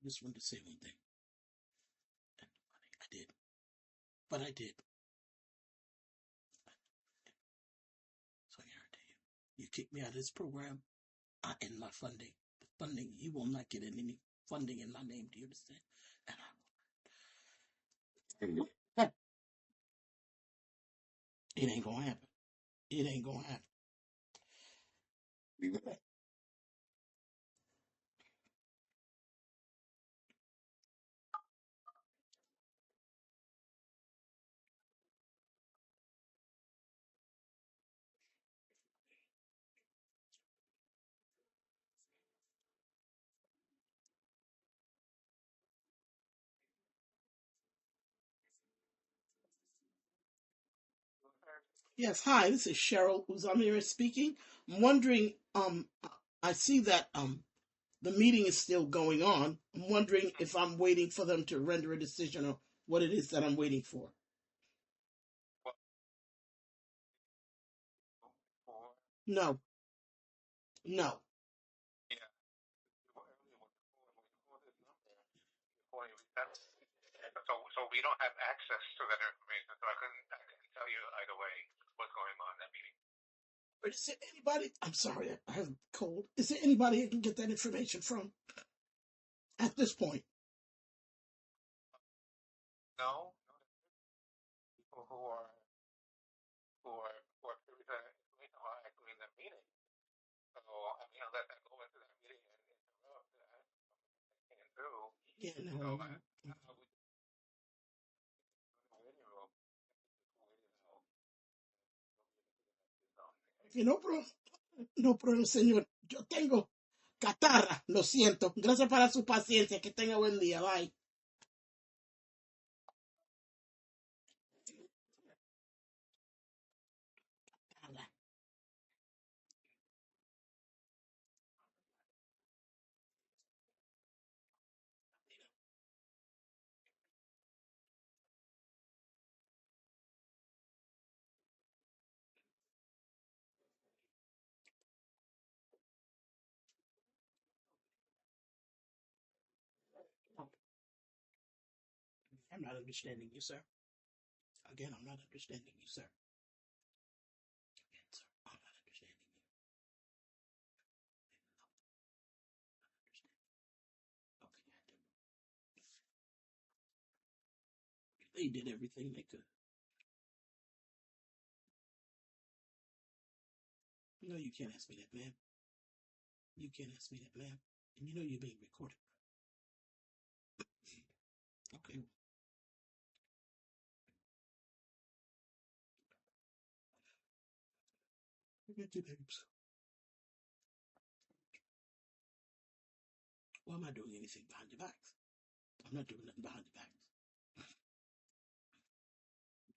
Just wanted to say one thing. I did. But I did. So I guarantee you. You kick me out of this program, I end my funding. The funding, you will not get any funding in my name. Do you understand? And it ain't going to happen. It ain't going to happen. Be right back. Yes, hi, this is Cheryl Uzamira speaking. I'm wondering, I see that the meeting is still going on. I'm wondering if I'm waiting for them to render a decision or what it is that I'm waiting for. No. No. So we don't have access to that information, so I couldn't tell you either way what's going on in that meeting. But is there anybody, I'm sorry, I have a cold. Is there anybody I can get that information from at this point? No, people who are privy to that information are actually in that meeting. So I mean, unless I go into that meeting and interrupt that, I can't do. Yeah, no. So I would waiting room. No problema, señor. Yo tengo catarra, lo siento. Gracias para su paciencia. Que tenga buen día. Bye. I'm not understanding you, sir. Again, I'm not understanding you, sir. Again, sir, I'm not understanding you. Okay, I do. They did everything they could. No, you can't ask me that, ma'am. You can't ask me that, ma'am. And you know you're being recorded. Okay. Forget your names. Why am I doing anything behind your backs? I'm not doing nothing behind your backs.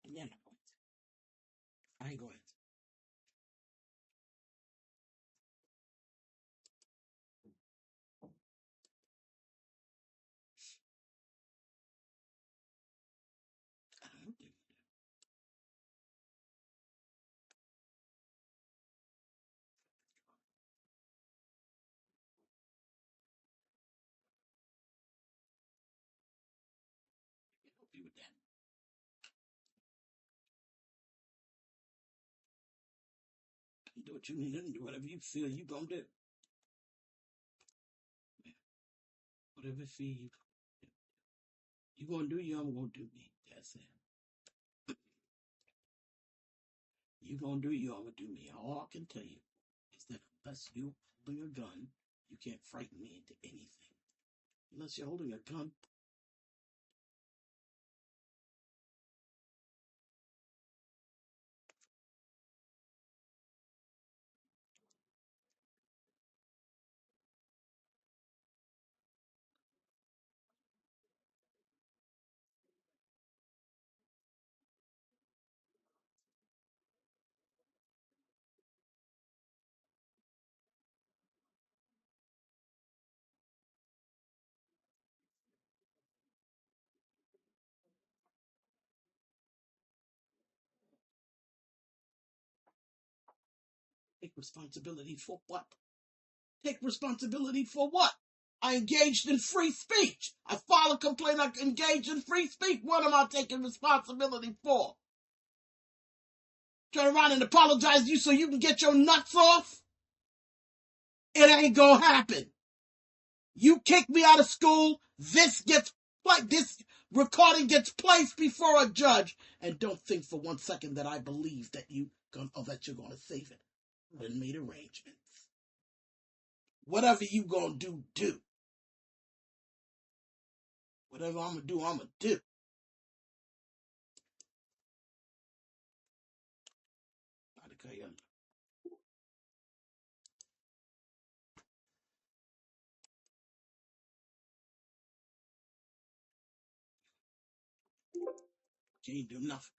Yeah, I'm not going to. I ain't going to. I don't know what they're going to do. I can help you with that. You do what you need to do, whatever you feel you're going to do. Whatever feel you going to do, you, I'm going to do me. That's it. You going to do you, I'm going to do me. All I can tell you is that unless you're holding a gun, you can't frighten me into anything. Unless you're holding a gun. Take responsibility for what? Take responsibility for what? I engaged in free speech. I filed a complaint. I engaged in free speech. What am I taking responsibility for? Turn around and apologize to you so you can get your nuts off? It ain't gonna happen. You kick me out of school. This recording gets placed before a judge, and don't think for 1 second that I believe that you're gonna save it. I made arrangements. Whatever you gonna do, do. Whatever I'm gonna do, I'm gonna do. Can't do nothing.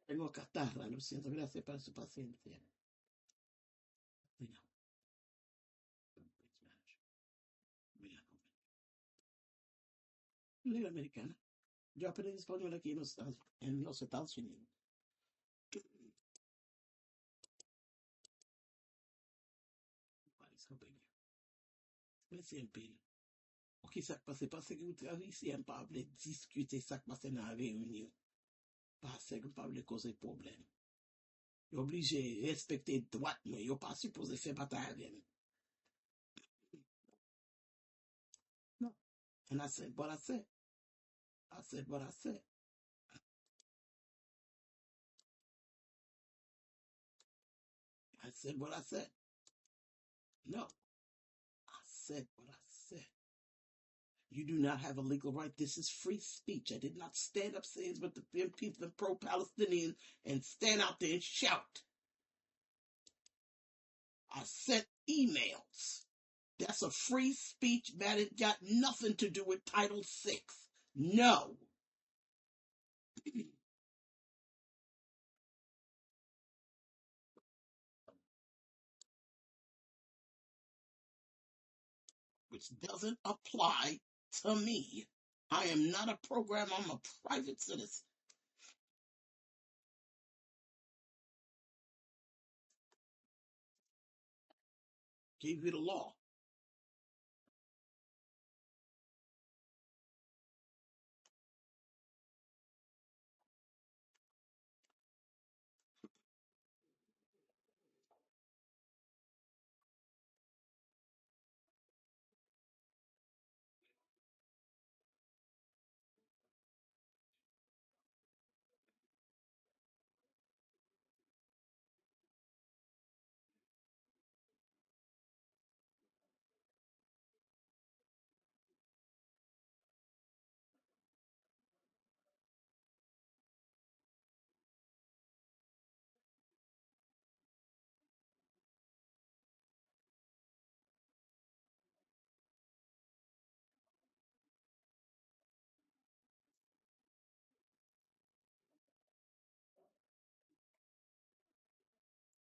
Tengo catarra, lo siento, gracias por su paciencia. Liga americana. Yo aprendí español aquí en los Estados Unidos. What is helping you? Merci un peu. Ok, ça passe parce que vous travaillez ici, on pas discuter ça passe dans la réunion. Parce que vous parlez causer problème. You're obligé de respecter droit, mais you're pas supposé faire bataille avec moi. No. And I said what I said. I said what I said. I said what I said. No. I said what I said. You do not have a legal right. This is free speech. I did not stand upstairs with the people pro-Palestinian and stand out there and shout. I sent emails. That's a free speech matter. It got nothing to do with Title VI. No. which doesn't apply to me. I am not a program, I'm a private citizen. Gave you the law.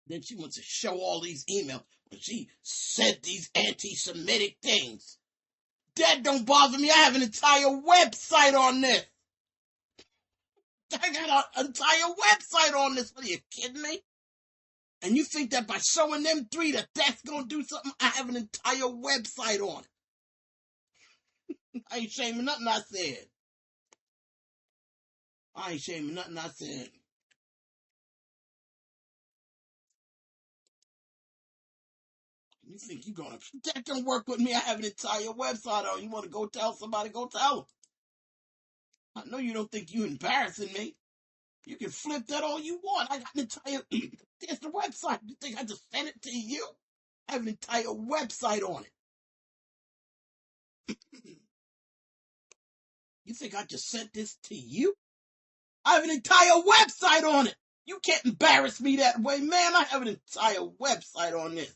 Then she wants to show all these emails when she said these anti-Semitic things. That don't bother me. I have an entire website on this. I got an entire website on this. What, are you kidding me? And you think that by showing them three that that's going to do something? I have an entire website on it. I ain't shaming nothing I said. I ain't shaming nothing I said. You think you're going to... That don't work with me. I have an entire website on. You want to go tell somebody, go tell them. I know you don't think you're embarrassing me. You can flip that all you want. I got an entire... There's the website. You think I just sent it to you? I have an entire website on it. You think I just sent this to you? I have an entire website on it. You can't embarrass me that way, ma'am. I have an entire website on this.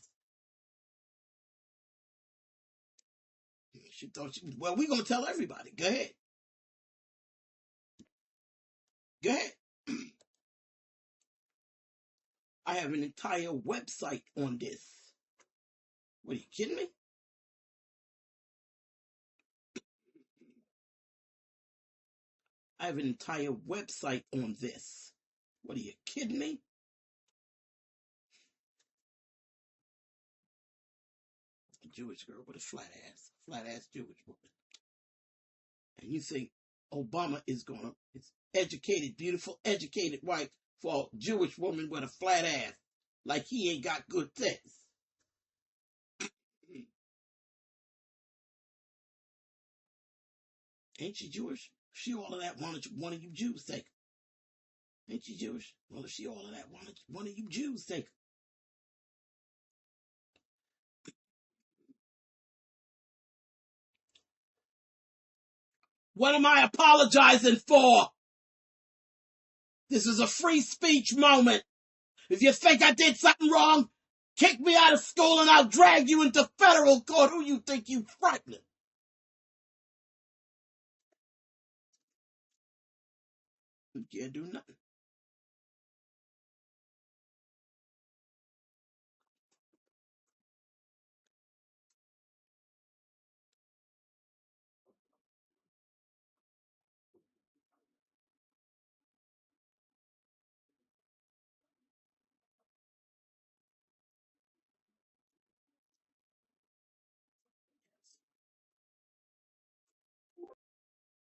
She thought she... Well, we're going to tell everybody. Go ahead. Go ahead. I have an entire website on this. What, are you kidding me? I have an entire website on this. What, are you kidding me? A Jewish girl with a flat ass Jewish woman. And you think Obama is it's educated, beautiful, educated wife for a Jewish woman with a flat ass, like he ain't got good sense. Ain't she Jewish? She all of that, one of you Jews take her. Ain't she Jewish? Well, if she all of that, one of you Jews take her. What am I apologizing for? This is a free speech moment. If you think I did something wrong, kick me out of school and I'll drag you into federal court. Who you think you frightening? You can't do nothing.